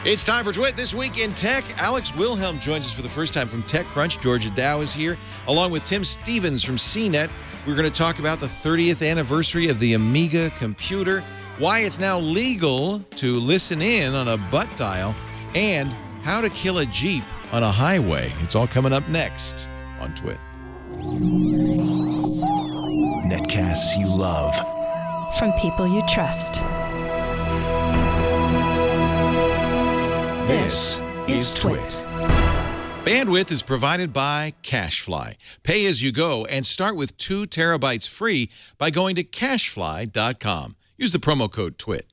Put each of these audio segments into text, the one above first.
It's time for Twit This Week in Tech. Alex Wilhelm joins us for the first time from TechCrunch. Georgia Dow is here, along with Tim Stevens from CNET. We're going to talk about the 30th anniversary of the Amiga computer, why it's now legal to listen in on a butt dial, and how to kill a Jeep on a highway. It's all coming up next on Twit. Netcasts you love. From people you trust. This is Twit. Bandwidth is provided by CacheFly. Pay as you go and start with 2 terabytes free by going to cachefly.com. Use the promo code TWIT.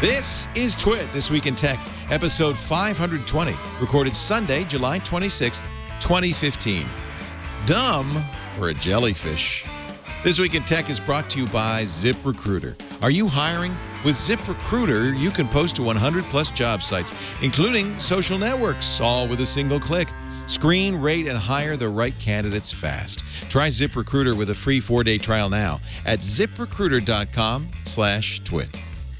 This is Twit This Week in Tech, episode 520, recorded Sunday, July 26th, 2015. Dumb for a jellyfish. This Week in Tech is brought to you by ZipRecruiter. Are you hiring? With ZipRecruiter, you can post to 100-plus job sites, including social networks, all with a single click. Screen, rate, and hire the right candidates fast. Try ZipRecruiter with a free 4-day trial now at ziprecruiter.com/twit.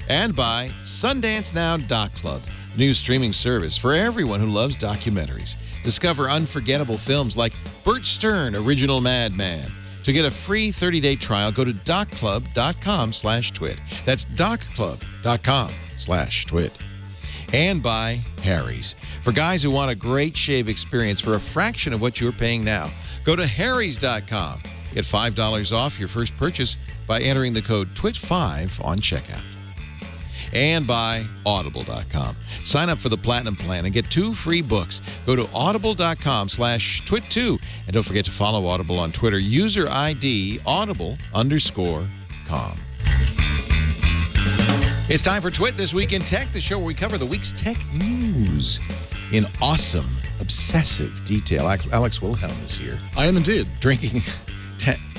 And by SundanceNow.Club, a new streaming service for everyone who loves documentaries. Discover unforgettable films like Burt Stern, Original Madman. To get a free 30-day trial, go to docclub.com/twit. That's docclub.com/twit. And by Harry's. For guys who want a great shave experience for a fraction of what you're paying now, go to harrys.com. Get $5 off your first purchase by entering the code TWIT5 on checkout. And by audible.com. Sign up for the Platinum Plan and get 2 free books. Go to audible.com/twit2. And don't forget to follow Audible on Twitter. User ID audible_com. It's time for Twit This Week in Tech, the show where we cover the week's tech news in awesome, obsessive detail. Alex Wilhelm is here. I am indeed. Drinking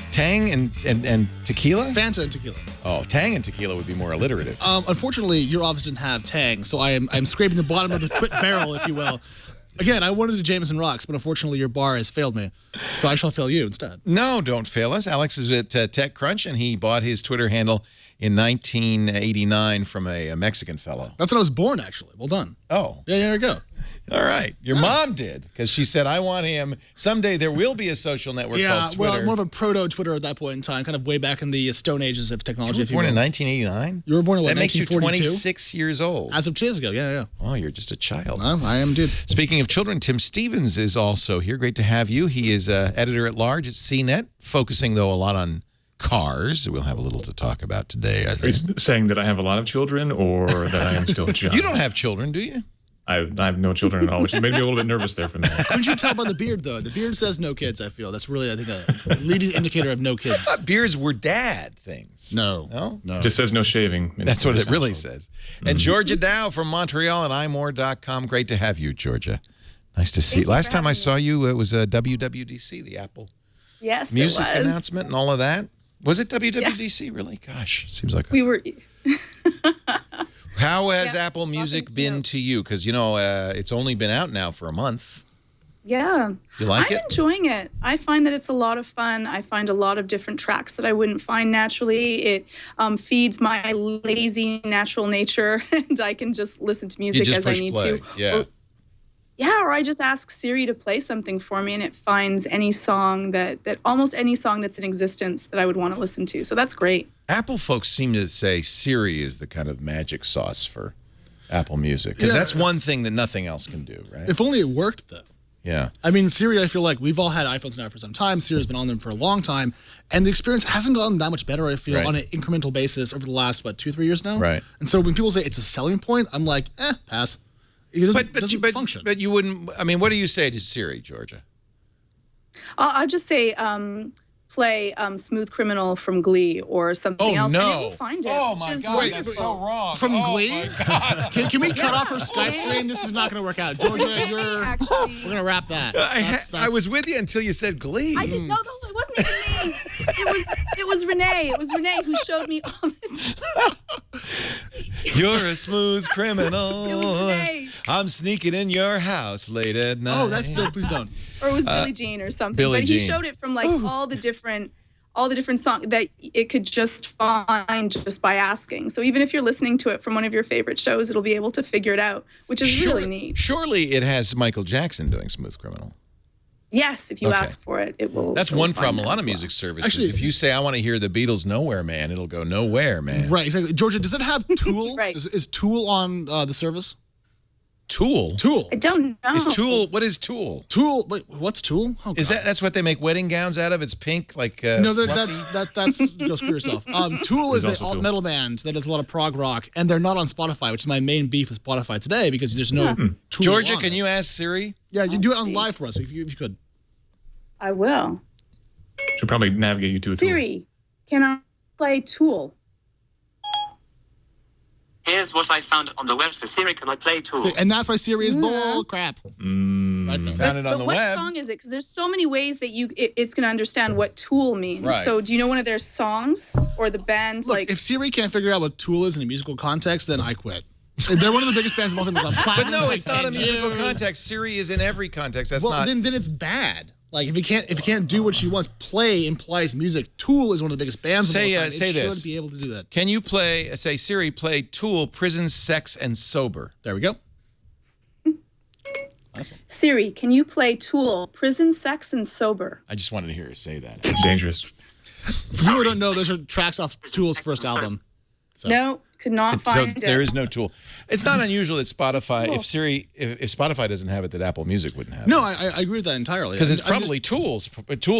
Tang and tequila? Fanta and tequila. Oh, Tang and tequila would be more alliterative. Unfortunately, your office didn't have Tang, so I'm scraping the bottom of the Twit barrel, if you will. Again, I wanted a Jameson Rocks, but unfortunately your bar has failed me, so I shall fail you instead. No, don't fail us. Alex is at TechCrunch, and he bought his Twitter handle in 1989 from a Mexican fellow. That's when I was born, actually. Well done. Oh. Yeah, there you go. All right. Your mom did, because she said, I want him. Someday there will be a social network called Twitter. Well, more of a proto-Twitter at that point in time, kind of way back in the stone ages of technology. You were born in 1989? You were born in what, That makes you 1942? 26 years old. As of 2 days ago, yeah. Oh, you're just a child. I am, dude. Speaking of children, Tim Stevens is also here. Great to have you. He is editor-at-large at CNET, focusing, though, a lot on cars. We'll have a little to talk about today, I Are think. you saying that I have a lot of children or that I am still a child? You don't have children, do you? I have no children at all, which made me a little bit nervous there for a minute. Couldn't you tell by the beard, though? The beard says no kids, I feel. That's really, I think, a leading indicator of no kids. I thought beards were dad things. No. No? It just says no shaving. That's what it really says. And Georgia Dow from Montreal and imore.com. Great to have you, Georgia. Nice to see you. Last time I saw you, it was a WWDC, the Apple music announcement and all of that. Was it WWDC, really? Gosh, seems like we were. How has Apple Music been to you? Because, you know, it's only been out now for a month. Yeah. You like it? I'm enjoying it. I find that it's a lot of fun. I find a lot of different tracks that I wouldn't find naturally. It feeds my lazy natural nature, and I can just listen to music as I need to. Yeah. Or I just ask Siri to play something for me, and it finds any song that almost any song that's in existence that I would want to listen to. So that's great. Apple folks seem to say Siri is the kind of magic sauce for Apple Music. Because that's one thing that nothing else can do, right? If only it worked, though. Yeah. I mean, Siri, I feel like we've all had iPhones now for some time. Siri's been on them for a long time. And the experience hasn't gotten that much better, I feel, on an incremental basis over the last, 2-3 years now? Right. And so when people say it's a selling point, I'm like, pass. It doesn't function. But you wouldn't, I mean, what do you say to Siri, Georgia? I'll just say, play Smooth Criminal from Glee or something else. No. And it will find it. Oh, my God, wonderful. that's so wrong. From Glee? My God. Can we cut off her Skype stream? This is not going to work out. Georgia, we're going to wrap that. I was with you until you said Glee. I didn't know. It wasn't even me. It was Renee. It was Renee who showed me all this. You're a smooth criminal. It was Renee. I'm sneaking in your house late at night. Oh, that's no, please don't. Or it was Billie Jean or something. Billie but he Jean. showed it from like all the different all the different songs that it could just find just by asking. So even if you're listening to it from one of your favorite shows, it'll be able to figure it out, which is really neat. Surely it has Michael Jackson doing Smooth Criminal. Yes, if you ask for it, it will. That's one problem. A lot of music services. Actually, if you say, I want to hear the Beatles Nowhere Man, it'll go Nowhere Man. Right, exactly. Georgia, does it have Tool? Right. Is Tool on the service? Tool? Tool. I don't know. Is Tool, what is Tool? Tool, wait, what's Tool? Oh, is that's what they make wedding gowns out of? It's pink, like no, that's go screw yourself. Tool is an alt metal band that does a lot of prog rock, and they're not on Spotify, which is my main beef with Spotify today because there's no Tool. Georgia, can you ask Siri? Yeah, you do it on live for us if you could. I will. Should probably navigate you to a Tool. Siri, can I play Tool? Here's what I found on the web for Siri. Can I play Tool? And that's why Siri is bull crap. Right there. Found it on the what web. What song is it? Because there's so many ways that it's going to understand what Tool means. Right. So do you know one of their songs or the band? Look, if Siri can't figure out what Tool is in a musical context, then I quit. They're one of the biggest bands of all time. But no, it's not a musical context. Siri is in every context. That's not. Then it's bad. Like if it can't do what she wants, play implies music. Tool is one of the biggest bands. Say of all time. say it this. Should be able to do that. Can you say Siri play Tool, Prison, Sex, and Sober? There we go. Siri, can you play Tool, Prison, Sex, and Sober? I just wanted to hear her say that. Dangerous. For people who don't know, those are tracks off Tool's first album. So. No, could not find it. There is no Tool. It's not unusual that Spotify, if Spotify doesn't have it, that Apple Music wouldn't have it. No, I agree with that entirely. Because it's probably Tools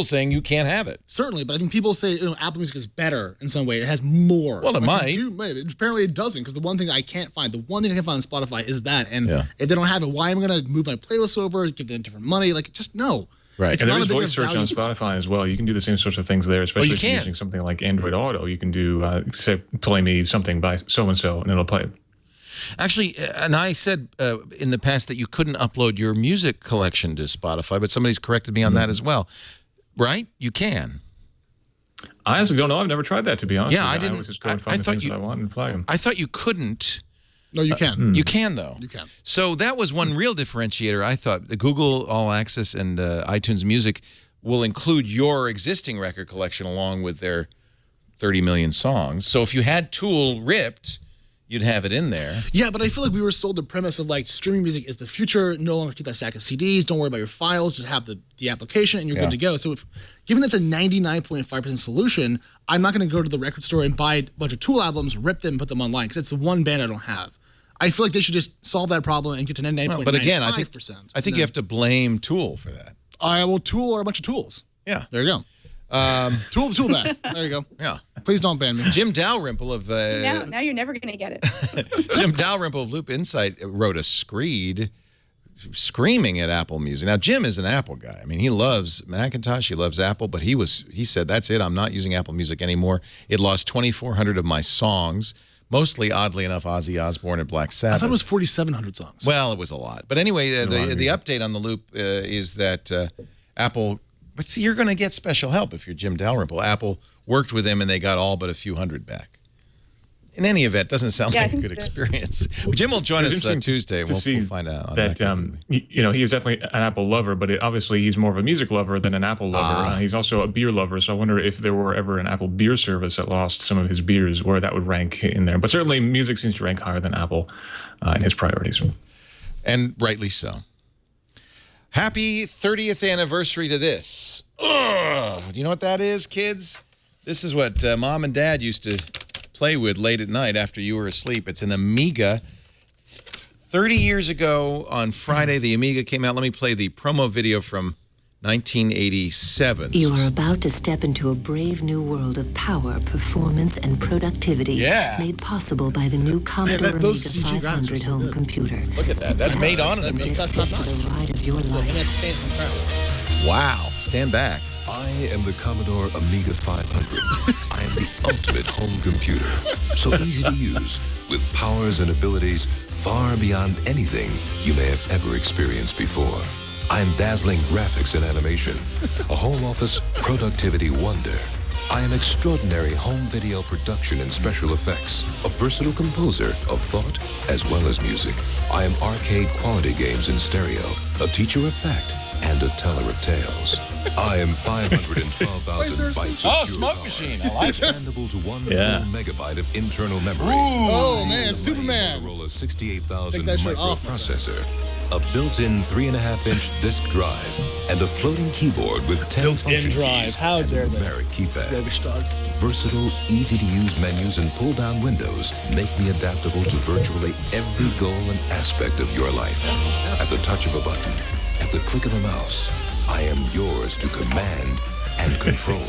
saying you can't have it. Certainly, but I think people say Apple Music is better in some way. It has more. Well, it might. Apparently it doesn't, because the one thing I can't find on Spotify is that. And if they don't have it, why am I going to move my playlist over, give them different money? Like, just no. Right. And there is voice search on Spotify as well. You can do the same sorts of things there, especially if you're using something like Android Auto. You can do, say, play me something by so-and-so, and it'll play it. Actually, and I said in the past that you couldn't upload your music collection to Spotify, but somebody's corrected me on that as well. Right? You can. I honestly don't know. I've never tried that, to be honest. Yeah, I didn't. I always just go and find the things that I want and play them. I thought you couldn't. No, you can. You can, though. You can. So that was one real differentiator, I thought. The Google All Access and iTunes Music will include your existing record collection along with their 30 million songs. So if you had Tool ripped, you'd have it in there. Yeah, but I feel like we were sold the premise of like streaming music is the future. No longer keep that stack of CDs. Don't worry about your files. Just have the application and you're good to go. So given that's a 99.5% solution, I'm not going to go to the record store and buy a bunch of Tool albums, rip them, and put them online because it's the one band I don't have. I feel like they should just solve that problem and get to 99.95%. But again, I think you have to blame Tool for that. Tool are a bunch of tools. Yeah. There you go. Tool that. There you go. Yeah. Please don't ban me. Jim Dalrymple of now you're never going to get it. Jim Dalrymple of Loop Insight wrote a screed screaming at Apple Music. Now Jim is an Apple guy. I mean, he loves Macintosh, he loves Apple, but he said that's it. I'm not using Apple Music anymore. It lost 2,400 of my songs. Mostly, oddly enough, Ozzy Osbourne and Black Sabbath. I thought it was 4,700 songs. Well, it was a lot. But anyway, the update on the Loop is that Apple. But see, you're going to get special help if you're Jim Dalrymple. Apple worked with him, and they got all but a few hundred back. In any event, doesn't sound like a good experience. Jim will join us Tuesday. We'll find out. That he is definitely an Apple lover, but obviously he's more of a music lover than an Apple lover. He's also a beer lover, so I wonder if there were ever an Apple beer service that lost some of his beers, where that would rank in there. But certainly music seems to rank higher than Apple in his priorities. And rightly so. Happy 30th anniversary to this. Ugh. Do you know what that is, kids? This is what Mom and Dad used to play with late at night after you were asleep. It's an Amiga. 30 years ago on Friday, the Amiga came out. Let me play the promo video from 1987. You are about to step into a brave new world of power, performance, and productivity. Made possible by the new Commodore Amiga 500 home computer. Look at that. That's made on it. That's not for the ride of your life. Wow. Stand back. I am the Commodore Amiga 500. I am the ultimate home computer. So easy to use, with powers and abilities far beyond anything you may have ever experienced before. I am dazzling graphics and animation, a home office productivity wonder. I am extraordinary home video production and special effects, a versatile composer of thought as well as music. I am arcade quality games in stereo, a teacher of fact, and a teller of tales. I am 512,000 bytes of Oh, pure smoke power, machine. I like it. expandable to 1 Yeah. full megabyte of internal memory. Oh, man, Superman. Motorola 68,000 Take that shirt off, microprocessor, a built-in 3.5-inch disk drive, and a floating keyboard with 10 Built-in function drive. keys How and dare a they. numeric keypad. Roguish dogs. Versatile, easy-to-use menus and pull-down windows make me adaptable to virtually every goal and aspect of your life. At the touch of a button, at the click of a mouse, I am yours to command and control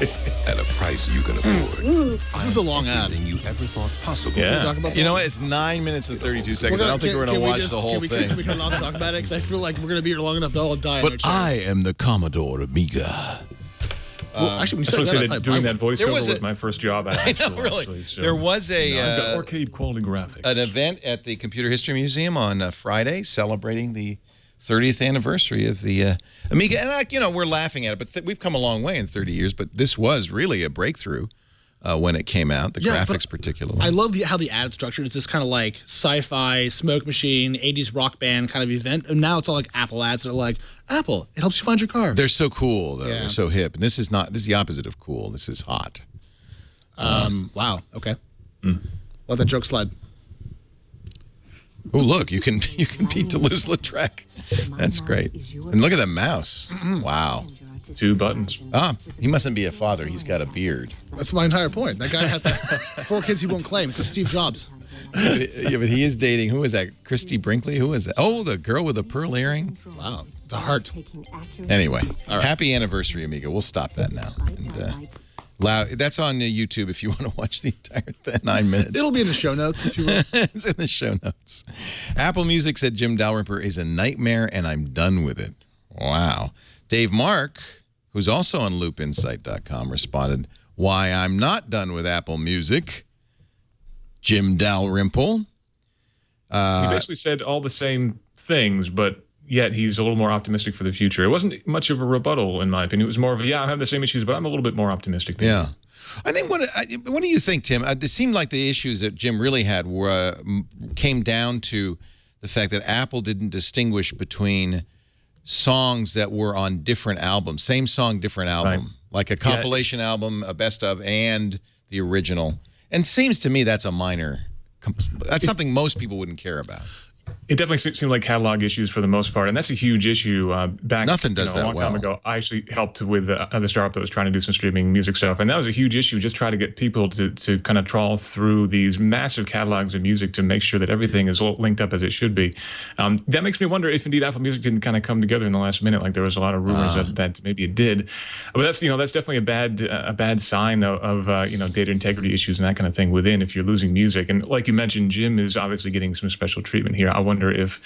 at a price you can afford. This is a long ad. Everything you ever thought possible. Yeah. Can we talk about that? You know what? It's 9 minutes and 32 seconds. I don't think we're going to watch the whole thing. Can we cut it off and talk about it? Because I feel like we're going to be here long enough to all die. But I am the Commodore Amiga. Well, actually, when you I was said going to say that doing that voiceover was was, a- my first job at I actual, know, really. actually, so, There was a I've got arcade quality graphics. an event at the Computer History Museum on Friday celebrating the 30th anniversary of the Amiga. And, we're laughing at it, but we've come a long way in 30 years. But this was really a breakthrough when it came out, the graphics particularly. I love how the ad structured is this kind of like sci-fi, smoke machine, 80s rock band kind of event. And now it's all like Apple ads that are like, Apple, it helps you find your car. They're so cool, though. Yeah. They're so hip. And this is the opposite of cool. This is hot. Wow. Okay. Let that joke slide. Oh, look, you can beat Toulouse-Lautrec. That's great. And look at that mouse. Wow. 2 buttons. He mustn't be a father. He's got a beard. That's my entire point. That guy has 4 kids he won't claim. It's like Steve Jobs. Yeah, but he is dating. Who is that? Christy Brinkley? Who is that? Oh, the girl with the pearl earring. Wow. It's a heart. Anyway, happy anniversary, Amiga. We'll stop that now. And, that's on YouTube if you want to watch the entire 9 minutes. It'll be in the show notes, if you will. It's in the show notes. Apple Music said Jim Dalrymper is a nightmare and I'm done with it. Wow. Dave Mark, who's also on loopinsight.com, responded, why I'm not done with Apple Music. Jim Dalrymple. He basically said all the same things, but yet he's a little more optimistic for the future. It wasn't much of a rebuttal, in my opinion. It was more of a, I'm having the same issues, but I'm a little bit more optimistic. Than you. I think what do you think, Tim? It seemed like the issues that Jim really had came down to the fact that Apple didn't distinguish between songs that were on different albums, same song, different album, Right. like a compilation album, a best of, and the original. And it seems to me that's a minor. That's something most people wouldn't care about. It definitely seemed like catalog issues for the most part, and that's a huge issue. Back Nothing does a that long time well. ago, I actually helped with another startup that was trying to do some streaming music stuff, and that was a huge issue. Just try to get people to kind of trawl through these massive catalogs of music to make sure that everything is all linked up as it should be. That makes me wonder if indeed Apple Music didn't kind of come together in the last minute. Like there was a lot of rumors that maybe it did, but that's definitely a bad sign of data integrity issues and that kind of thing within if you're losing music. And like you mentioned, Jim is obviously getting some special treatment here. I wonder if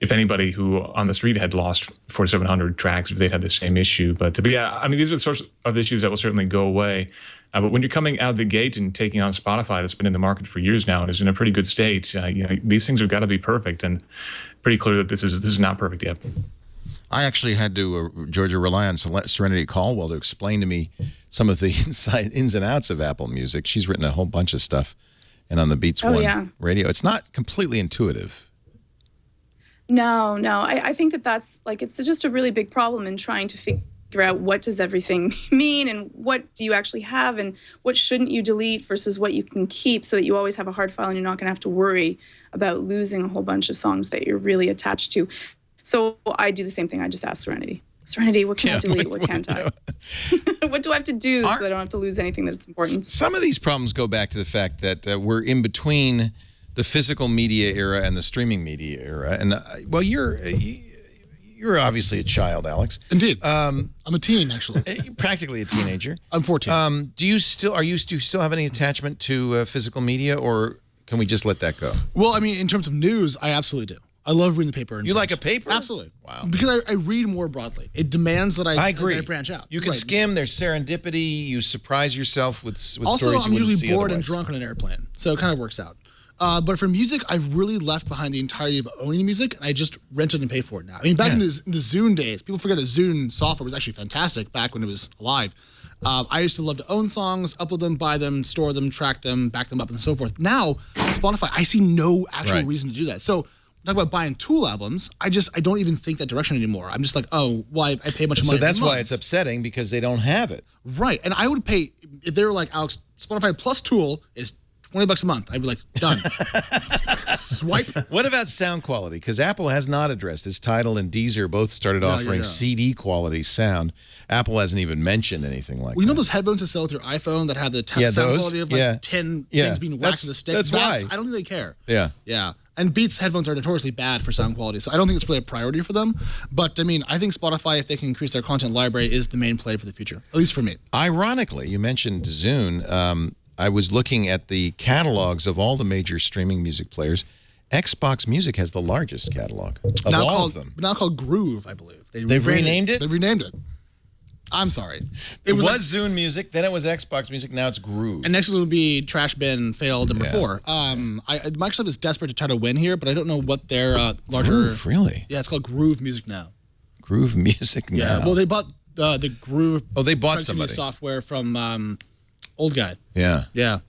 anybody who on the street had lost 4,700 tracks, if they'd had the same issue. But yeah, I mean, these are the sorts of issues that will certainly go away. But when you're coming out of the gate and taking on Spotify, that's been in the market for years now and is in a pretty good state, these things have got to be perfect, and pretty clear that this is not perfect yet. I actually had to, Georgia, rely on Serenity Caldwell to explain to me some of the ins and outs of Apple Music. She's written a whole bunch of stuff, and on the Beats One radio, it's not completely intuitive. No. I think that's like, it's just a really big problem in trying to figure out what does everything mean and what do you actually have and what shouldn't you delete versus what you can keep so that you always have a hard file and you're not going to have to worry about losing a whole bunch of songs that you're really attached to. So I do the same thing. I just ask Serenity, what can I delete? What can't I? What do I have to do so I don't have to lose anything that's important? Some of these problems go back to the fact that we're in between the physical media era and the streaming media era. And well, you're obviously a child, Alex. Indeed. I'm a teen, actually. Practically a teenager. I'm 14. Do you still have any attachment to physical media, or can we just let that go? Well, I mean, in terms of news, I absolutely do. I love reading the paper. You like a paper? Absolutely. Wow. Because I read more broadly. It demands that I agree. That I branch out. You can skim. There's serendipity. You surprise yourself with also, stories I'm you wouldn't usually see bored and otherwise. drunk on an airplane, so it kind of works out. But for music, I've really left behind the entirety of owning music, and I just rent it and pay for it now. I mean, back in the Zune days, people forget that Zune software was actually fantastic back when it was alive. I used to love to own songs, upload them, buy them, store them, track them, back them up, and so forth. Now, Spotify, I see no actual reason to do that. So talk about buying Tool albums. I don't even think that direction anymore. I'm just like, oh, well, I pay a bunch of money. So that's why it's upsetting, because they don't have it. Right. And I would pay, if they were like, Alex, Spotify plus Tool is $20 a month. I'd be like, done. Swipe. What about sound quality? Because Apple has not addressed this. Tidal and Deezer both started offering CD quality sound. Apple hasn't even mentioned anything like that. You know those headphones that sell with your iPhone that have the sound quality of like 10 things being whacked with a stick? That's why. I don't think they care. Yeah. Yeah. And Beats headphones are notoriously bad for sound quality, so I don't think it's really a priority for them. But, I mean, I think Spotify, if they can increase their content library, is the main play for the future, at least for me. Ironically, you mentioned Zune. I was looking at the catalogs of all the major streaming music players. Xbox Music has the largest catalog of all of them. Now called Groove, I believe. They've renamed it? They've renamed it. I'm sorry. It was Zune Music, then it was Xbox Music, now it's Groove. And next will be Trash Bin Failed number 4. Microsoft is desperate to try to win here, but I don't know what their larger... Groove, really? Yeah, it's called Groove Music now. Groove Music now? Yeah, well, they bought the Groove... Oh, they bought somebody. ...software from Old Guy. Yeah. Yeah.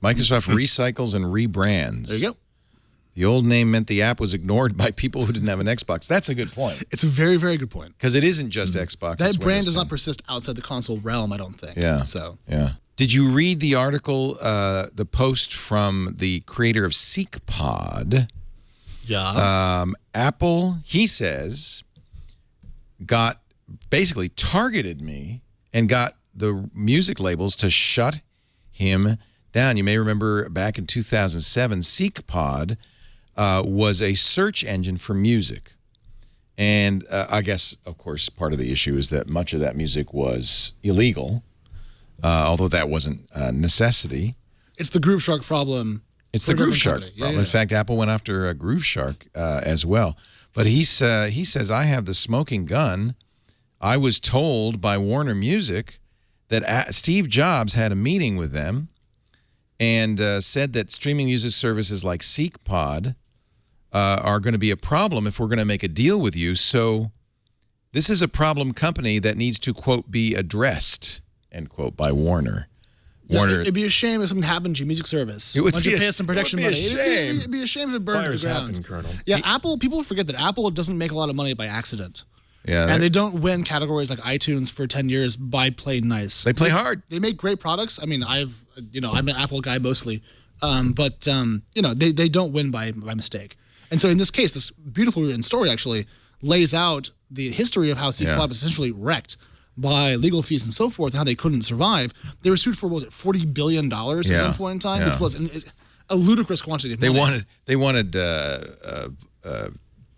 Microsoft recycles and rebrands. There you go. The old name meant the app was ignored by people who didn't have an Xbox. That's a good point. It's a very, very good point. Because it isn't just Xbox. That brand does not persist outside the console realm, I don't think. Yeah. So. Yeah. Did you read the article, the post from the creator of SeekPod? Yeah. Apple, he says, basically targeted me and got the music labels to shut him down. You may remember back in 2007, SeekPod was a search engine for music. And I guess, of course, part of the issue is that much of that music was illegal, although that wasn't a necessity. It's the Groove Shark problem. It's the Groove Shark problem. In fact, Apple went after Groove Shark as well. But he says, I have the smoking gun. I was told by Warner Music that Steve Jobs had a meeting with them and said that streaming music services like SeekPod are going to be a problem if we're going to make a deal with you. So this is a problem company that needs to, quote, be addressed, end quote, by Warner. Yeah, it'd be a shame if something happened to your music service. It would be pay us some protection money. It'd be a shame if it burned to the ground. Happen, Colonel. Yeah, Apple, people forget that Apple doesn't make a lot of money by accident. Yeah, and they don't win categories like iTunes for 10 years by playing nice. They play hard. They make great products. I mean, I'm an Apple guy mostly, but they don't win by mistake. And so in this case, this beautifully written story actually lays out the history of how SeekPod was essentially wrecked by legal fees and so forth, and how they couldn't survive. They were sued for, what was it, $40 billion at some point in time, which was a ludicrous quantity of money. They wanted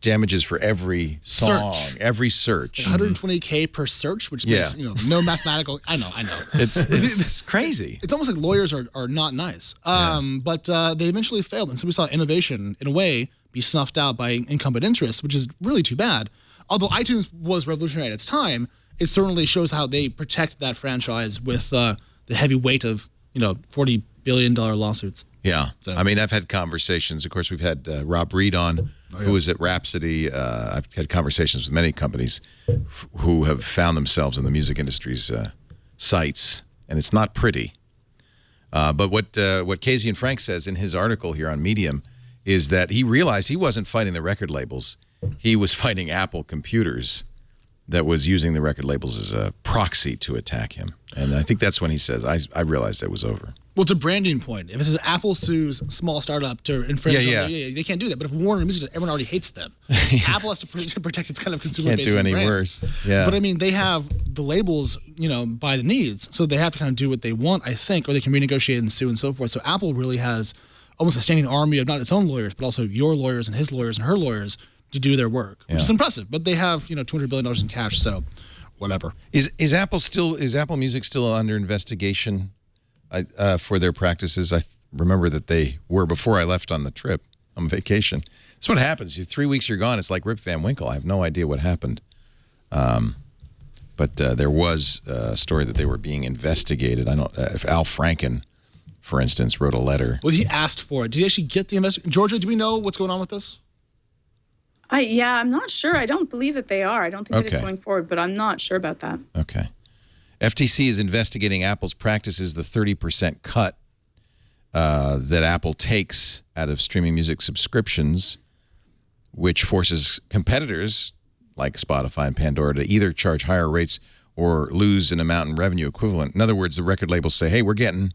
damages for every song, every search. $120K per search, which makes no mathematical. I know. It's crazy. It's almost like lawyers are not nice. But they eventually failed, and so we saw innovation in a way be snuffed out by incumbent interests, which is really too bad. Although iTunes was revolutionary at its time, it certainly shows how they protect that franchise with the heavy weight of $40 billion lawsuits. Yeah, so. I mean, I've had conversations. Of course, we've had Rob Reed on, who was at Rhapsody. I've had conversations with many companies who have found themselves in the music industry's sights, and it's not pretty. But what Casey and Frank says in his article here on Medium is that he realized he wasn't fighting the record labels. He was fighting Apple computers that was using the record labels as a proxy to attack him. And I think that's when he says, I realized it was over. Well, it's a branding point. If this is Apple sues small startup to infringe, they can't do that. But if Warner Music does, everyone already hates them. Apple has to protect its kind of consumer base. Can't do any worse. Yeah. But I mean, they have the labels, by the needs, so they have to kind of do what they want, I think, or they can renegotiate and sue and so forth. So Apple really has almost a standing army of not its own lawyers, but also your lawyers and his lawyers and her lawyers to do their work, which is impressive. But they have, $200 billion in cash, so whatever. Is Apple Music still under investigation for their practices? I remember that they were before I left on the trip on vacation. That's what happens. 3 weeks you're gone. It's like Rip Van Winkle. I have no idea what happened. But there was a story that they were being investigated. I don't. If Al Franken, for instance, wrote a letter. Well, he asked for it. Did he actually get the investigation? Georgia, do we know what's going on with this? I'm not sure. I don't believe that they are. I don't think that it's going forward, but I'm not sure about that. Okay. FTC is investigating Apple's practices, the 30% cut that Apple takes out of streaming music subscriptions. which forces competitors like Spotify and Pandora to either charge higher rates or lose an amount in revenue equivalent. In other words, the record labels say, hey, we're getting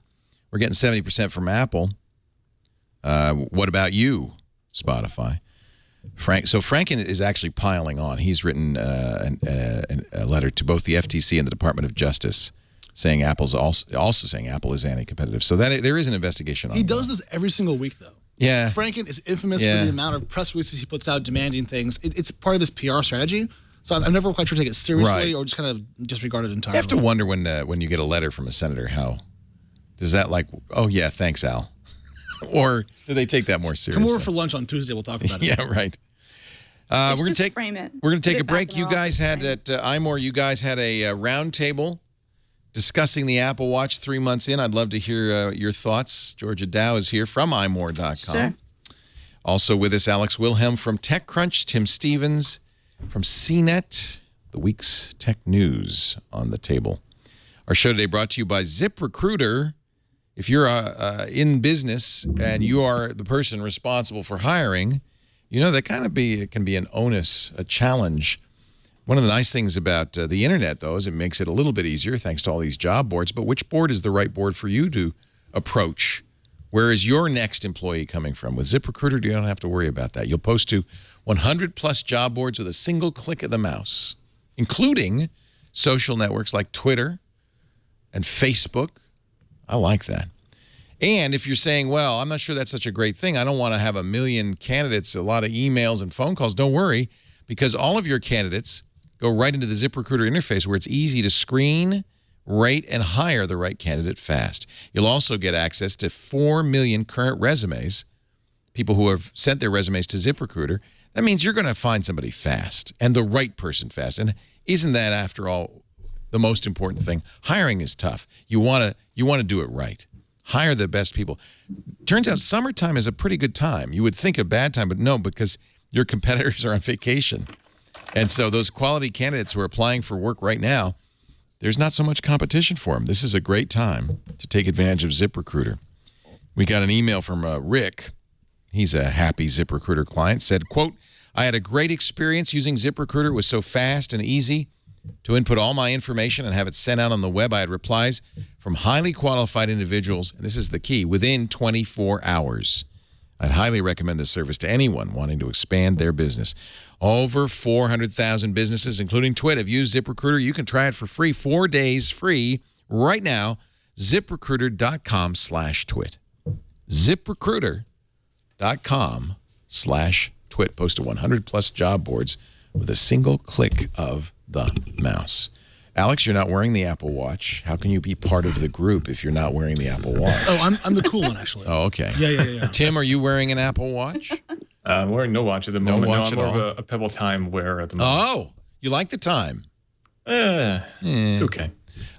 70% from Apple. What about you, Spotify? So Franken is actually piling on. He's written a letter to both the FTC and the Department of Justice saying Apple's also saying Apple is anti-competitive. So that there is an investigation on. He does this every single week, though. Yeah. Franken is infamous for the amount of press releases he puts out demanding things. It's part of his PR strategy. So I'm never quite sure to take it seriously or just kind of disregard it entirely. You have to wonder when you get a letter from a senator, how does that oh yeah, thanks, Al, or do they take that more seriously? Come over for lunch on Tuesday. We'll talk about it. Yeah, right. We're gonna take frame it. We're gonna take a break. You guys had at iMore. You guys had a round table discussing the Apple Watch 3 months in. I'd love to hear your thoughts. Georgia Dow is here from iMore.com. Sure. Also with us, Alex Wilhelm from TechCrunch, Tim Stevens from CNET, the week's tech news on the table. Our show today brought to you by ZipRecruiter. If you're in business and you are the person responsible for hiring, you know that it can be an onus, a challenge. One of the nice things about the internet, though, is it makes it a little bit easier thanks to all these job boards. But which board is the right board for you to approach? Where is your next employee coming from? With ZipRecruiter, you don't have to worry about that. You'll post to 100-plus job boards with a single click of the mouse, including social networks like Twitter and Facebook. I like that. And if you're saying, well, I'm not sure that's such a great thing, I don't want to have a million candidates, a lot of emails and phone calls, don't worry, because all of your candidates go right into the ZipRecruiter interface where it's easy to screen, rate, and hire the right candidate fast. You'll also get access to 4 million current resumes, people who have sent their resumes to ZipRecruiter. That means you're going to find somebody fast and the right person fast. And isn't that, after all, the most important thing? Hiring is tough. You want to do it right. Hire the best people. Turns out summertime is a pretty good time. You would think a bad time, but no, because your competitors are on vacation. And so those quality candidates who are applying for work right now, there's not so much competition for them. This is a great time to take advantage of ZipRecruiter. We got an email from Rick. He's a happy ZipRecruiter client. Said, quote, I had a great experience using ZipRecruiter. It was so fast and easy to input all my information and have it sent out on the web. I had replies from highly qualified individuals, and this is the key, within 24 hours. I'd highly recommend this service to anyone wanting to expand their business. Over 400,000 businesses, including Twit, have used ZipRecruiter. You can try it for free, 4 days free, right now. ZipRecruiter.com/twit. ZipRecruiter.com/twit. Post to 100-plus job boards with a single click of the mouse. Alex, you're not wearing the Apple Watch. How can you be part of the group if you're not wearing the Apple Watch? Oh, I'm the cool one, actually. Oh, okay. Yeah. Tim, are you wearing an Apple Watch? I'm wearing no watch at the moment. Watch I'm at more all. of a Pebble Time wearer at the moment. Oh, you like the time? It's okay.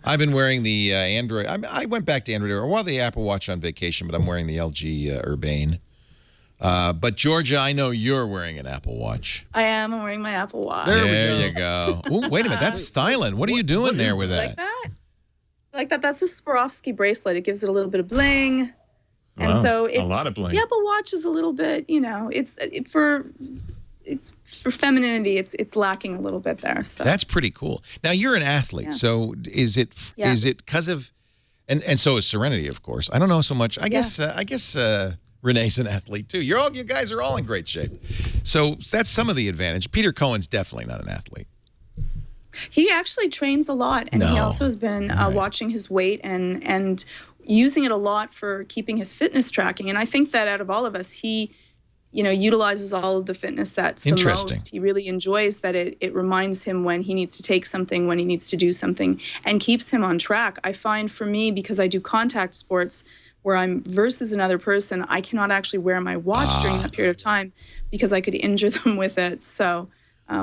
I've been wearing the Android. I went back to Android. Well, the Apple Watch on vacation, but I'm wearing the LG Urbane. But Georgia, I know you're wearing an Apple Watch. I am. I'm wearing my Apple Watch. There you go. Ooh, wait a minute. That's styling. What are you doing there with that? Like that? Like that? That's a Swarovski bracelet. It gives it a little bit of bling. And so it's a lot of bling. The Apple Watch is a little bit, it's for femininity. It's lacking a little bit there. So that's pretty cool. Now you're an athlete, so is it because of, and so is Serenity, of course. I don't know so much. I guess Renee's an athlete too. You guys are all in great shape. So that's some of the advantage. Peter Cohen's definitely not an athlete. He actually trains a lot, and he also has been watching his weight and using it a lot for keeping his fitness tracking. And I think that out of all of us, he, utilizes all of the fitness that's the most. He really enjoys that it reminds him when he needs to take something, when he needs to do something, and keeps him on track. I find for me, because I do contact sports where I'm versus another person, I cannot actually wear my watch during that period of time because I could injure them with it. So,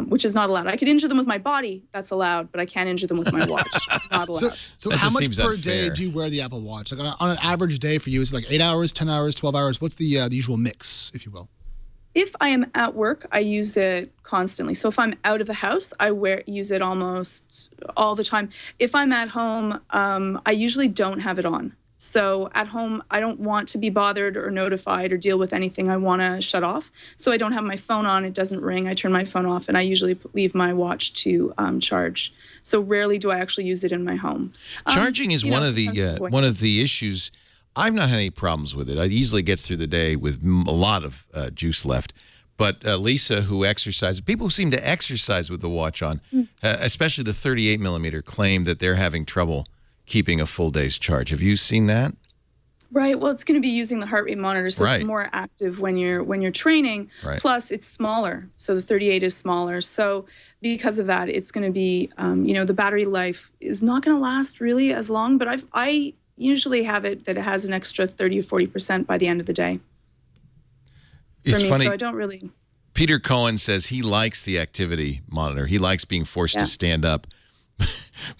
which is not allowed. I could injure them with my body, that's allowed, but I can't injure them with my watch. Not allowed. So how much per day do you wear the Apple Watch? Like on an average day for you, is it like 8 hours, 10 hours, 12 hours? What's the usual mix, if you will? If I am at work, I use it constantly. So if I'm out of the house, I use it almost all the time. If I'm at home, I usually don't have it on. So at home, I don't want to be bothered or notified or deal with anything. I want to shut off. So I don't have my phone on. It doesn't ring. I turn my phone off, and I usually leave my watch to charge. So rarely do I actually use it in my home. Charging is one of the issues. I've not had any problems with it. It easily gets through the day with a lot of juice left. But Lisa, who exercises, people who seem to exercise with the watch on, especially the 38 millimeter, claim that they're having trouble keeping a full day's charge. Have you seen that? Right. Well, it's going to be using the heart rate monitor, so right. It's more active when you're training. Right. Plus, it's smaller, so the 38 is smaller. So because of that, it's going to be, the battery life is not going to last really as long. But I usually have it that it has an extra 30 or 40% by the end of the day. It's for me, funny. So I don't really. Peter Cohen says he likes the activity monitor. He likes being forced to stand up.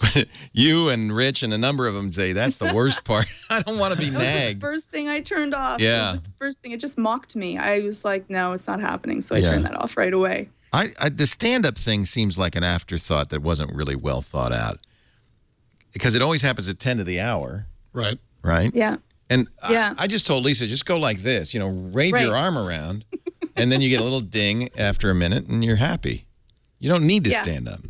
But you and Rich and a number of them say that's the worst part. I don't want to be nagged. The first thing I turned off. Yeah. The first thing, it just mocked me. I was like, no, it's not happening. So I turned that off right away. The stand-up thing seems like an afterthought that wasn't really well thought out. Because it always happens at 10 to the hour. Right. Right? Yeah. And I just told Lisa, just go like this, wave your arm around, and then you get a little ding after a minute, and you're happy. You don't need to stand up.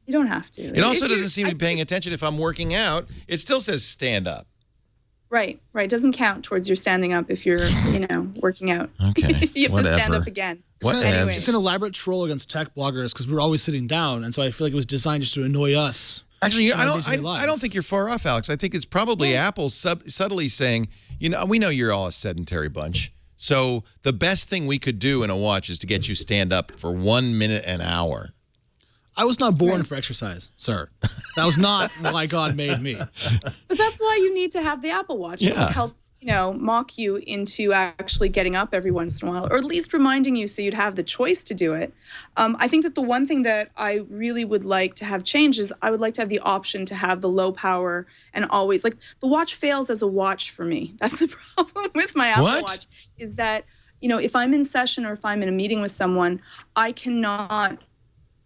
You don't have to. It also doesn't seem to be paying attention. If I'm working out, it still says stand up. Right. It doesn't count towards your standing up if you're, working out. Okay. You have to stand up again. It's an elaborate troll against tech bloggers because we're always sitting down, and so I feel like it was designed just to annoy us. Actually, I don't think you're far off, Alex. I think it's probably Apple subtly saying, we know you're all a sedentary bunch. So the best thing we could do in a watch is to get you stand up for 1 minute an hour. I was not born for exercise, sir. That was not why God made me. But that's why you need to have the Apple Watch. It will help, mock you into actually getting up every once in a while, or at least reminding you so you'd have the choice to do it. I think that the one thing that I really would like to have changed is I would like to have the option to have the low power and always, like, the watch fails as a watch for me. That's the problem with my Apple Watch, is that, if I'm in session or if I'm in a meeting with someone, I cannot,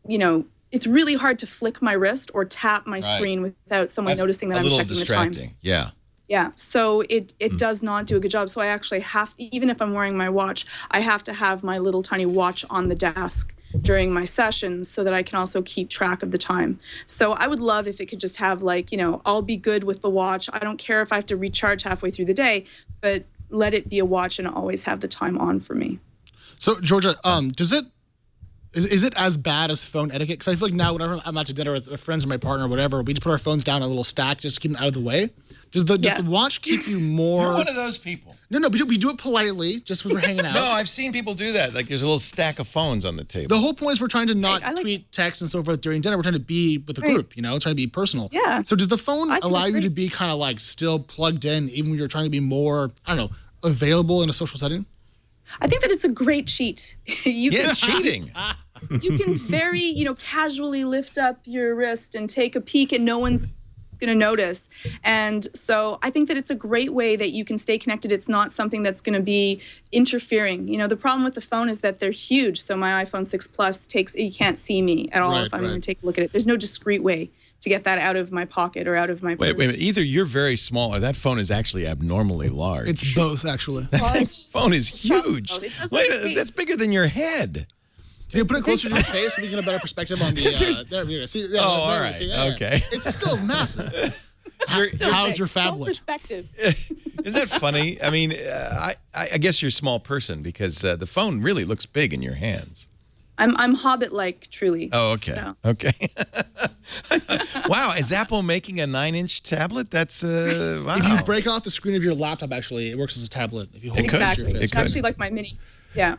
it's really hard to flick my wrist or tap my screen without someone noticing that I'm checking the time. A little distracting, yeah. Yeah, so it does not do a good job. So I actually have to, even if I'm wearing my watch, I have to have my little tiny watch on the desk during my sessions so that I can also keep track of the time. So I would love if it could just have I'll be good with the watch. I don't care if I have to recharge halfway through the day, but let it be a watch and always have the time on for me. So Georgia, is it as bad as phone etiquette? Because I feel like now whenever I'm out to dinner with friends or my partner or whatever, we just put our phones down in a little stack just to keep them out of the way. Does the watch keep you more? You're one of those people. No, we do it politely, just when we're hanging out. No, I've seen people do that. Like there's a little stack of phones on the table. The whole point is we're trying to not tweet, text, and so forth during dinner. We're trying to be with the group, trying to be personal. Yeah. So does the phone allow you to be kind of like still plugged in, even when you're trying to be more, available in a social setting? I think that it's a great cheat. It's cheating. You can very, casually lift up your wrist and take a peek and no one's going to notice. And so I think that it's a great way that you can stay connected. It's not something that's going to be interfering. The problem with the phone is that they're huge. So my iPhone 6 Plus you can't see me at all if I'm going to take a look at it. There's no discreet way to get that out of my pocket or out of my purse. Wait a minute. Either you're very small or that phone is actually abnormally large. It's both, actually. That phone is huge. That's bigger than your head. Can you put it closer to your face so we get a better perspective on the... there we go. See, all right. Okay. It's still massive. How's your phablet? Perspective. Is that funny? I mean, I guess you're a small person because the phone really looks big in your hands. I'm Hobbit-like, truly. Oh, okay. So. Okay. Wow, is Apple making a 9-inch tablet? That's, wow. If you break off the screen of your laptop, actually, it works as a tablet. If you hold it to your face. It's actually like my mini. Yeah.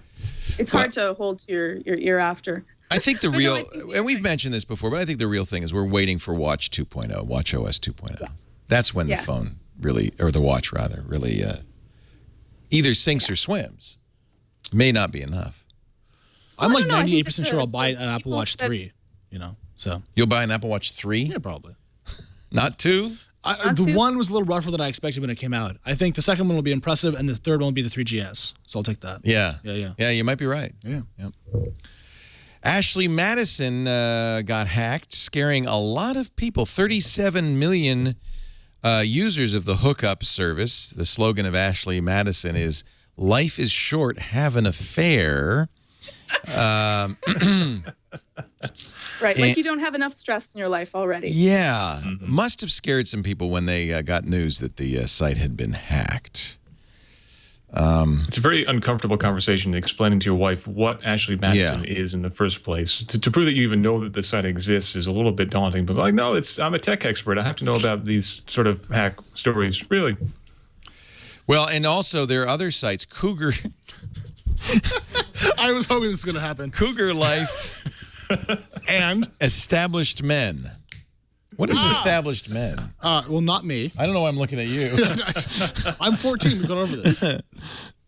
It's hard to hold to your ear after. I think the real, and we've mentioned this before, but I think the real thing is we're waiting for Watch 2.0, Watch OS 2.0. Yes. That's when the phone really, or the watch rather, really either sinks or swims. May not be enough. I'm like 98% sure I'll buy an Apple Watch 3, so. You'll buy an Apple Watch 3? Yeah, probably. Not 2? The one was a little rougher than I expected when it came out. I think the second one will be impressive, and the third one will be the 3GS. So I'll take that. Yeah. Yeah, you might be right. Yeah. Yep. Ashley Madison got hacked, scaring a lot of people. 37 million Users of the hookup service, the slogan of Ashley Madison is, "Life is short, have an affair." Right, like you don't have enough stress in your life already. Yeah, must have scared some people when they got news that the site had been hacked. It's a very uncomfortable conversation explaining to your wife what Ashley Madison is in the first place. To prove that you even know that the site exists is a little bit daunting, but like, no, I'm a tech expert. I have to know about these sort of hack stories, really. Well, and also there are other sites, Cougar. I was hoping this was going to happen. Cougar Life and Established Men. What is established men? Well, not me. I don't know why I'm looking at you. I'm 14. We've gone over this.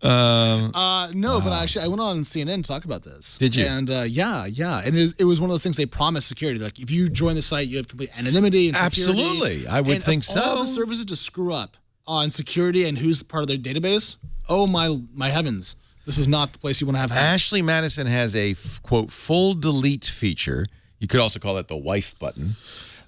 No, but actually, I went on CNN to talk about this. Did you? And yeah. And it was one of those things they promised security. Like, if you join the site, you have complete anonymity and security. Absolutely. I would think so. All the services to screw up on security and who's part of their database, oh my heavens. This is not the place you want to have hacked. Ashley Madison has a, quote, full delete feature. You could also call it the wife button.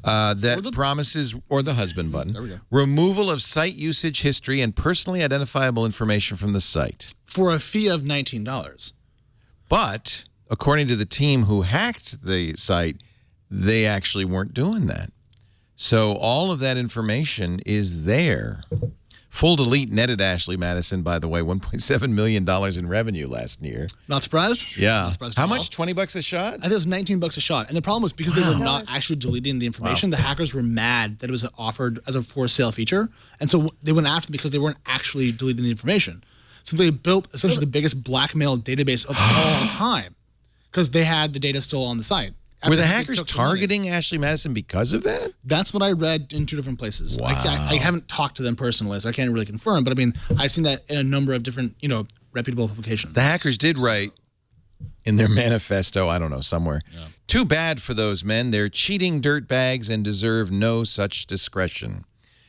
That promises, or the husband button, there we go. Removal of site usage history and personally identifiable information from the site. For a fee of $19. But, according to the team who hacked the site, they actually weren't doing that. So all of that information is there. Full delete netted Ashley Madison, by the way, $1.7 million in revenue last year. Not surprised? Yeah. Not surprised How much? $20 a shot? I think it was $19 a shot. And the problem was because they were not actually deleting the information, the hackers were mad that it was offered as a for sale feature. And so they went after them because they weren't actually deleting the information. So they built essentially the biggest blackmail database of all time because they had the data still on the site. Were the hackers targeting Ashley Madison because of that? That's what I read in 2 different places. Wow. I haven't talked to them personally, so I can't really confirm. But I mean, I've seen that in a number of different, reputable publications. The hackers did write in their manifesto, I don't know, somewhere. Yeah. Too bad for those men. They're cheating dirtbags and deserve no such discretion.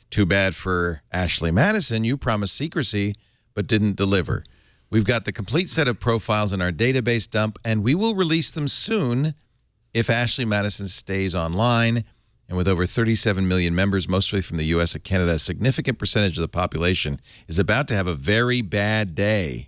Too bad for Ashley Madison. You promised secrecy, but didn't deliver. We've got the complete set of profiles in our database dump, and we will release them soon if Ashley Madison stays online. And with over 37 million members, mostly from the U.S. and Canada, a significant percentage of the population is about to have a very bad day,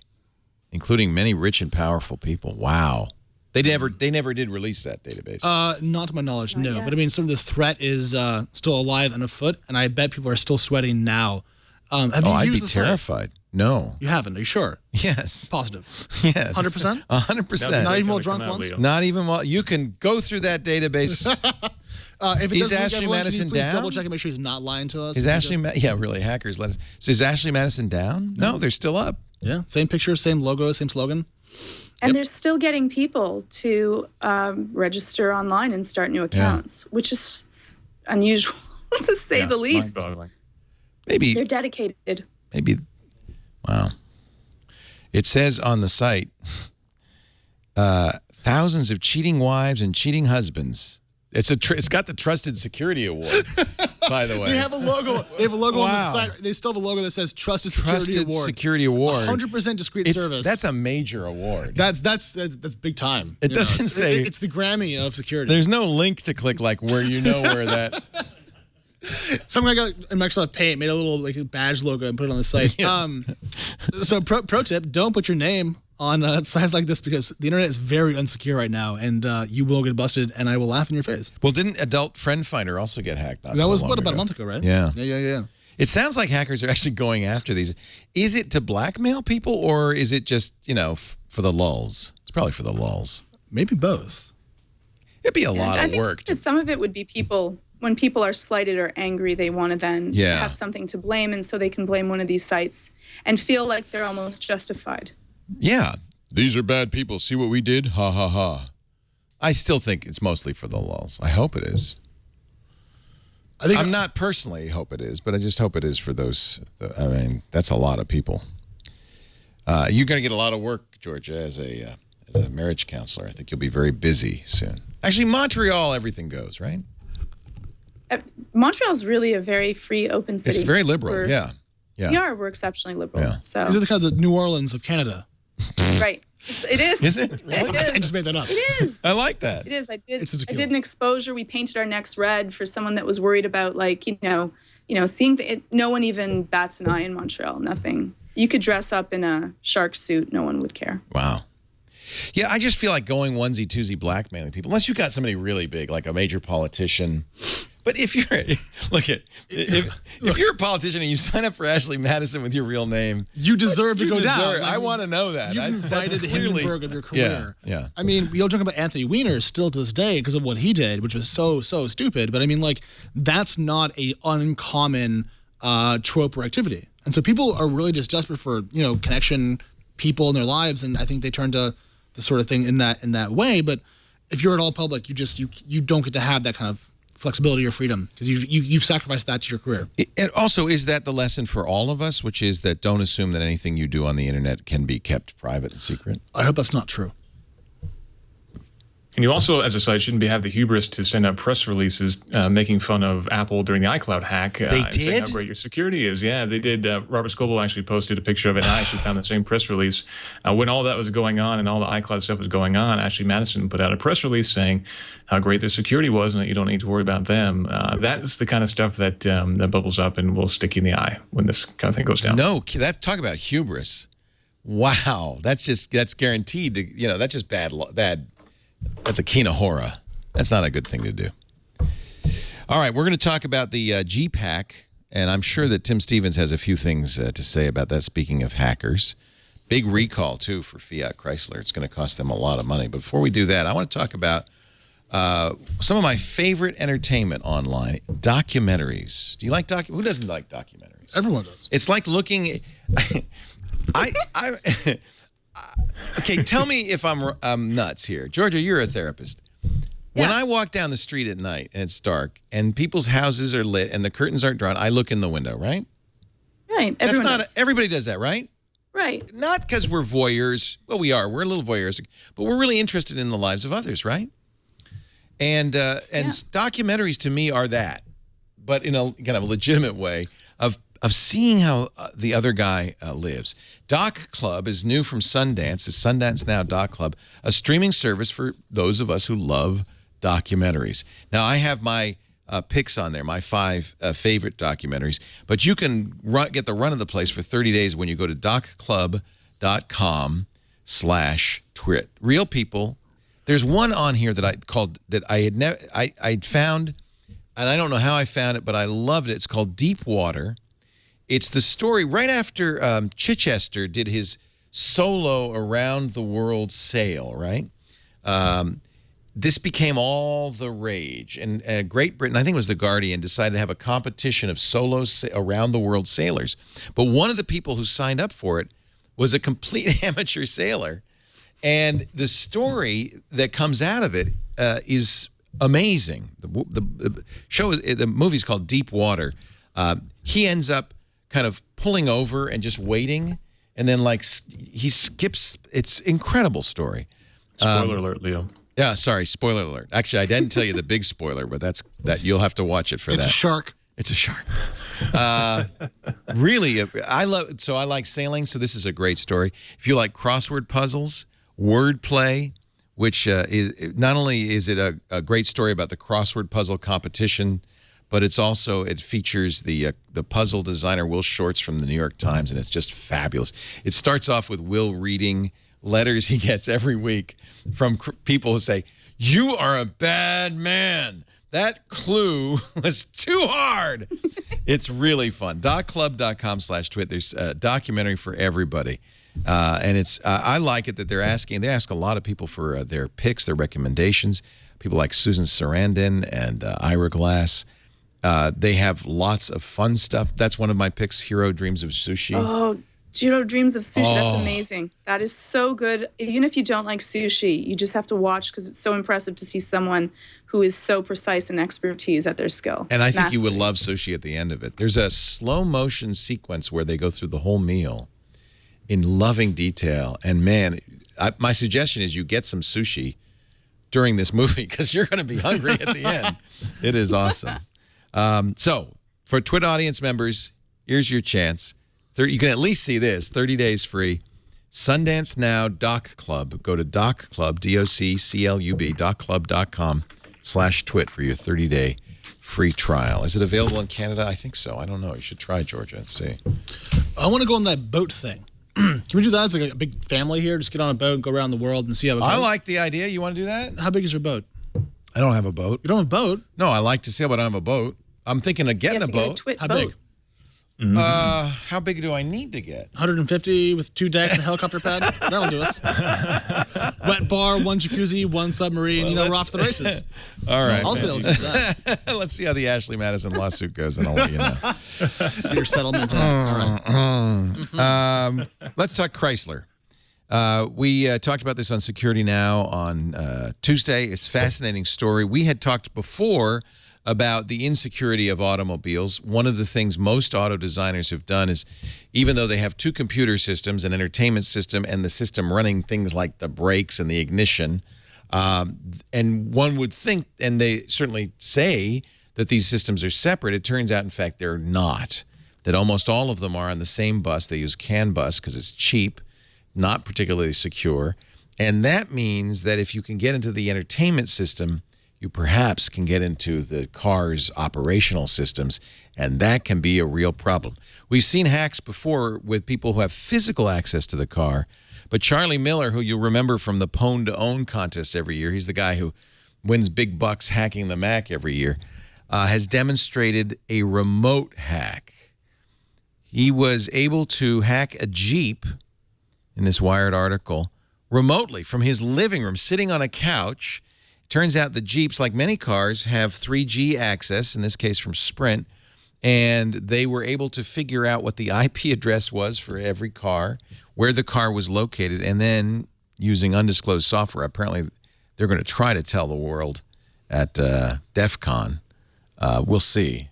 including many rich and powerful people. Wow. They never did release that database. Not to my knowledge, no. But I mean, some of the threat is still alive and afoot, and I bet people are still sweating now. Have you I'd used be terrified. No. You haven't? Are you sure? Yes. Positive? Yes. 100%? 100%. Not even while drunk once? Not even while. You can go through that database. If it is does Ashley Madison please down? double check and make sure he's not lying to us. Is Ashley yeah, really, hackers let us. So is Ashley Madison down? No, they're still up. Yeah, same picture, same logo, same slogan. And they're still getting people to register online and start new accounts, which is unusual to say the least. Maybe they're dedicated. Maybe, wow. It says on the site, thousands of cheating wives and cheating husbands. It's got the Trusted Security Award, by the way. They have a logo. They have a logo on the site. They still have a logo that says Trusted Security Award. 100% discreet service. That's a major award. That's big time. It doesn't say it's the Grammy of security. There's no link to click like where you know where that. Some guy got in Microsoft Paint, made a little badge logo and put it on the site. Yeah. So pro tip: don't put your name on sites like this because the internet is very unsecure right now, and you will get busted, and I will laugh in your face. Well, didn't Adult Friend Finder also get hacked? That was about a month ago, right? Yeah. Yeah. It sounds like hackers are actually going after these. Is it to blackmail people, or is it just for the lulls? It's probably for the lulls. Maybe both. It'd be a lot of work. Some of it would be people. When people are slighted or angry, they want to then have something to blame, and so they can blame one of these sites and feel like they're almost justified. Yeah. These are bad people. See what we did? Ha, ha, ha. I still think it's mostly for the lulls. I hope it is. I'm not personally hope it is, but I just hope it is for those. I mean, that's a lot of people. You're going to get a lot of work, Georgia, as a marriage counselor. I think you'll be very busy soon. Actually, Montreal, everything goes, right? Montreal's really a very free, open city. It's very liberal, yeah. We're exceptionally liberal. Yeah. So these are the kind of the New Orleans of Canada. Right. It is. Is it? Really? I just made that up. It is. I like that. It is. I did an exposure. We painted our necks red for someone that was worried about seeing no one even bats an eye in Montreal. Nothing. You could dress up in a shark suit. No one would care. Wow. Yeah, I just feel like going onesie, twosie blackmailing people, unless you got somebody really big, like a major politician. But if you're, if you're a politician and you sign up for Ashley Madison with your real name, you deserve to go down. I want to know that. You've invited Hindenburg of your career. Yeah. I mean, you're talking about Anthony Weiner still to this day because of what he did, which was so stupid. But I mean, like, that's not a uncommon trope or activity. And so people are really just desperate for, connection, people in their lives, and I think they turn to the sort of thing in that way. But if you're at all public, you don't get to have that kind of flexibility or freedom because you've sacrificed that to your career. And also, is that the lesson for all of us, which is that don't assume that anything you do on the internet can be kept private and secret? I hope that's not true. And you also, as a site, shouldn't have the hubris to send out press releases making fun of Apple during the iCloud hack. They and saying did? how great your security is. Yeah, they did. Robert Scoble actually posted a picture of it, and I actually found the same press release. When all that was going on and all the iCloud stuff was going on, Ashley Madison put out a press release saying how great their security was and that you don't need to worry about them. That's the kind of stuff that bubbles up and will stick you in the eye when this kind of thing goes down. No, talk about hubris. Wow, that's guaranteed to, that's just bad. That's a kinahora. That's not a good thing to do. All right, we're going to talk about the GPAC, and I'm sure that Tim Stevens has a few things to say about that, speaking of hackers. Big recall, too, for Fiat Chrysler. It's going to cost them a lot of money. But before we do that, I want to talk about some of my favorite entertainment online, documentaries. Do you like who doesn't like documentaries? Everyone does. It's like looking... Okay, tell me if I'm nuts here. Georgia, you're a therapist. Yeah. When I walk down the street at night and it's dark and people's houses are lit and the curtains aren't drawn, I look in the window, right? Right. Everybody does that, right? Right. Not because we're voyeurs. Well, we are. We're a little voyeuristic, but we're really interested in the lives of others, right? And documentaries to me are that, but in a kind of legitimate way of seeing how the other guy lives. Doc Club is new from Sundance. It's Sundance Now Doc Club, a streaming service for those of us who love documentaries. Now, I have my picks on there, my 5 favorite documentaries, but you can get the run of the place for 30 days when you go to docclub.com/twit. Real people. There's one on here that I'd found, and I don't know how I found it, but I loved it. It's called Deep Water. It's the story right after Chichester did his solo around the world sail, right? This became all the rage. And Great Britain, I think it was The Guardian, decided to have a competition of solo around the world sailors. But one of the people who signed up for it was a complete amateur sailor. And the story that comes out of it is amazing. The movie's called Deep Water. He ends up kind of pulling over and just waiting, and then he skips. It's incredible story. Spoiler alert, Leo. Yeah, sorry, spoiler alert. Actually, I didn't tell you the big spoiler, but that you'll have to watch it for that. It's a shark. It's a shark. Really, I like sailing, so this is a great story. If you like crossword puzzles, wordplay, which is not only is it a great story about the crossword puzzle competition, but it features the puzzle designer Will Shortz from the New York Times, and it's just fabulous. It starts off with Will reading letters he gets every week from people who say, "You are a bad man. That clue was too hard." It's really fun. DocClub.com/twit. There's a documentary for everybody. And it's I like it that they ask a lot of people for their picks, their recommendations. People like Susan Sarandon and Ira Glass. They have lots of fun stuff. That's one of my picks, Hero Dreams of Sushi. Oh, Hero Dreams of Sushi. That's amazing. That is so good. Even if you don't like sushi, you just have to watch because it's so impressive to see someone who is so precise and expertise at their skill. And I think you would love sushi at the end of it. There's a slow motion sequence where they go through the whole meal in loving detail. And man, my suggestion is you get some sushi during this movie because you're going to be hungry at the end. It is awesome. So for Twit audience members, here's your chance. You can at least see this, 30 days free. Sundance Now Doc Club. Go to DocClub, DocClub.com/twit for your 30-day free trial. Is it available in Canada? I think so. I don't know. You should try Georgia and see. I want to go on that boat thing. Can we do that as like a big family here? Just get on a boat and go around the world and see how it goes? I like the idea. You want to do that? How big is your boat? I don't have a boat. You don't have a boat? No, I like to sail, but I don't have a boat. I'm thinking of getting a boat. How big? How big do I need to get? 150 with 2 decks and a helicopter pad. That'll do us. Wet bar, 1 jacuzzi, 1 submarine. We're off to the races. All right. I'll say that. Let's see how the Ashley Madison lawsuit goes, and I'll let you know. Your settlement time. All right. Let's talk Chrysler. We talked about this on Security Now on Tuesday. It's a fascinating story. We had talked before about the insecurity of automobiles. One of the things most auto designers have done is, even though they have 2 computer systems, an entertainment system and the system running things like the brakes and the ignition, and one would think, and they certainly say, that these systems are separate. It turns out, in fact, they're not. That almost all of them are on the same bus. They use CAN bus because it's cheap, not particularly secure. And that means that if you can get into the entertainment system, you perhaps can get into the car's operational systems, and that can be a real problem. We've seen hacks before with people who have physical access to the car, but Charlie Miller, who you'll remember from the Pwn to Own contest every year, he's the guy who wins big bucks hacking the Mac every year, has demonstrated a remote hack. He was able to hack a Jeep, in this Wired article, remotely from his living room, sitting on a couch. Turns out the Jeeps, like many cars, have 3G access, in this case from Sprint, and they were able to figure out what the IP address was for every car, where the car was located, and then using undisclosed software, apparently they're going to try to tell the world at DEF CON. We'll see.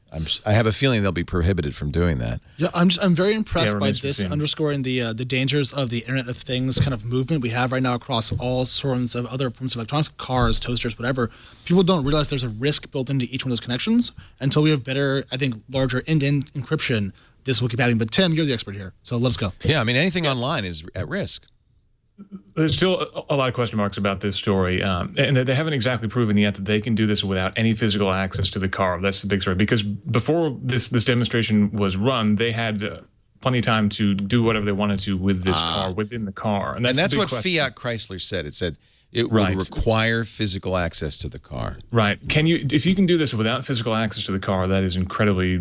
I have a feeling they'll be prohibited from doing that. Yeah, I'm very impressed by this, underscoring the dangers of the Internet of Things kind of movement we have right now across all sorts of other forms of electronics, cars, toasters, whatever. People don't realize there's a risk built into each one of those connections. Until we have better, I think, larger end-to-end encryption, this will keep happening. But Tim, you're the expert here, so let's go. Yeah, I mean, anything online is at risk. There's still a lot of question marks about this story, and they haven't exactly proven yet that they can do this without any physical access to the car. That's the big story, because before this demonstration was run, they had plenty of time to do whatever they wanted to with this car, within the car. And that's what question. Fiat Chrysler said. It said it would require physical access to the car. Right. If you can do this without physical access to the car, that is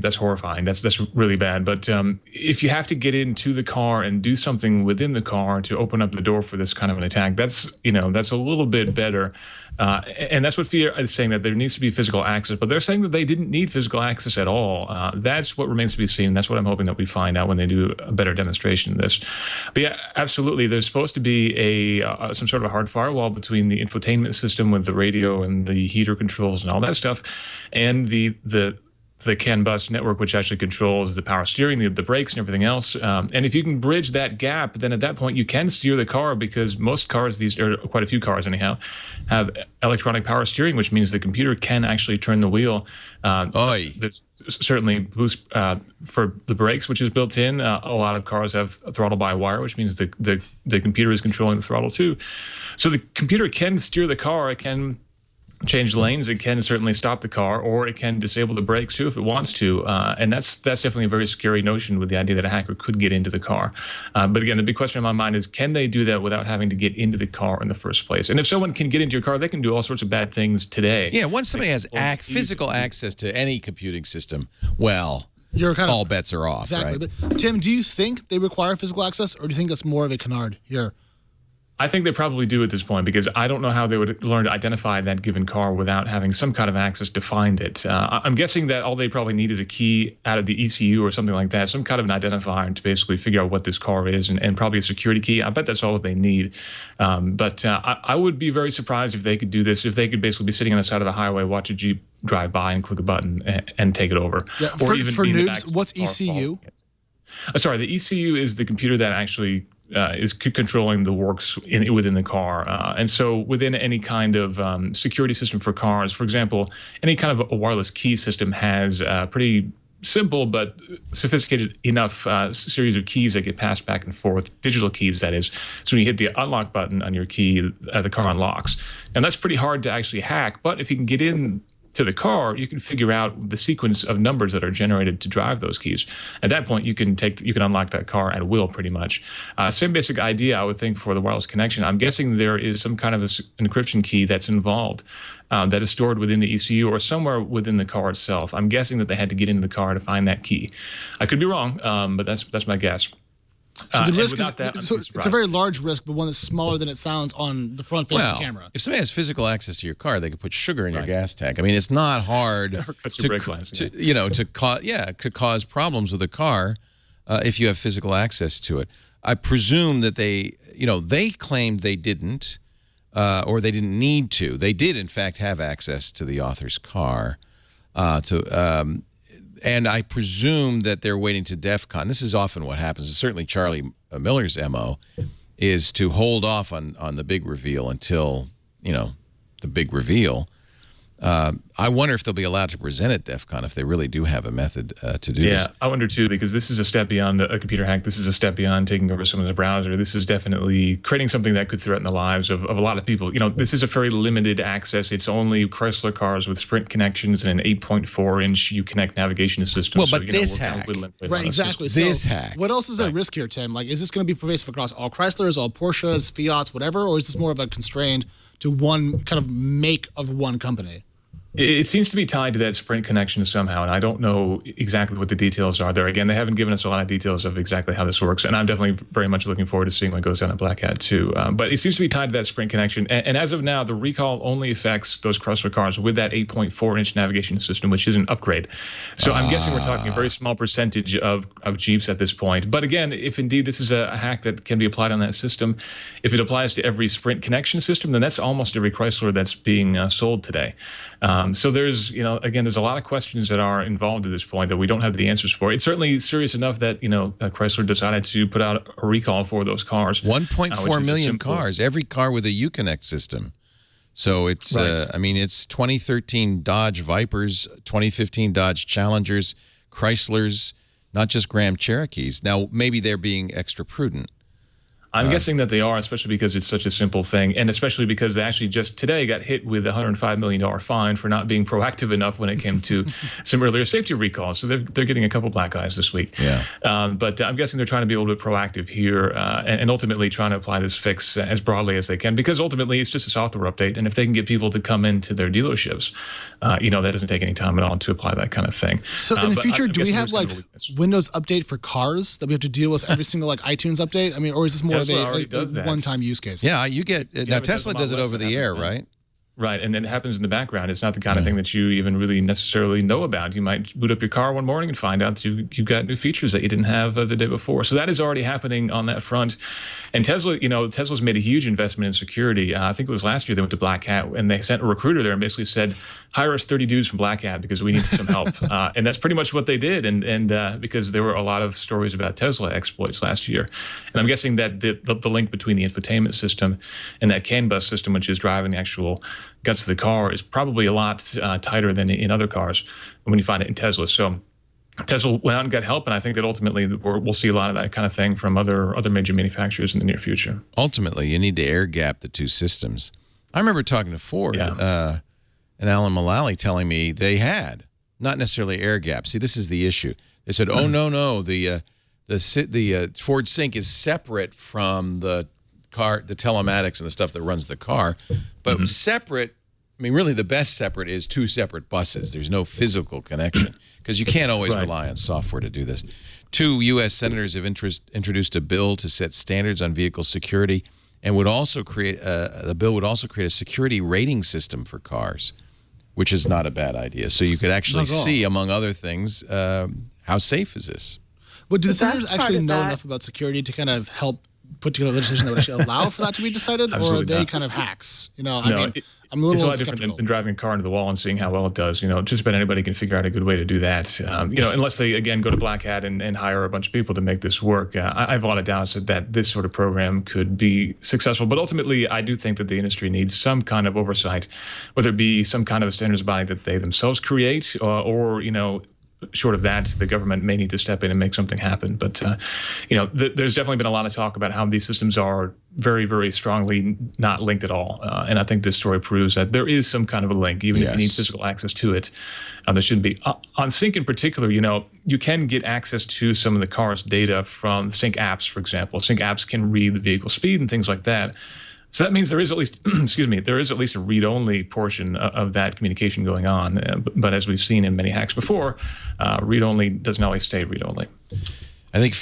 that's horrifying. That's really bad. But if you have to get into the car and do something within the car to open up the door for this kind of an attack, that's a little bit better. And that's what Fiat is saying, that there needs to be physical access. But they're saying that they didn't need physical access at all. That's what remains to be seen. That's what I'm hoping that we find out when they do a better demonstration of this. But yeah, absolutely. There's supposed to be some sort of a hard firewall between the infotainment system with the radio and the heater controls and all that stuff, and the CAN bus network, which actually controls the power steering, the brakes, and everything else. And if you can bridge that gap, then at that point you can steer the car, because most cars, quite a few cars anyhow, have electronic power steering, which means the computer can actually turn the wheel. There's certainly boost for the brakes, which is built in. A lot of cars have throttle by wire, which means the computer is controlling the throttle too. So the computer can steer the car. It can change lanes. It can certainly stop the car, or it can disable the brakes too if it wants to. And that's definitely a very scary notion, with the idea that a hacker could get into the car. But again, the big question in my mind is, can they do that without having to get into the car in the first place? And if someone can get into your car, they can do all sorts of bad things today. Yeah, once somebody has physical access to any computing system, well, all bets are off. Exactly. Right? But Tim, do you think they require physical access, or do you think that's more of a canard here? I think they probably do at this point, because I don't know how they would learn to identify that given car without having some kind of access to find it. I'm guessing that all they probably need is a key out of the ECU or something like that, some kind of an identifier to basically figure out what this car is, and probably a security key. I bet that's all that they need. But I would be very surprised if they could do this, if they could basically be sitting on the side of the highway, watch a Jeep drive by and click a button and take it over. Yeah, for noobs, what's ECU? Sorry, the ECU is the computer that actually is controlling the works within the car. And so within any kind of security system for cars, for example, any kind of a wireless key system has pretty simple but sophisticated enough series of keys that get passed back and forth, digital keys, that is. So when you hit the unlock button on your key, the car unlocks. And that's pretty hard to actually hack, but if you can get in to the car, you can figure out the sequence of numbers that are generated to drive those keys. At that point, you can unlock that car at will, pretty much. Same basic idea, I would think, for the wireless connection. I'm guessing there is some kind of an encryption key that's involved that is stored within the ECU or somewhere within the car itself. I'm guessing that they had to get into the car to find that key. I could be wrong, but that's my guess. So the risk it's a very large risk, but one that's smaller than it sounds on the front-facing camera. If somebody has physical access to your car, they could put sugar in your gas tank. I mean, it's not hard to cause problems with a car if you have physical access to it. I presume that they claimed they didn't, or they didn't need to. They did, in fact, have access to the author's car, and I presume that they're waiting to DEF CON. This is often what happens. Certainly Charlie Miller's MO is to hold off on the big reveal until, the big reveal. I wonder if they'll be allowed to present at DEF CON if they really do have a method to do this. Yeah, I wonder too, because this is a step beyond a computer hack. This is a step beyond taking over someone's browser. This is definitely creating something that could threaten the lives of a lot of people. This is a very limited access. It's only Chrysler cars with Sprint connections and an 8.4-inch Uconnect navigation system. Well, but this hack. Right, exactly. This hack. What else is at risk here, Tim? Like, is this going to be pervasive across all Chryslers, all Porsches, Fiats, whatever, or is this more of a constrained to one kind of make of one company? It seems to be tied to that Sprint connection somehow, and I don't know exactly what the details are there. Again, they haven't given us a lot of details of exactly how this works, and I'm definitely very much looking forward to seeing what goes down at Black Hat too. But it seems to be tied to that Sprint connection, and as of now, the recall only affects those Chrysler cars with that 8.4-inch navigation system, which is an upgrade. So I'm guessing we're talking a very small percentage of Jeeps at this point. But again, if indeed this is a hack that can be applied on that system, if it applies to every Sprint connection system, then that's almost every Chrysler that's being sold today. So there's, again, there's a lot of questions that are involved at this point that we don't have the answers for. It's certainly serious enough that, Chrysler decided to put out a recall for those cars. 1.4 million cars, every car with a Uconnect system. So it's, it's 2013 Dodge Vipers, 2015 Dodge Challengers, Chryslers, not just Grand Cherokees. Now, maybe they're being extra prudent. I'm guessing that they are, especially because it's such a simple thing, and especially because they actually just today got hit with a $105 million fine for not being proactive enough when it came to some earlier safety recalls. So they're getting a couple black eyes this week. Yeah. But I'm guessing they're trying to be a little bit proactive here and ultimately trying to apply this fix as broadly as they can, because ultimately it's just a software update, and if they can get people to come into their dealerships, that doesn't take any time at all to apply that kind of thing. So in the future, do we have like Windows Update for cars that we have to deal with every single like iTunes update? I mean, or is this more a one-time use case? Yeah, you get now. Tesla does it over the air, right? Right, and then it happens in the background. It's not the kind of thing that you even really necessarily know about. You might boot up your car one morning and find out that you've got new features that you didn't have the day before. So that is already happening on that front. And Tesla, Tesla's made a huge investment in security. I think it was last year they went to Black Hat and they sent a recruiter there and basically said, hire us 30 dudes from Black Hat because we need some help. And that's pretty much what they did. And because there were a lot of stories about Tesla exploits last year. And I'm guessing that the link between the infotainment system and that CAN bus system, which is driving the actual guts of the car, is probably a lot tighter than in other cars when you find it in Tesla. So Tesla went out and got help, and I think that ultimately we'll see a lot of that kind of thing from other major manufacturers in the near future. Ultimately, you need to air gap the two systems. I remember talking to Ford and Alan Mullally telling me they had not necessarily air gap. See, this is the issue. They said, "Oh no, the Ford Sync is separate from the car, the telematics and the stuff that runs the car, but separate." I mean, really, the best separate is two separate buses. There's no physical connection because you can't always rely on software to do this. 2 U.S. senators have introduced a bill to set standards on vehicle security, and would also create the bill would also create a security rating system for cars, which is not a bad idea. So you could actually see, among other things, how safe is this? But do the senators actually know enough about security to kind of help put together legislation that would actually allow for that to be decided, or are they kind of hacks? I'm a little it's a lot skeptical. different than driving a car into the wall and seeing how well it does. Just about anybody can figure out a good way to do that. Unless they again go to Black Hat and hire a bunch of people to make this work. I have a lot of doubts that this sort of program could be successful. But ultimately, I do think that the industry needs some kind of oversight, whether it be some kind of a standards body that they themselves create, or short of that, the government may need to step in and make something happen. But, there's definitely been a lot of talk about how these systems are very, very strongly not linked at all. And I think this story proves that there is some kind of a link, even if you need physical access to it. There shouldn't be. On Sync in particular, you can get access to some of the car's data from Sync apps, for example. Sync apps can read the vehicle speed and things like that. So that means there is at least, there is at least a read-only portion of that communication going on. But as we've seen in many hacks before, read-only doesn't always stay read-only. I think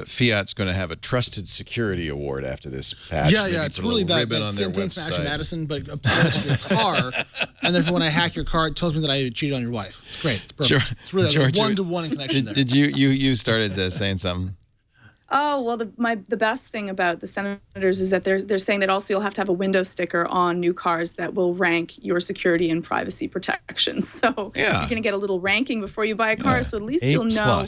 Fiat's going to have a trusted security award after this patch. Yeah, it's really that same thing from Action Madison, but applied to your car. And then when I hack your car, it tells me that I cheated on your wife. It's great. It's perfect. It's really like a one-to-one connection there. Did you started saying something? Oh, well, the best thing about the senators is that they're saying that also you'll have to have a window sticker on new cars that will rank your security and privacy protections. So you're going to get a little ranking before you buy a car, so at least you'll know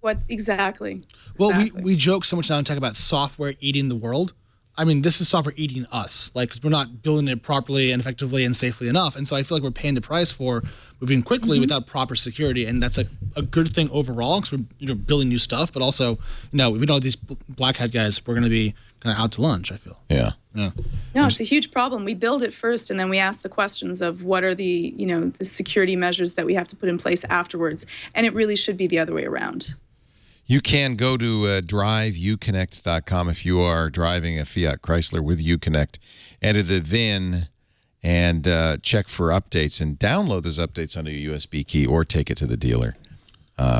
what exactly. Well, we joke so much now in tech about software eating the world. I mean, this is software eating us. Like, 'cause we're not building it properly and effectively and safely enough. And so I feel like we're paying the price for moving quickly without proper security. And that's a good thing overall, because we're building new stuff. But also, we know these black hat guys, we're going to be kind of out to lunch, I feel. Yeah. No, it's a huge problem. We build it first, and then we ask the questions of what are the security measures that we have to put in place afterwards. And it really should be the other way around. You can go to driveuconnect.com if you are driving a Fiat Chrysler with Uconnect. Enter the VIN and check for updates and download those updates onto a USB key or take it to the dealer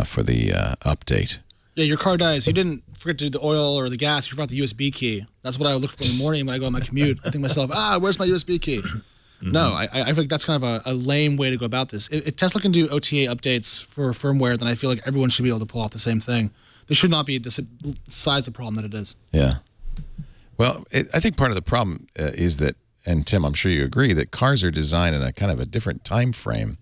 for the update. Yeah, your car dies. You didn't forget to do the oil or the gas. You forgot the USB key. That's what I look for in the morning when I go on my commute. I think to myself, where's my USB key? No, I feel like that's kind of a lame way to go about this. If Tesla can do OTA updates for firmware, then I feel like everyone should be able to pull off the same thing. There should not be the size of the problem that it is. Yeah. Well, I think part of the problem is that, and Tim, I'm sure you agree, that cars are designed in a kind of a different time frame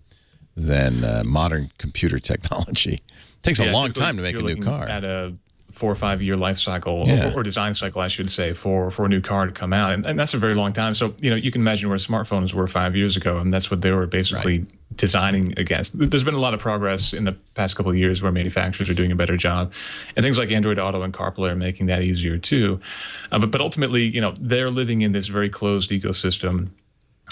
than modern computer technology. It takes a long time to make a new car. At a 4 or 5 year life cycle or design cycle, I should say, for a new car to come out. And that's a very long time. So, you can imagine where smartphones were 5 years ago, and that's what they were basically designing against. There's been a lot of progress in the past couple of years where manufacturers are doing a better job. And things like Android Auto and CarPlay are making that easier too. But ultimately, they're living in this very closed ecosystem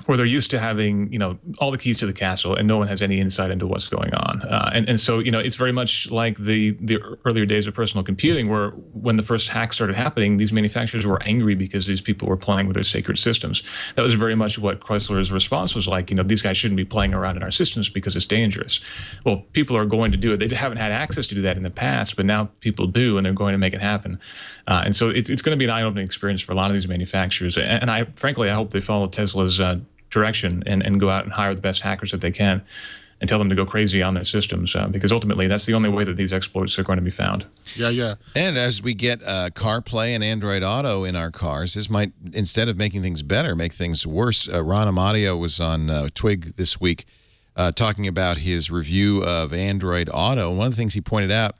where they're used to having, all the keys to the castle and no one has any insight into what's going on. And so, it's very much like the earlier days of personal computing, where when the first hacks started happening, these manufacturers were angry because these people were playing with their sacred systems. That was very much what Chrysler's response was like. These guys shouldn't be playing around in our systems because it's dangerous. Well, people are going to do it. They haven't had access to do that in the past, but now people do, and they're going to make it happen. And so it's going to be an eye-opening experience for a lot of these manufacturers. And I hope they follow Tesla's direction and go out and hire the best hackers that they can and tell them to go crazy on their systems, because ultimately that's the only way that these exploits are going to be found. Yeah. And as we get CarPlay and Android Auto in our cars, this might, instead of making things better, make things worse. Ron Amadio was on Twig this week talking about his review of Android Auto. And one of the things he pointed out,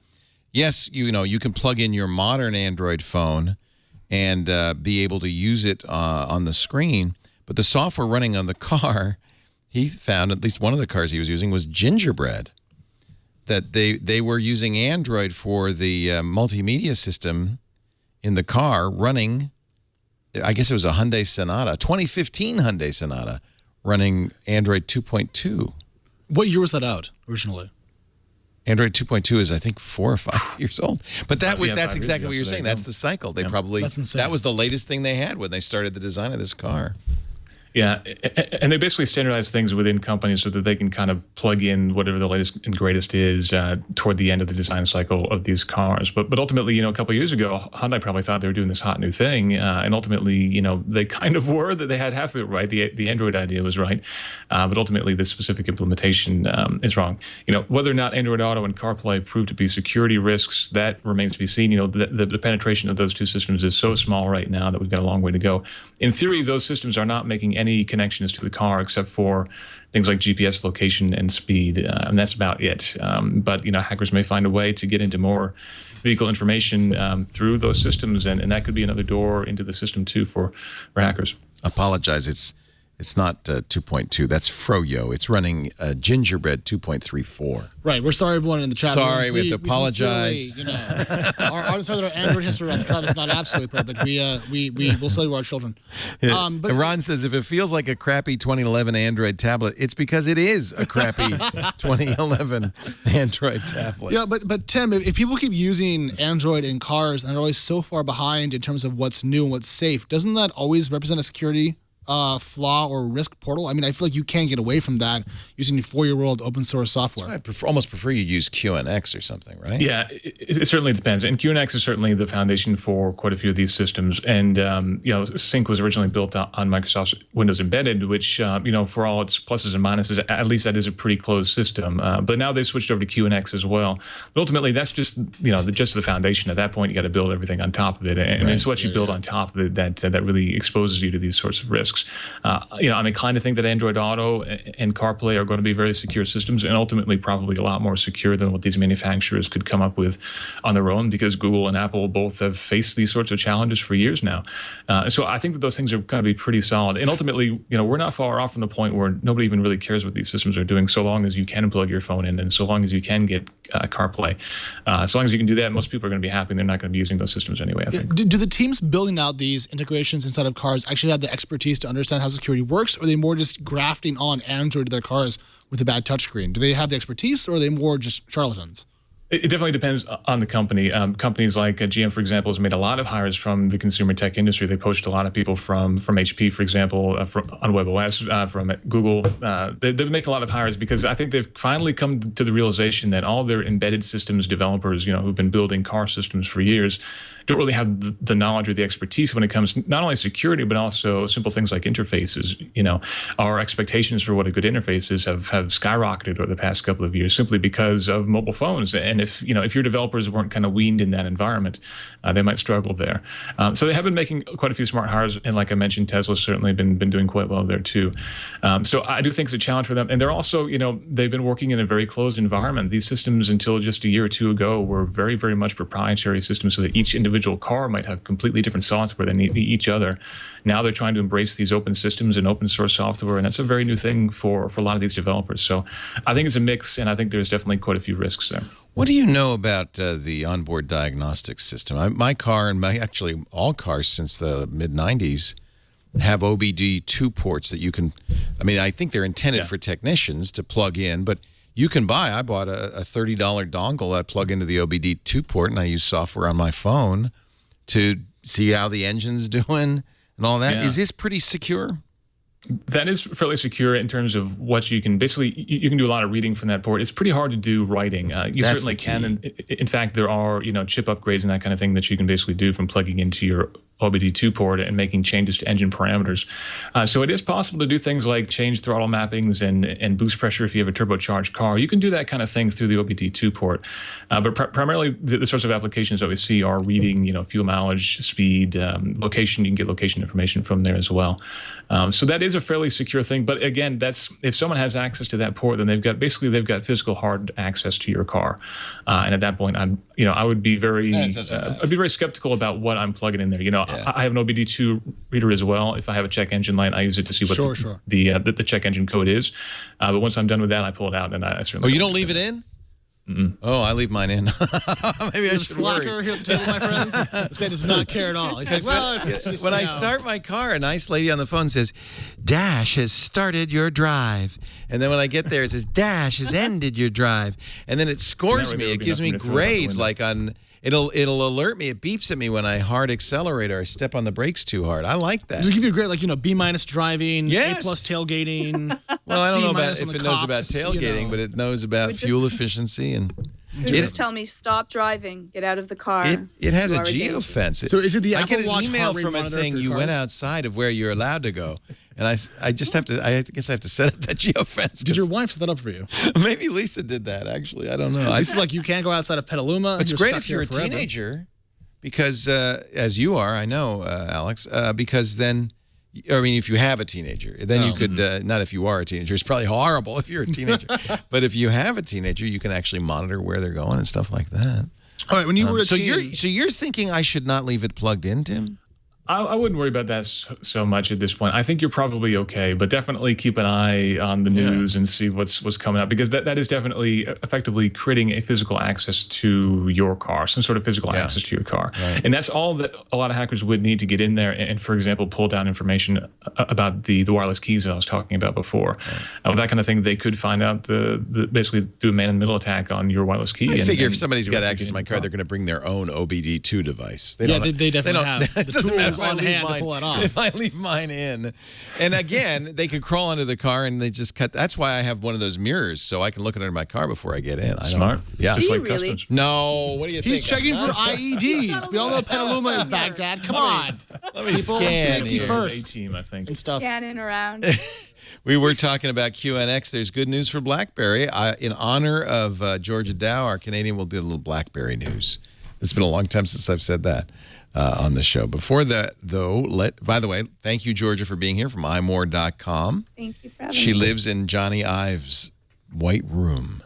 yes, you can plug in your modern Android phone and be able to use it on the screen, but the software running on the car, he found, at least one of the cars he was using, was Gingerbread. That they were using Android for the multimedia system in the car running, I guess it was a Hyundai Sonata, 2015 Hyundai Sonata, running Android 2.2. What year was that out originally? Android 2.2 is, I think, 4 or 5 years old. But that's exactly what you're saying. That's the cycle. They probably, that was the latest thing they had when they started the design of this car. Yeah, and they basically standardize things within companies so that they can kind of plug in whatever the latest and greatest is toward the end of the design cycle of these cars. But ultimately, a couple of years ago, Hyundai probably thought they were doing this hot new thing, and ultimately, they kind of were, that they had half of it right. The Android idea was right, but ultimately, the specific implementation is wrong. Whether or not Android Auto and CarPlay prove to be security risks, that remains to be seen. The penetration of those two systems is so small right now that we've got a long way to go. In theory, those systems are not making any connections to the car except for things like GPS location and speed, and that's about it. But hackers may find a way to get into more vehicle information through those systems, and that could be another door into the system too for hackers. Apologize. It's not 2.2. That's Froyo. It's running Gingerbread 2.34. Right. We're sorry, everyone in the chat. Sorry, we have to apologize. Our Android history on the cloud is not absolutely perfect. We'll sell you our children. But Ron says if it feels like a crappy 2011 Android tablet, it's because it is a crappy 2011 Android tablet. Yeah, but Tim, if people keep using Android in cars and they're always so far behind in terms of what's new and what's safe, doesn't that always represent a security flaw or risk portal? I mean, I feel like you can't get away from that using 4-year-old open source software. I almost prefer you use QNX or something, right? Yeah, it certainly depends. And QNX is certainly the foundation for quite a few of these systems. And, Sync was originally built on Microsoft's Windows Embedded, which, for all its pluses and minuses, at least that is a pretty closed system. But now they've switched over to QNX as well. But ultimately, that's just, just the foundation. At that point, you got to build everything on top of it. And it's what you build on top of it that really exposes you to these sorts of risks. I'm inclined to think that Android Auto and CarPlay are going to be very secure systems and ultimately probably a lot more secure than what these manufacturers could come up with on their own, because Google and Apple both have faced these sorts of challenges for years now. So I think that those things are going to be pretty solid. And ultimately, we're not far off from the point where nobody even really cares what these systems are doing, so long as you can plug your phone in and so long as you can get CarPlay. So long as you can do that, most people are going to be happy and they're not going to be using those systems anyway, I think. Do the teams building out these integrations inside of cars actually have the expertise to understand how security works, or are they more just grafting on Android to their cars with a bad touchscreen? Do they have the expertise, or are they more just charlatans? It definitely depends on the company. Companies like GM, for example, has made a lot of hires from the consumer tech industry. They poached a lot of people from HP, for example, on WebOS, from Google. They make a lot of hires because I think they've finally come to the realization that all their embedded systems developers, who've been building car systems for years, don't really have the knowledge or the expertise when it comes to not only security, but also simple things like interfaces. Our expectations for what a good interface is have skyrocketed over the past couple of years simply because of mobile phones. And if your developers weren't kind of weaned in that environment, they might struggle there. So they have been making quite a few smart hires. And like I mentioned, Tesla's certainly been doing quite well there too. So I do think it's a challenge for them. And they're also, they've been working in a very closed environment. These systems until just a year or two ago were very, very much proprietary systems so that each individual car might have completely different software than each other. Now they're trying to embrace these open systems and open source software, and that's a very new thing for a lot of these developers. So I think it's a mix, and I think there's definitely quite a few risks there. What do you know about the onboard diagnostics system? My car, and actually all cars since the mid-'90s, have OBD2 ports that you can, I think they're intended for technicians to plug in, but you can buy. I bought a $30 dongle I plug into the OBD2 port, and I use software on my phone to see how the engine's doing and all that. Yeah. Is this pretty secure? That is fairly secure in terms of what you can basically, you can do a lot of reading from that port. It's pretty hard to do writing. You certainly can. And in fact, there are, chip upgrades and that kind of thing that you can basically do from plugging into your OBD2 port and making changes to engine parameters. So it is possible to do things like change throttle mappings and boost pressure if you have a turbocharged car. You can do that kind of thing through the OBD2 port. But primarily the sorts of applications that we see are reading, fuel mileage, speed, location. You can get location information from there as well. So that is a fairly secure thing. But again, that's if someone has access to that port, then they've got physical hard access to your car. And at that point, I would be very skeptical about what I'm plugging in there. I have an OBD2 reader as well. If I have a check engine light, I use it to see what the check engine code is. But once I'm done with that, I pull it out and I certainly. Oh, you don't leave it in? Mm-mm. Oh, I leave mine in. Maybe I should slacker here at the table, my friends. This guy does not care at all. He's like, well, it's just, when I start my car, a nice lady on the phone says, "Dash has started your drive," and then when I get there, it says, "Dash has ended your drive," and then it scores me. It gives me grades like on. It'll alert me. It beeps at me when I hard accelerate or I step on the brakes too hard. I like that. Does it give you a grade like B- driving, yes. A+ tailgating? Well, I don't know about if it knows about tailgating, but it knows about fuel efficiency and. Just tell me, stop driving, get out of the car. It has a geofence. So is it the Apple Watch? I get an email from it saying you went outside of where you're allowed to go. And I just have to, I guess I have to set up that geofence. Did your wife set that up for you? Maybe Lisa did that, actually. I don't know. This is like you can't go outside of Petaluma. It's great if you're a teenager, because as you are, I know, Alex, because then, if you have a teenager, then you could, not if you are a teenager, it's probably horrible if you're a teenager, but if you have a teenager, you can actually monitor where they're going and stuff like that. All right, when you were a teenager. So you're thinking I should not leave it plugged in, Tim? I wouldn't worry about that so much at this point. I think you're probably okay, but definitely keep an eye on the news and see what's coming up, because that is definitely effectively creating a physical access to your car, some sort of physical access to your car. Right. And that's all that a lot of hackers would need to get in there and, for example, pull down information about the wireless keys that I was talking about before. With that kind of thing, they could find out basically do a man-in-the-middle attack on your wireless key. I figure if somebody's got access to my car, they're going to bring their own OBD2 device. They definitely have the tools on hand to pull it off. If I leave mine in. And again, they could crawl under the car and they just cut. That's why I have one of those mirrors, so I can look under my car before I get in. Smart. Yeah. Do you really? No. What do you think? He's checking for IEDs. We all know Petaluma is Baghdad. Come on. Let me scan safety here. first. A-team, I think. And stuff. Scanning around. We were talking about QNX. There's good news for BlackBerry. In honor of Georgia Dow, our Canadian, will do a little BlackBerry news. It's been a long time since I've said that on the show. Before that, though, by the way, thank you, Georgia, for being here from imore.com. Thank you for having She me. lives in Johnny Ives' white room.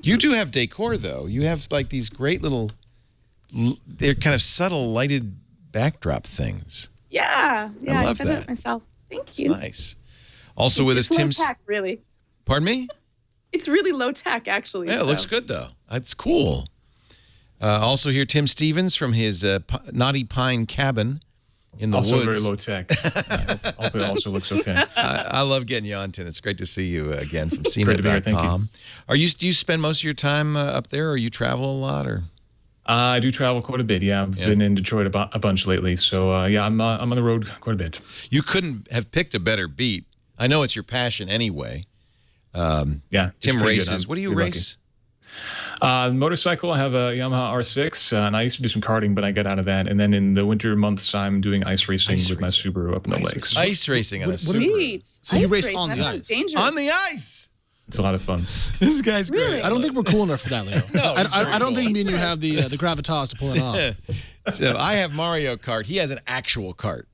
You do have decor, though. You have like these great little, they're kind of subtle lighted backdrop things. Yeah. I love set that. it myself. Thank It's you. nice. Also with us, It's low Tim's. tech, really. Pardon me? It's really low tech, actually. Yeah, it looks good, though. It's cool. Also here, Tim Stevens from his Knotty Pine cabin in the also woods. very low tech. I hope it also looks okay. I love getting you on, Tim. It's great to see you again from Great to be here. Thank you. CNET.com. Do you spend most of your time up there, or you travel a lot, or? I do travel quite a bit. Yeah, I've been in Detroit a bunch lately. So I'm on the road quite a bit. You couldn't have picked a better beat. I know it's your passion anyway. Tim races. What do you race? Motorcycle, I have a Yamaha R6, and I used to do some karting, but I got out of that. And then in the winter months, I'm doing ice racing with my Subaru up in the lakes. Ice racing on a Subaru. Sweet. So you Ice race racing, on the that sounds ice. dangerous. On the ice. It's a lot of fun. This guy's great. Really? I don't think we're cool enough for that, Leo. No, I don't think me and you have the gravitas to pull it off. So I have Mario Kart. He has an actual kart.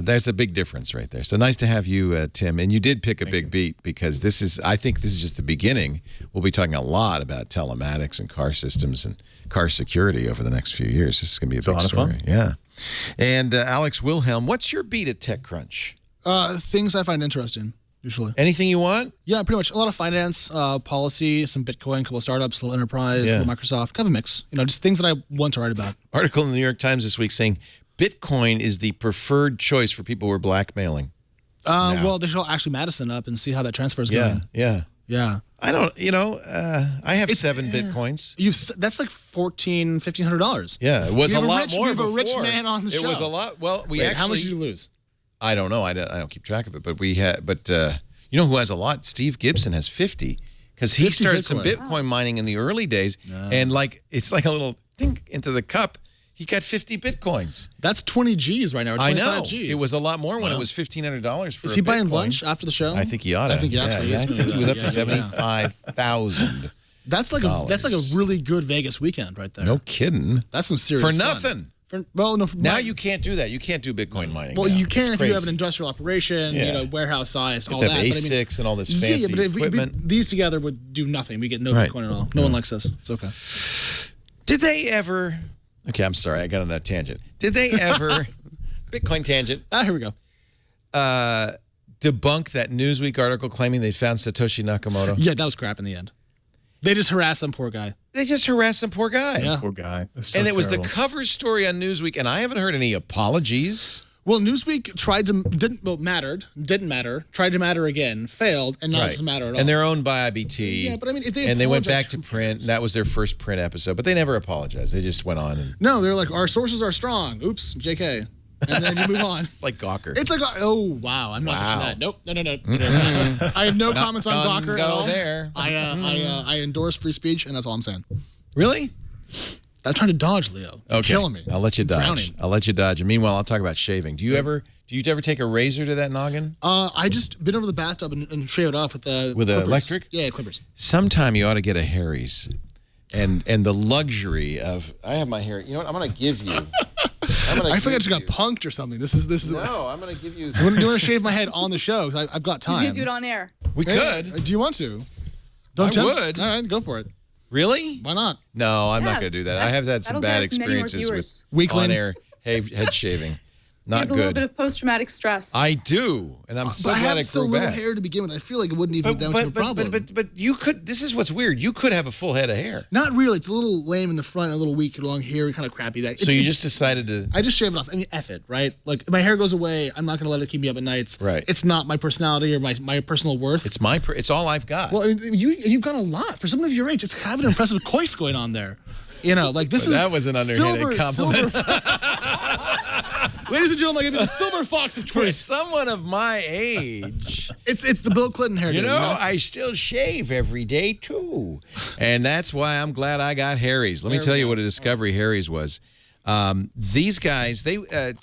There's a big difference right there. So nice to have you, Tim. And you did pick a big beat, because I think this is just the beginning. We'll be talking a lot about telematics and car systems and car security over the next few years. This is going to be a big story. Fun. Yeah. And Alex Wilhelm, what's your beat at TechCrunch? Things I find interesting, usually. Anything you want? Yeah, pretty much. A lot of finance, policy, some Bitcoin, a couple of startups, a little enterprise, a little Microsoft, kind of a mix. Just things that I want to write about. Article in the New York Times this week saying Bitcoin is the preferred choice for people who are blackmailing. Well, they should all Ashley Madison up and see how that transfer is going. Yeah. I don't, I have 7 Bitcoins. That's like $1,500. Yeah, it was a lot more We have a rich before. man on the show. It was a lot. Well, How much did you lose? I don't know. I don't keep track of it, but we had. But you know who has a lot? Steve Gibson has 50, because he started some Bitcoin mining in the early days, and it's like a little dink into the cup. He got 50 Bitcoins. That's 20 G's right now. Or 25 I know. G's. It was a lot more when it was $1,500 for Is he buying Bitcoin. lunch after the show? I think he ought to. I think he absolutely is. I think he was up to 75,000. That's like a really good Vegas weekend right there. No kidding. That's some serious For fun. nothing. Now you can't do that. You can't do Bitcoin mining. Well, now. you can It's if you have crazy. an industrial operation, warehouse sized, You all have that. to have But ASICs and all this fancy but if equipment. these together would do nothing. We get no Bitcoin at all. No one likes us. It's okay. Did they ever? Okay, I'm sorry. I got on that tangent. Did they ever? Bitcoin tangent. Here we go. Debunk that Newsweek article claiming they found Satoshi Nakamoto? Yeah, that was crap in the end. They just harassed some poor guy. They just harassed some poor guy. Yeah. Poor guy. So And it was the terrible. cover story on Newsweek, and I haven't heard any apologies. Well, Newsweek didn't matter, tried to matter again, failed, and now it doesn't matter at all. And they're owned by IBT. Yeah, but I mean, if they and they went apologize, back to who print. cares? That was their first print episode, but they never apologized. They just went on and No, they're like, our sources are strong. Oops, JK. And then you move on. it's like Gawker. It's like, oh, wow, I'm not touching that. Nope, no. I have no comments on Gawker at all. There. I endorse free speech, and that's all I'm saying. Really? I'm trying to dodge, Leo. You're killing me. I'll let you I'm dodge. frowning. I'll let you dodge. And meanwhile, I'll talk about shaving. Do you ever take a razor to that noggin? I just been over the bathtub and shaved off with the Clippers. Electric? Yeah, Clippers. Sometime you ought to get a Harry's. And the luxury of I have my hair. You know what? I'm going to give you. I feel like I just got punked or something. This is. No, I'm going to give you. Do you want to shave my head on the show? 'Cause I've got time. He's gonna do it on air. We could. Do you want to? I tempt- would. All right, go for it. Really? Why not? No, I'm not going to do that. I have had some bad that'll get us many more experiences with viewers. Weakling. on-air head shaving. Not There's a little bit of post-traumatic stress. I do, and I'm so glad it grew back. I have so little hair to begin with. I feel like it wouldn't even be that much of a problem. But you could. This is what's weird. You could have a full head of hair. Not really. It's a little lame in the front, a little weak along here, kind of crappy. So you just decided to? I just shave it off. I mean, F it, right? Like if my hair goes away, I'm not going to let it keep me up at nights. Right. It's not my personality or my personal worth. It's all I've got. Well, I mean, you've got a lot for someone of your age. It's kind of an impressive coif going on there. You know, like this is that was an underhanded compliment. Ladies and gentlemen, I give you the silver fox of Twitch. For someone of my age, it's the Bill Clinton hairdo. You know, I still shave every day too, and that's why I'm glad I got Harry's. Let me tell you what a discovery Harry's was. These guys,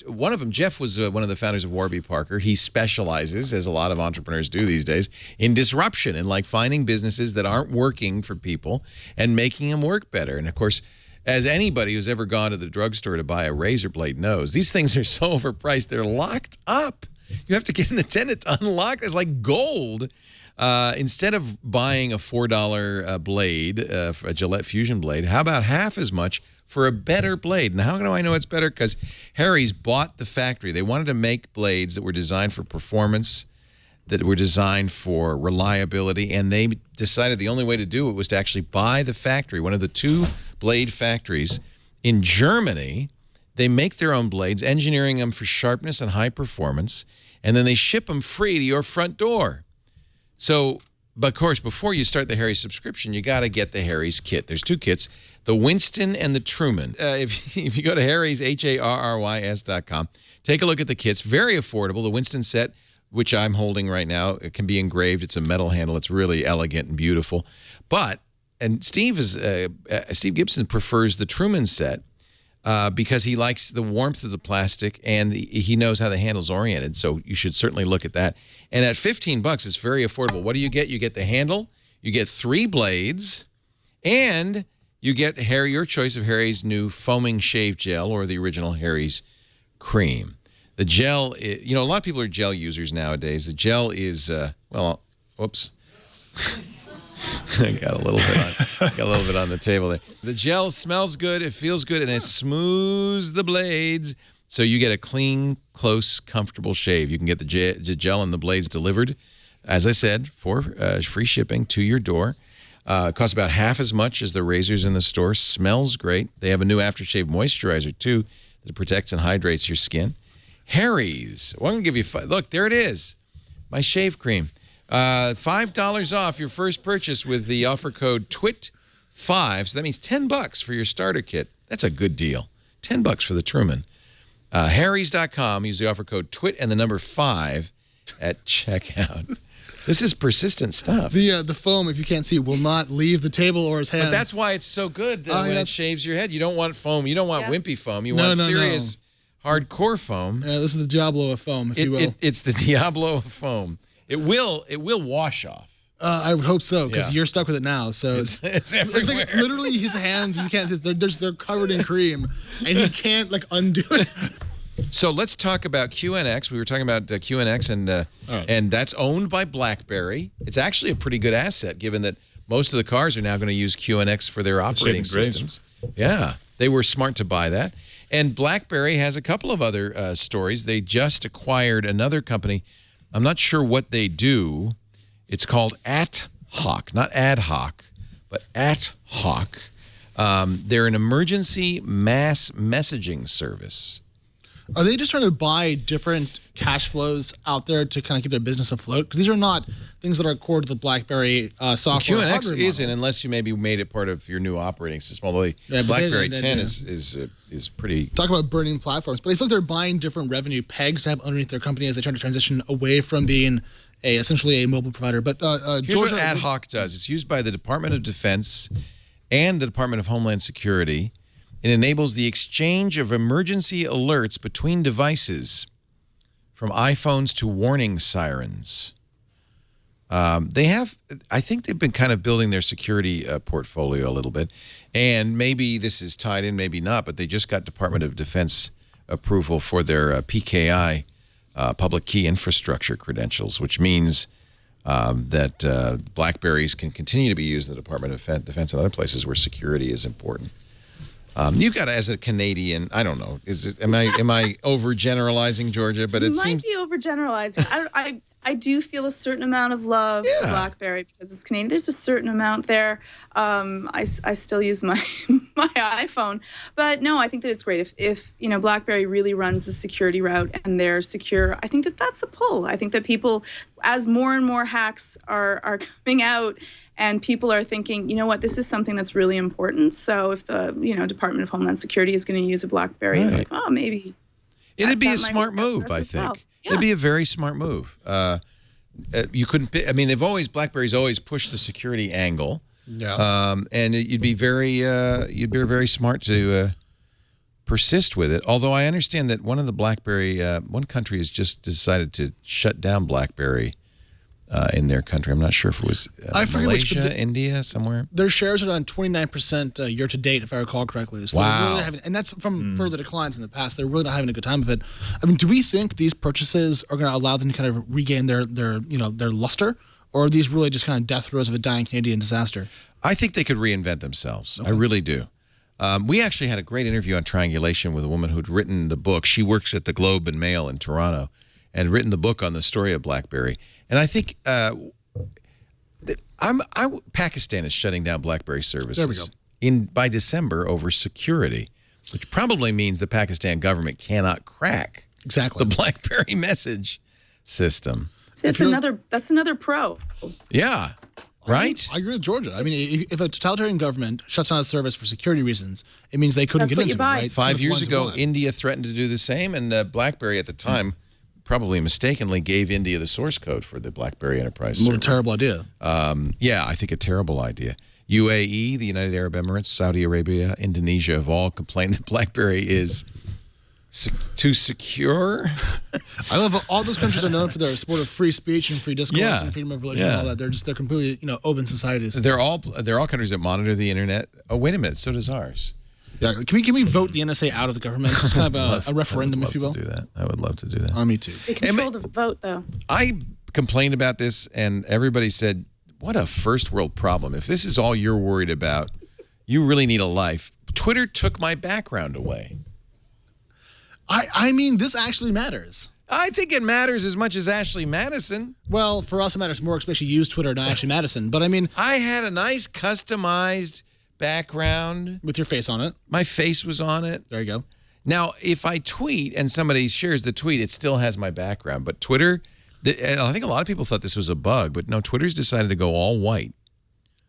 one of them, Jeff, was one of the founders of Warby Parker. He specializes, as a lot of entrepreneurs do these days, in disruption and like finding businesses that aren't working for people and making them work better. And of course, as anybody who's ever gone to the drugstore to buy a razor blade knows, these things are so overpriced, they're locked up. You have to get an attendant to unlock. It's like gold. Instead of buying a $4 blade, a Gillette Fusion blade, how about half as much for a better blade? And how do I know it's better? Because Harry's bought the factory. They wanted to make blades that were designed for performance, that were designed for reliability, and they decided the only way to do it was to actually buy the factory, one of the 2 blade factories in Germany. They make their own blades, engineering them for sharpness and high performance, and then they ship them free to your front door. So, but of course, before you start the Harry's subscription, you got to get the Harry's kit. There's 2 kits, the Winston and the Truman. If you go to Harry's, HARRYS.com, take a look at the kits. Very affordable. The Winston set, which I'm holding right now, it can be engraved. It's a metal handle. It's really elegant and beautiful. And Steve Gibson prefers the Truman set because he likes the warmth of the plastic and he knows how the handle's oriented. So you should certainly look at that. And at $15, it's very affordable. What do you get? You get the handle, you get 3 blades, and you get your choice of Harry's new foaming shave gel or the original Harry's cream. The gel, you know, a lot of people are gel users nowadays. The gel is, well, whoops. I got a little bit on the table there. The gel smells good, it feels good, and it smooths the blades. So you get a clean, close, comfortable shave. You can get the gel and the blades delivered, as I said, for free shipping to your door. It costs about half as much as the razors in the store. Smells great. They have a new aftershave moisturizer, too, that protects and hydrates your skin. Harry's. Well, I'm going to give you look, there it is. My shave cream. $5 off your first purchase with the offer code TWIT5. So that means $10 for your starter kit. That's a good deal. $10 for the Truman. Harrys.com. Use the offer code TWIT and the number 5 at checkout. This is persistent stuff. The foam, if you can't see, will not leave the table or his hands. But that's why it's so good when it shaves your head. You don't want foam. You don't want wimpy foam. You want serious, hardcore foam. Yeah, this is the Diablo of foam, if you will. It's the Diablo of foam. It will wash off. I would hope so, because you're stuck with it now. So it's everywhere. It's like literally his hands. You can't see. They're covered in cream, and he can't undo it. So let's talk about QNX. We were talking about QNX, and that's owned by BlackBerry. It's actually a pretty good asset, given that most of the cars are now going to use QNX for their operating systems. Yeah, they were smart to buy that. And BlackBerry has a couple of other stories. They just acquired another company. I'm not sure what they do. It's called AtHoc, not ad hoc, but AtHoc. They're an emergency mass messaging service. Are they just trying to buy different cash flows out there to kind of keep their business afloat? Because these are not things that are core to the BlackBerry software. QNX isn't, unless you maybe made it part of your new operating system. Although BlackBerry 10 is pretty. Talk about burning platforms, but I feel like they're buying different revenue pegs to have underneath their company as they try to transition away from being essentially a mobile provider. But here's what AtHoc does. It's used by the Department of Defense and the Department of Homeland Security. It enables the exchange of emergency alerts between devices, from iPhones to warning sirens. I think they've been kind of building their security portfolio a little bit, and maybe this is tied in, maybe not, but they just got Department of Defense approval for their PKI, public key infrastructure credentials, which means that BlackBerries can continue to be used in the Department of Defense and other places where security is important. You got to, as a Canadian, I don't know. Am I overgeneralizing, Georgia? But it might be overgeneralizing. I do feel a certain amount of love for BlackBerry because it's Canadian. There's a certain amount there. I still use my my iPhone, but no, I think that it's great if BlackBerry really runs the security route and they're secure. I think that that's a pull. I think that people, as more and more hacks are coming out, and people are thinking, you know what, this is something that's really important. So if the Department of Homeland Security is going to use a BlackBerry, like, oh, maybe it'd be a smart move. I think. Well. Yeah. It'd be a very smart move. You couldn't. BlackBerry's always pushed the security angle. Yeah. And you'd be very smart to persist with it. Although I understand that one country has just decided to shut down BlackBerry in their country. I'm not sure if it was Malaysia, India, somewhere. Their shares are down 29% year to date, if I recall correctly. So wow. Really and that's from further declines in the past. They're really not having a good time of it. I mean, do we think these purchases are going to allow them to kind of regain their luster? Or are these really just kind of death throes of a dying Canadian disaster? I think they could reinvent themselves. Okay. I really do. We actually had a great interview on triangulation with a woman who'd written the book. She works at the Globe and Mail in Toronto and written the book on the story of BlackBerry. And I think Pakistan is shutting down BlackBerry services. There we go. By December over security, which probably means the Pakistan government cannot crack the BlackBerry message system. So that's another pro. Yeah. Right? I agree with Georgia. I mean, if a totalitarian government shuts down a service for security reasons, it means they couldn't get into it, right? 5 years ago, India threatened to do the same, and BlackBerry at the time probably mistakenly gave India the source code for the BlackBerry Enterprise server. What a terrible idea. Yeah, I think a terrible idea. UAE, the United Arab Emirates, Saudi Arabia, Indonesia have all complained that BlackBerry is too secure. I love all those countries are known for their support of free speech and free discourse and freedom of religion and all that. They're completely open societies. They're all countries that monitor the internet. Oh, wait a minute, so does ours. Yeah, can we vote the NSA out of the government? Just kind of a referendum, if you will. I would love to do that. Me too. They control the vote, though. I complained about this, and everybody said, "What a first world problem! If this is all you're worried about, you really need a life." Twitter took my background away. I mean, this actually matters. I think it matters as much as Ashley Madison. Well, for us, it matters more, especially use Twitter, not Ashley Madison. But I mean, I had a nice customized background with your face on it. My face was on it. There you go. Now, if I tweet and somebody shares the tweet, it still has my background. But Twitter, I think a lot of people thought this was a bug, but no, Twitter's decided to go all white.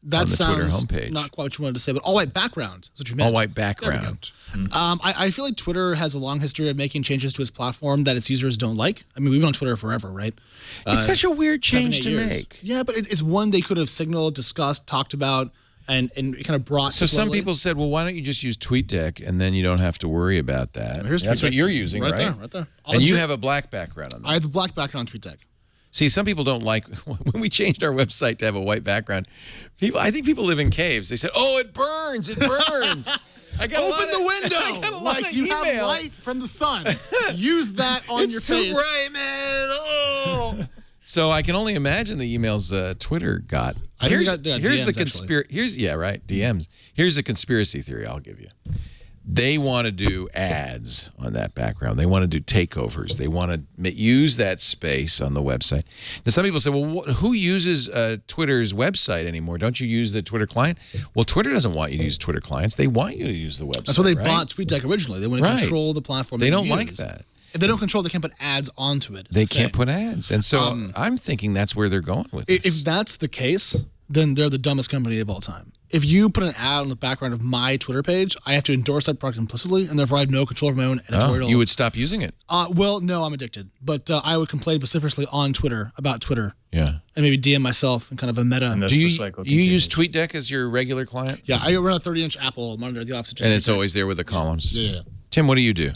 That on the sounds Twitter homepage. Not quite what you wanted to say, but all white background is what you meant. All white background. I feel like Twitter has a long history of making changes to its platform that its users don't like. I mean, we've been on Twitter forever, right? It's such a weird change to make. Yeah, but it's one they could have signaled, discussed, talked about, and kind of brought. So some people said, well, why don't you just use TweetDeck and then you don't have to worry about that. That's what you're using, right? Right there. And you have a black background on that. I have a black background on TweetDeck. See, some people don't like when we changed our website to have a white background. I think people live in caves. They said, "Oh, it burns! It burns!" I got open the window. I got a lot of email. Have light from the sun. Use that on your face. It's too bright, man. Oh. So I can only imagine the emails Twitter got. Here's the conspiracy. DMs. Here's the conspiracy theory I'll give you. They want to do ads on that background. They want to do takeovers. They want to use that space on the website. Now, some people say, well, who uses Twitter's website anymore? Don't you use the Twitter client? Well, Twitter doesn't want you to use Twitter clients. They want you to use the website. That's why they bought TweetDeck originally. They want to control the platform. They don't like that. If they don't control, they can't put ads onto it. They can't put ads. And so I'm thinking that's where they're going with this. If that's the case, then they're the dumbest company of all time. If you put an ad on the background of my Twitter page, I have to endorse that product implicitly, and therefore I have no control over my own editorial. Oh, you would stop using it? Well, no, I'm addicted. But I would complain vociferously on Twitter about Twitter. Yeah. And maybe DM myself in kind of a meta. Do you use TweetDeck as your regular client? Yeah, I run a 30-inch Apple monitor at the office. And it's always there with the columns? Yeah. Tim, what do you do?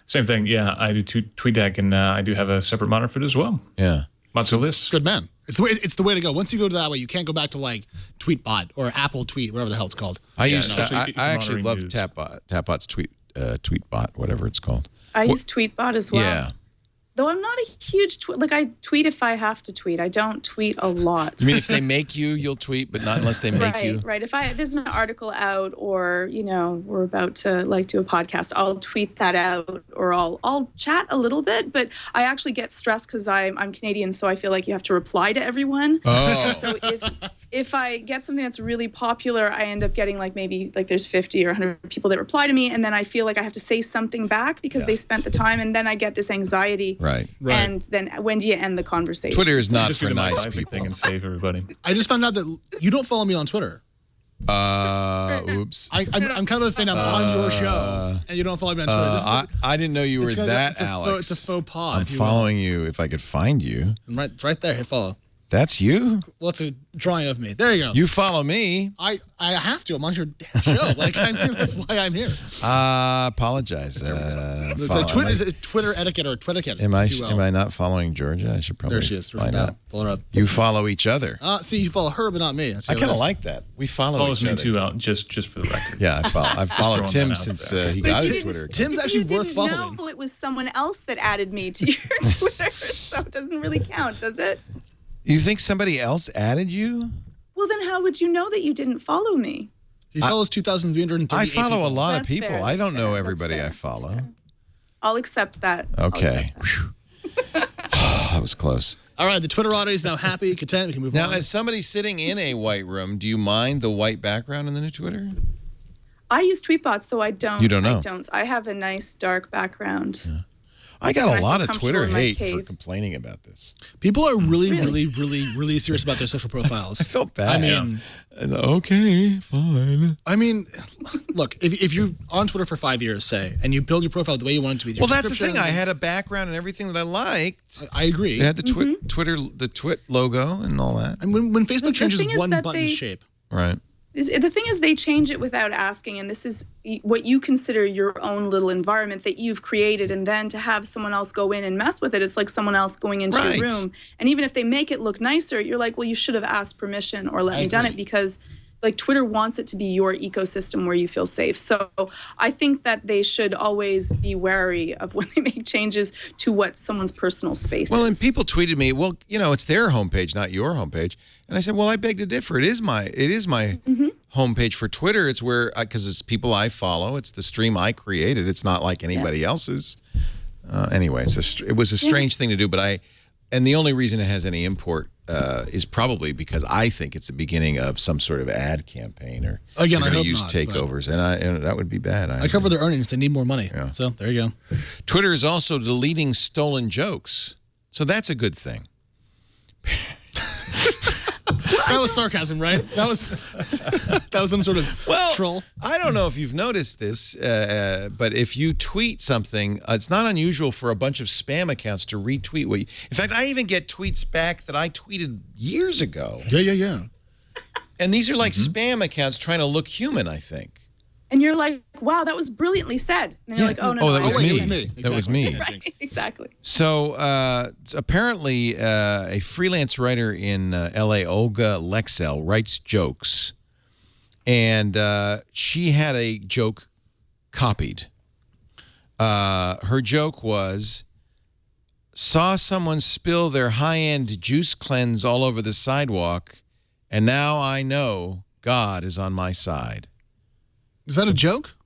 Same thing. Yeah, I do TweetDeck, and I do have a separate monitor for it as well. Yeah. Matzo list. Good man. It's the way to go. Once you go to that way, you can't go back to like Tweetbot or Apple Tweet, whatever the hell it's called. I actually love Tapbot's Tweetbot, whatever it's called. I use Tweetbot as well. Yeah. Though I'm not a huge like I tweet if I have to tweet. I don't tweet a lot. You mean if they make you, you'll tweet, but not unless they make you? Right. If there's an article out, or we're about to do a podcast, I'll tweet that out, or I'll chat a little bit. But I actually get stressed because I'm Canadian, so I feel like you have to reply to everyone. Oh. So if I get something that's really popular, I end up getting maybe there's 50 or 100 people that reply to me, and then I feel like I have to say something back because they spent the time, and then I get this anxiety. Right. And then when do you end the conversation? Twitter is not for nice people. Thing and fave everybody. I just found out that you don't follow me on Twitter. Oops. I'm kind of a fan. I'm on your show, and you don't follow me on Twitter. I didn't know you were that, Alex. It's a faux pas. I'm following you if I could find you. Right there. Hit follow. That's you? Well, it's a drawing of me. There you go. You follow me. I have to. I'm on your damn show. That's why I'm here. Apologize. It's like Twitter etiquette or Twittiquette. Am I not following Georgia? I should probably There she is. find out. Pull her up. You follow each other. See, you follow her, but not me. I kind of like that. We follow each other. Follows me too, out just for the record. Yeah, I've followed Tim since he got his Twitter account. Tim's actually worth following. No, it was someone else that added me to your Twitter, so it doesn't really count, does it? You think somebody else added you? Well, then how would you know that you didn't follow me? He follows 2,338 I follow a lot of That's people. fair, I don't know fair, everybody that's I fair, follow. I'll accept that. Okay. That was close. All right, the Twitterati is now happy, content. We can move on. Now, as somebody sitting in a white room, do you mind the white background in the new Twitter? I use Tweetbot, so I don't. You don't know? I have a nice dark background. Yeah. I got a lot of comfortable Twitter in my hate for cave. complaining about this. People are really serious about their social profiles. I felt bad. I mean, okay, fine. I mean, look, if you're on Twitter for 5 years, say, and you build your profile the way you want it to be. Well, that's the thing. I had a background and everything that I liked. I agree. It had the Twitter, the Twit logo and all that. And when Facebook changes one that button shape. Right. The thing is, they change it without asking, and this is what you consider your own little environment that you've created, and then to have someone else go in and mess with it, it's like someone else going into your room. And even if they make it look nicer, you're like, well, you should have asked permission or let me done it, because Twitter wants it to be your ecosystem where you feel safe. So I think that they should always be wary of when they make changes to what someone's personal space is. Well, and people tweeted me, well, it's their homepage, not your homepage. And I said, well, I beg to differ. It is my homepage for Twitter. It's where, because it's people I follow. It's the stream I created. It's not like anybody else's. Anyway, it was a strange thing to do, and the only reason it has any import is probably because I think it's the beginning of some sort of ad campaign, or again, I hope hope use not, takeovers, and that would be bad. I cover their earnings; they need more money. Yeah. So there you go. Twitter is also deleting stolen jokes, so that's a good thing. That was sarcasm, right? That was some sort of troll. I don't know if you've noticed this, but if you tweet something, it's not unusual for a bunch of spam accounts to retweet what you. In fact, I even get tweets back that I tweeted years ago. Yeah. And these are like spam accounts trying to look human, I think. And you're like, wow, that was brilliantly said. And you're like, oh, no, that was me. It was me. That was me. Right, exactly. So apparently a freelance writer in L.A., Olga Lexell, writes jokes. And she had a joke copied. Her joke was, saw someone spill their high-end juice cleanse all over the sidewalk, and now I know God is on my side. Is that a joke?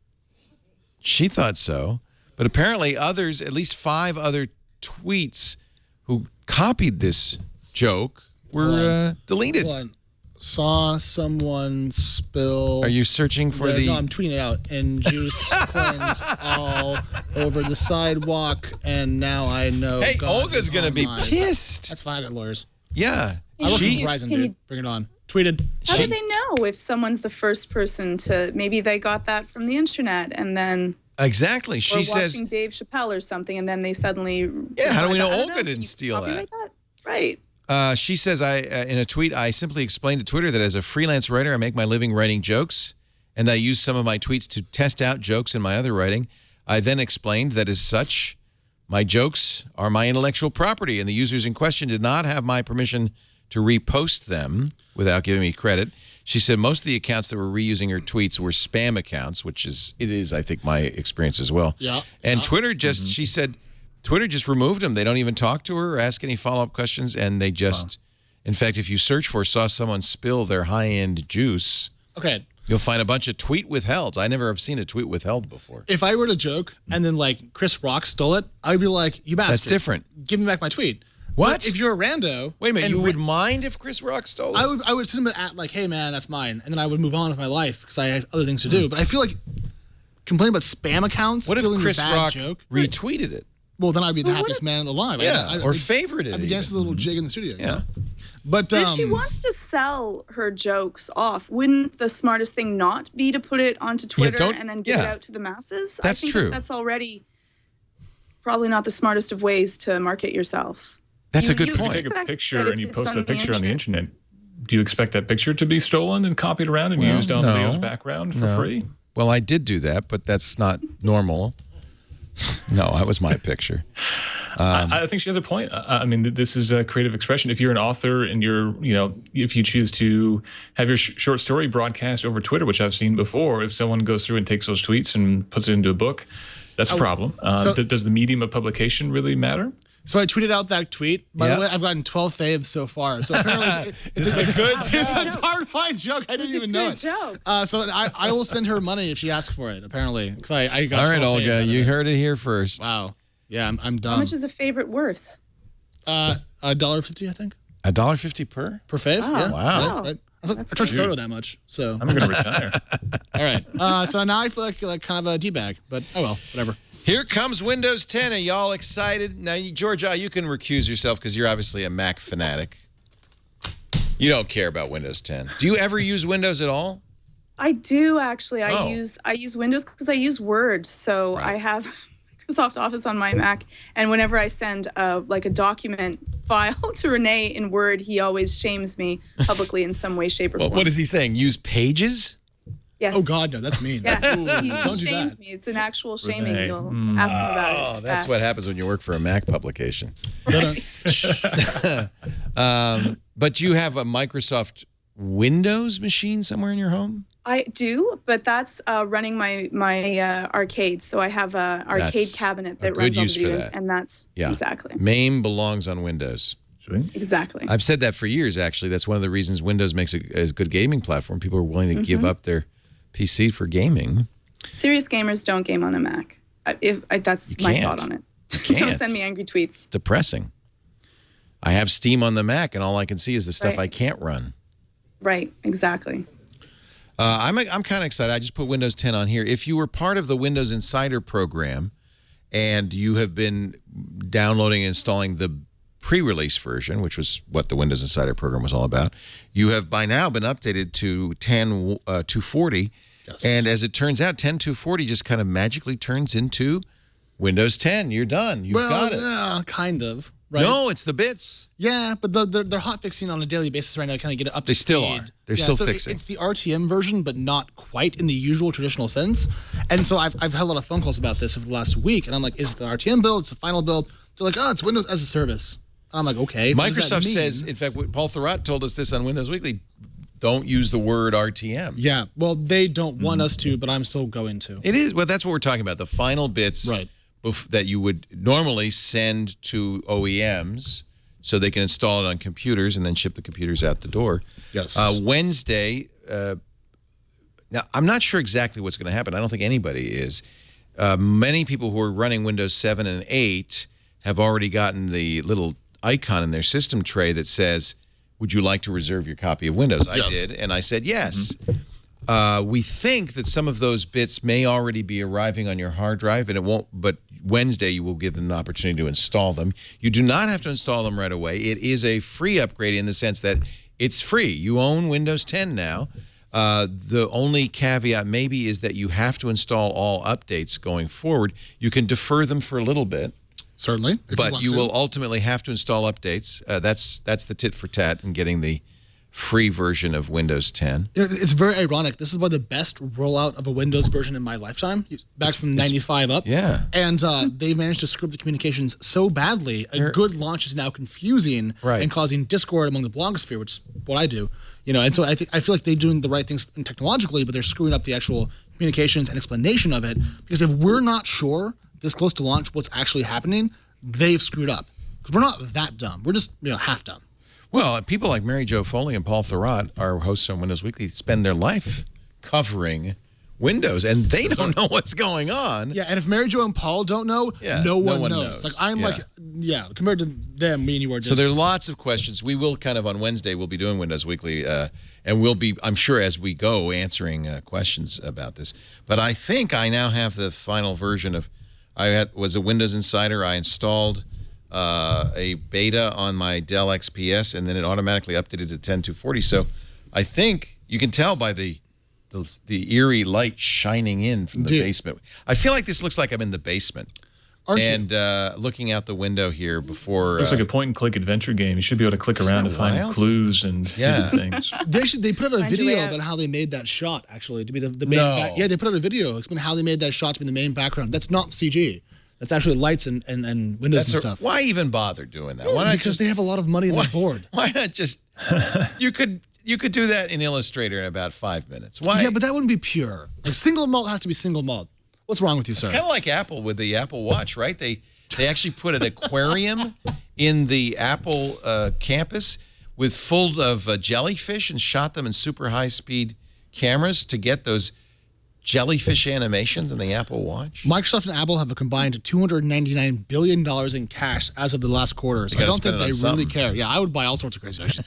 She thought so. But apparently others, at least 5 other tweets who copied this joke were deleted. Saw someone spill. Are you searching for the... No, I'm tweeting it out. And juice cleanse all over the sidewalk, and now I know. Hey, God Olga's going to be pissed. That's fine. I got lawyers. Yeah. I work in Verizon, dude. Bring it on. Tweeted. How do they know if someone's the first person to, maybe they got that from the internet and then... Exactly. She says... watching Dave Chappelle or something, and then they suddenly... Yeah, how do we know Olga didn't steal that? Right. She says, in a tweet, I simply explained to Twitter that as a freelance writer, I make my living writing jokes, and I use some of my tweets to test out jokes in my other writing. I then explained that as such, my jokes are my intellectual property, and the users in question did not have my permission to repost them without giving me credit. She said most of the accounts that were reusing her tweets were spam accounts, which is, I think, my experience as well. Yeah. And Twitter just, she said, Twitter just removed them. They don't even talk to her or ask any follow-up questions, and they just, in fact, if you search for saw someone spill their high-end juice, you'll find a bunch of tweet withhelds. I never have seen a tweet withheld before. If I wrote a joke and then like Chris Rock stole it, I would be like, you bastard. That's different. Give me back my tweet. What? But if you're a rando... Wait a minute, you would mind if Chris Rock stole it? I would send him at like, hey man, that's mine. And then I would move on with my life because I have other things to do. But I feel like complaining about spam accounts, what if Chris a bad Rock joke, retweeted it? Well, then I'd be the happiest man alive. Yeah, or favorited it. I'd be dancing a little jig in the studio. Yeah. You know? But if she wants to sell her jokes off, wouldn't the smartest thing not be to put it onto Twitter and then give it out to the masses? That's I think true. That's already probably not the smartest of ways to market yourself. That's a good point. You take a picture and you post that picture on the internet. Do you expect that picture to be stolen and copied around and used on the video's background for free? Well, I did do that, but that's not normal. No, that was my picture. I think she has a point. I mean, this is a creative expression. If you're an author and if you choose to have your short story broadcast over Twitter, which I've seen before, if someone goes through and takes those tweets and puts it into a book, that's a problem. Does the medium of publication really matter? So I tweeted out that tweet. By the way, I've gotten 12 faves so far. So apparently it's a darn fine joke. I didn't even know it. So I will send her money if she asks for it, apparently. Because I got all right, Olga, you heard it here first. Wow. Yeah, I'm dumb. How much is a favorite worth? $1.50, I think. $1.50 per fave? Yeah. Wow. Right. I charge photo that much, so I'm going to retire. All right. So now I feel like kind of a D-bag, but oh well, whatever. Here comes Windows 10. Are y'all excited? Now, Georgia, you can recuse yourself because you're obviously a Mac fanatic. You don't care about Windows 10. Do you ever use Windows at all? I do actually. I use Windows because I use Word. So I have Microsoft Office on my Mac, and whenever I send a document file to Renee in Word, he always shames me publicly in some way, shape, or form. What is he saying? Use Pages? Yes. Oh God, no, that's mean. Yeah, Ooh, he don't do shames that. me. It's an actual shaming. Renee. You'll ask him about it. Oh, that's what happens when you work for a Mac publication. But you have a Microsoft Windows machine somewhere in your home? I do, but that's running my arcade. So I have a arcade cabinet that runs on videos, and that's exactly. MAME belongs on Windows. Exactly. I've said that for years, actually. That's one of the reasons Windows makes a good gaming platform. People are willing to give up their PC for gaming. Serious gamers don't game on a Mac. That's my thought on it. Don't send me angry tweets. It's depressing. I have Steam on the Mac, and all I can see is the stuff I can't run. Right, exactly. I'm kind of excited. I just put Windows 10 on here. If you were part of the Windows Insider program and you have been downloading and installing the pre-release version, which was what the Windows Insider program was all about, you have by now been updated to 10.240. Yes. And as it turns out, 10.240 just kind of magically turns into Windows 10. You're done. You've got it. Yeah, kind of. Right? No, it's the bits. Yeah, but they're hot fixing on a daily basis right now to kind of get it up to speed. They still are. They're still fixing. It's the RTM version, but not quite in the usual traditional sense. And so I've had a lot of phone calls about this over the last week, and I'm like, is it the RTM build? It's the final build? They're like, oh, it's Windows as a service. And I'm like, okay. Microsoft says, in fact, Paul Thurrott told us this on Windows Weekly, don't use the word RTM. Yeah, well, they don't want us to, but I'm still going to. It is. Well, that's what we're talking about. The final bits that you would normally send to OEMs so they can install it on computers and then ship the computers out the door. Yes. Wednesday, now I'm not sure exactly what's going to happen. I don't think anybody is. Many people who are running Windows 7 and 8 have already gotten the little icon in their system tray that says, would you like to reserve your copy of Windows? I did, and I said yes. We think that some of those bits may already be arriving on your hard drive, and it won't, but Wednesday you will give them the opportunity to install them. You do not have to install them right away. It is a free upgrade in the sense that it's free. You own Windows 10 now. The only caveat maybe is that you have to install all updates going forward. You can defer them for a little bit. Certainly. But you will ultimately have to install updates. That's the tit for tat in getting the free version of Windows 10. It's very ironic. This is one of the best rollout of a Windows version in my lifetime, back from 95 up. Yeah. And they've managed to script the communications so badly. A good launch is now confusing and causing discord among the blogosphere, which is what I do. And so I feel like they're doing the right things technologically, but they're screwing up the actual communications and explanation of it. Because if we're not sure this close to launch what's actually happening, they've screwed up. Because we're not that dumb. We're just half dumb. Well, people like Mary Jo Foley and Paul Thurrott, our hosts on Windows Weekly, spend their life covering Windows, and they don't know what's going on. Yeah, and if Mary Jo and Paul don't know, no one knows. Like I'm compared to them, me and you are just. So there are lots of questions. We will kind of on Wednesday, we'll be doing Windows Weekly, and we'll be, I'm sure as we go, answering questions about this. But I think I now have the final version of, was a Windows Insider. I installed a beta on my Dell XPS, and then it automatically updated to 10.240. So I think you can tell by the eerie light shining in from the basement. I feel like this looks like I'm in the basement. Aren't you? Looking out the window here before... Looks like a point-and-click adventure game. You should be able to click around and find clues and hidden things. They put out a video about how they made that shot, actually, to be the main Yeah, they put out a video explaining how they made that shot to be the main background. That's not CG. That's actually lights and windows and stuff. Why even bother doing that? Why not because they have a lot of money on the board. Why not just... You could do that in Illustrator in about 5 minutes. Why? Yeah, but that wouldn't be pure. Like single malt has to be single malt. What's wrong with you, sir? It's kind of like Apple with the Apple Watch, right? They actually put an aquarium in the Apple campus with full of jellyfish and shot them in super high-speed cameras to get those jellyfish animations in the Apple Watch. Microsoft and Apple have a combined $299 billion in cash as of the last quarter. So I don't think they really care. Yeah, I would buy all sorts of crazy shit.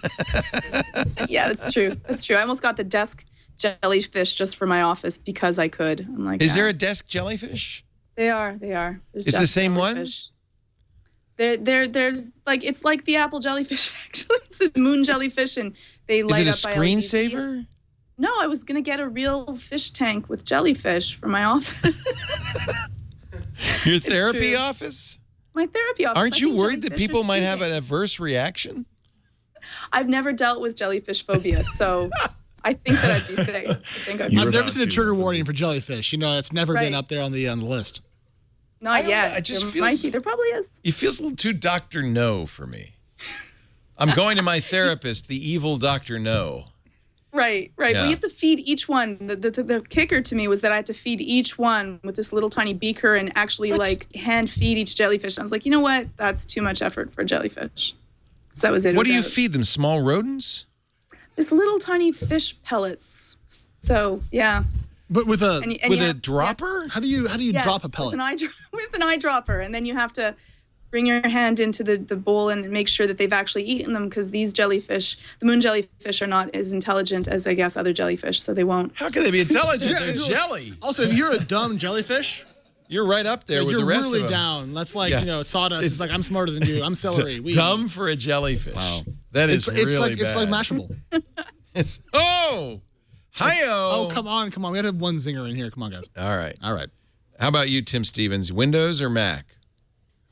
Yeah, that's true. That's true. I almost got the desk jellyfish just for my office because I could. I'm like, is there a desk jellyfish? They are. There's it's the same jellyfish. One? There's like, it's like the Apple jellyfish, actually. It's the moon jellyfish, and they light up by Is it a screensaver? No, I was going to get a real fish tank with jellyfish for my office. Your therapy office? My therapy office. Aren't you worried that people might have an adverse reaction? I've never dealt with jellyfish phobia, so I think that I'd be safe. I've never seen a trigger warning for jellyfish. It's never been up there on the list. Not yet. There probably is. It feels a little too Dr. No for me. I'm going to my therapist, the evil Dr. No. Right. Yeah. Well, you have to feed each one. The kicker to me was that I had to feed each one with this little tiny beaker and actually hand feed each jellyfish. And I was like, you know what? That's too much effort for a jellyfish. So that was it. What do you feed them? Small rodents? This little tiny fish pellets. So yeah. But with a a dropper? How do you drop a pellet? With an eyedropper, and then you have to bring your hand into the bowl and make sure that they've actually eaten them, because these jellyfish, the moon jellyfish, are not as intelligent as, I guess, other jellyfish, so they won't. How can they be intelligent? They're jelly. Also, if you're a dumb jellyfish, you're right up there with the rest of them. You're really down. That's like, sawdust. It's like, I'm smarter than you. I'm celery. Dumb for a jellyfish. Wow. That is really bad. It's like Mashable. Hi-oh. Oh, come on. We got to have one zinger in here. Come on, guys. All right. How about you, Tim Stevens? Windows or Mac?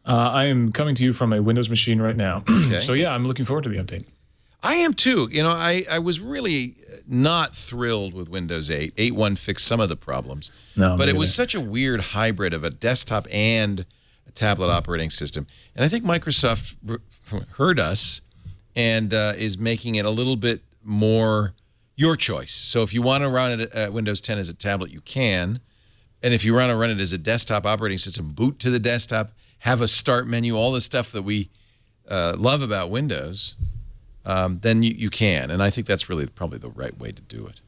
I am coming to you from a Windows machine right now. Okay. So, yeah, I'm looking forward to the update. I am, too. I was really not thrilled with Windows 8. 8.1 fixed some of the problems. But it was such a weird hybrid of a desktop and a tablet operating system. And I think Microsoft heard us and is making it a little bit more your choice. So if you want to run it Windows 10 as a tablet, you can. And if you want to run it as a desktop operating system, boot to the desktop, have a start menu, all the stuff that we love about Windows, then you can. And I think that's really probably the right way to do it.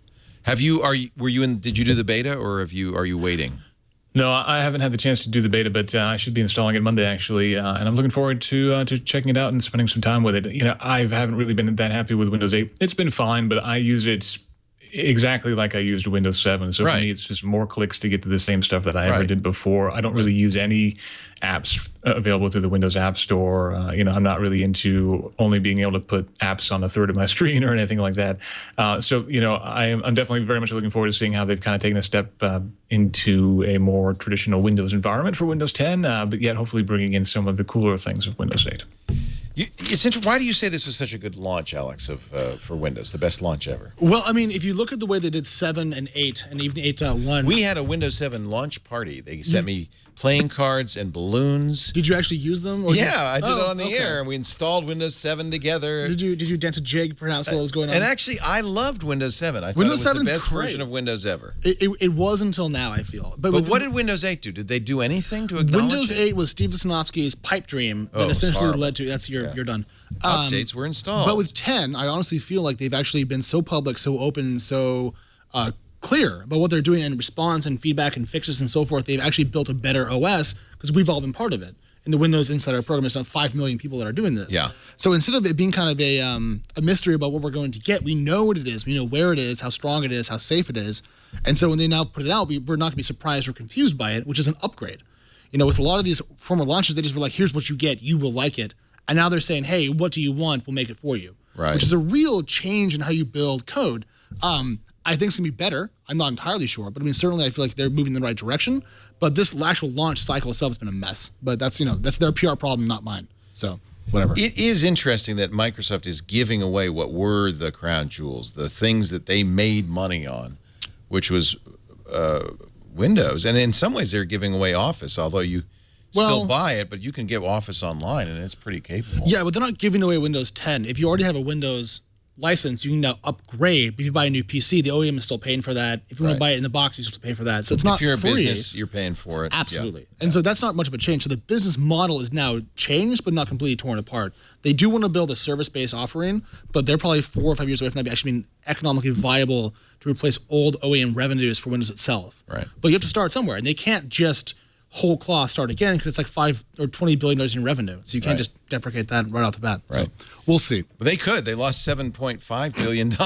Did you do the beta, or are you waiting? No, I haven't had the chance to do the beta, but I should be installing it Monday, actually, and I'm looking forward to checking it out and spending some time with it. I haven't really been that happy with Windows 8. It's been fine, but I use it exactly like I used Windows 7. So for me, it's just more clicks to get to the same stuff that I ever did before. I don't really use any apps available through the Windows App Store. I'm not really into only being able to put apps on a third of my screen or anything like that. I'm definitely very much looking forward to seeing how they've kind of taken a step into a more traditional Windows environment for Windows 10, but yet hopefully bringing in some of the cooler things of Windows 8. Why do you say this was such a good launch, Alex, for Windows, the best launch ever? Well, I mean, if you look at the way they did 7 and 8 and even 8.1. We had a Windows 7 launch party. They sent me playing cards and balloons. Did you actually use them? Or Yeah, I did it on the air, and we installed Windows 7 together. Did you dance a jig perhaps while it was going on? And actually, I loved Windows 7. I thought Windows it was the 7's best great. version of Windows ever. It was until now, I feel. But what did Windows 8 do? Did they do anything to acknowledge Windows it? 8 was Steve Lisanovsky's pipe dream that essentially led to, you're done. Updates were installed. But with 10, I honestly feel like they've actually been so public, so open, so clear about what they're doing in response and feedback and fixes and so forth. They've actually built a better OS because we've all been part of it. In the Windows Insider program, it's now 5 million people that are doing this. Yeah. So instead of it being kind of a mystery about what we're going to get, we know what it is, we know where it is, how strong it is, how safe it is. And so when they now put it out, we're not going to be surprised or confused by it, which is an upgrade. You know, with a lot of these former launches, they just were like, here's what you get, you will like it. And now they're saying, hey, what do you want? We'll make it for you. Right. Which is a real change in how you build code. I think it's going to be better. I'm not entirely sure. But I mean, certainly I feel like they're moving in the right direction. But this actual launch cycle itself has been a mess. But that's their PR problem, not mine. So whatever. It is interesting that Microsoft is giving away what were the crown jewels, the things that they made money on, which was Windows. And in some ways, they're giving away Office, although you still buy it, but you can get Office online, and it's pretty capable. Yeah, but they're not giving away Windows 10. If you already have a Windows license, you can now upgrade. But if you buy a new PC, the OEM is still paying for that. If you want to buy it in the box, you still have to pay for that. So it's not free. If you're a business, you're paying for it. Absolutely. Yeah. And so that's not much of a change. So the business model is now changed, but not completely torn apart. They do want to build a service-based offering, but they're probably 4 or 5 years away from that actually being economically viable to replace old OEM revenues for Windows itself. Right. But you have to start somewhere, and they can't just whole cloth start again because it's like $5 or $20 billion in revenue. So you can't just deprecate that right off the bat. Right. So we'll see. But they could. They lost $7.5 billion on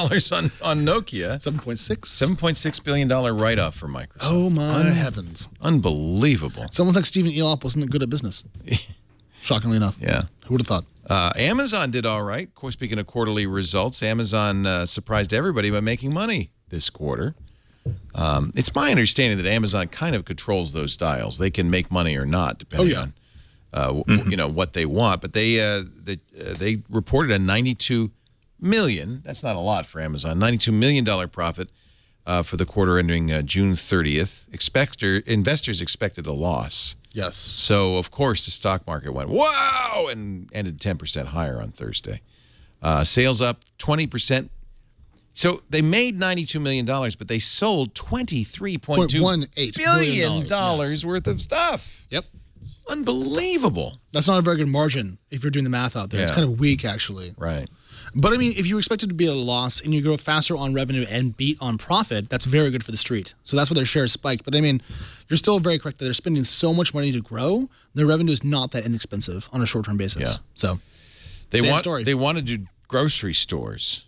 Nokia. 7.6? $7.6 billion write-off for Microsoft. Oh, my heavens. Unbelievable. Someone's like Stephen Elop wasn't good at business. Shockingly enough. Yeah. Who would have thought? Amazon did all right. Of course, speaking of quarterly results, Amazon surprised everybody by making money this quarter. It's my understanding that Amazon kind of controls those dials. They can make money or not, depending on what they want. But they reported a $92 million. That's not a lot for Amazon. $92 million profit for the quarter ending June 30th. Investors expected a loss. Yes. So of course the stock market went wow and ended 10% higher on Thursday. Sales up 20%. So they made $92 million, but they sold $23.2 billion worth of stuff. Yep. Unbelievable. That's not a very good margin if you're doing the math out there. It's kind of weak, actually. Right. But, I mean, if you expect it to be at a loss and you grow faster on revenue and beat on profit, that's very good for the street. So that's why their shares spike. But, I mean, you're still very correct that they're spending so much money to grow. Their revenue is not that inexpensive on a short-term basis. Yeah. So, they want to do grocery stores.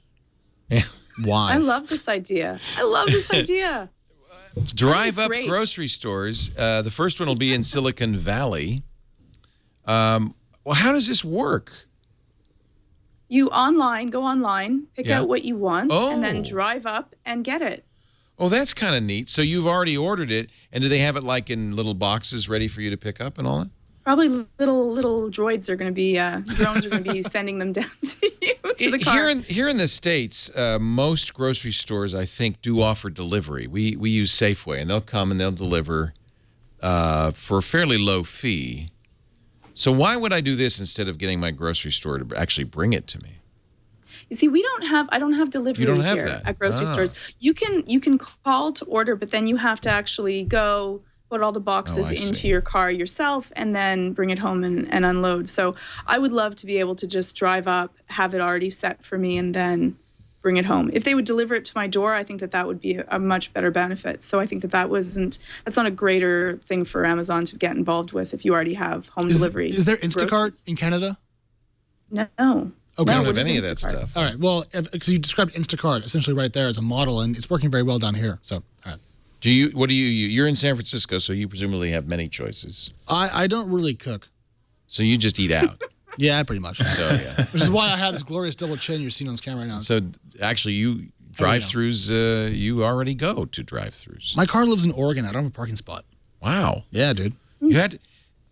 Why? I love this idea. Drive up grocery stores. The first one will be in Silicon Valley. Well, how does this work? You go online, pick out what you want, and then drive up and get it. Oh, that's kind of neat. So you've already ordered it, and do they have it like in little boxes ready for you to pick up and all that? Probably little droids are going to be, drones are going to be sending them down to you, to the car. Here in the States, most grocery stores, I think, do offer delivery. We use Safeway, and they'll come and they'll deliver for a fairly low fee. So why would I do this instead of getting my grocery store to actually bring it to me? You see, I don't have delivery here at grocery stores. You can call to order, but then you have to actually go put all the boxes into your car yourself and then bring it home and unload. So I would love to be able to just drive up, have it already set for me, and then bring it home. If they would deliver it to my door, I think that would be a much better benefit. So I think that's not a greater thing for Amazon to get involved with if you already have home delivery. Is there Instacart in Canada? No. Okay. I don't have any of that stuff. All right. Well, because you described Instacart essentially right there as a model, and it's working very well down here. So, all right. What do you use? You're in San Francisco, so you presumably have many choices. I don't really cook. So you just eat out. Yeah, pretty much. So yeah. Which is why I have this glorious double chin you're seeing on this camera right now. So actually, you drive-throughs, you already go to drive-throughs. My car lives in Oregon. I don't have a parking spot. Wow. Yeah, dude.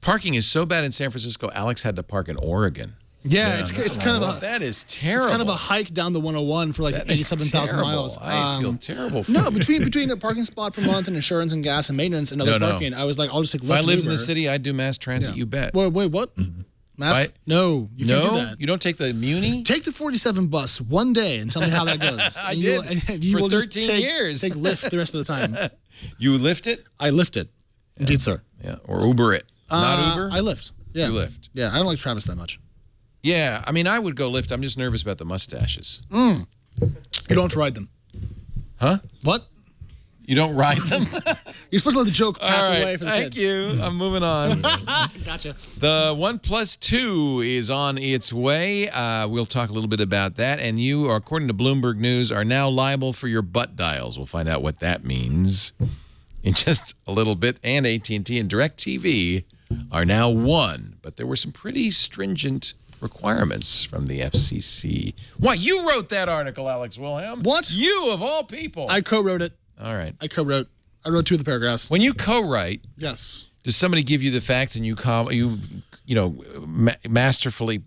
Parking is so bad in San Francisco, Alex had to park in Oregon. Yeah, it's kind of a that is terrible. It's kind of a hike down the 101 for like 87,000 miles. I feel terrible. For no, between a parking spot per month and insurance and gas and maintenance and other parking, I was like, I'll just take Lyft. If I lived in the city, I'd do mass transit. You bet. Wait, what? Mass? No, you can't do that. You don't take the Muni? Take the 47 bus one day and tell me how that goes. I did for 13 years. Take Lyft the rest of the time. You Lyft it? I Lyft it. Indeed, sir. Yeah, or Uber it. Not Uber? I Lyft. Yeah. You Lyft. Yeah, I don't like Travis that much. Yeah, I mean, I would go Lyft. I'm just nervous about the mustaches. You don't ride them. Huh? What? You don't ride them? You're supposed to let the joke pass away for the kids. Thank you. I'm moving on. Gotcha. The 1+2 is on its way. We'll talk a little bit about that. And you, according to Bloomberg News, are now liable for your butt dials. We'll find out what that means in just a little bit. And AT&T and DirecTV are now one. But there were some pretty stringent requirements from the FCC. Why, you wrote that article, Alex Wilhelm. What? You, of all people. I co-wrote it. All right. I wrote 2 of the paragraphs. When you co-write, yes, does somebody give you the facts and you masterfully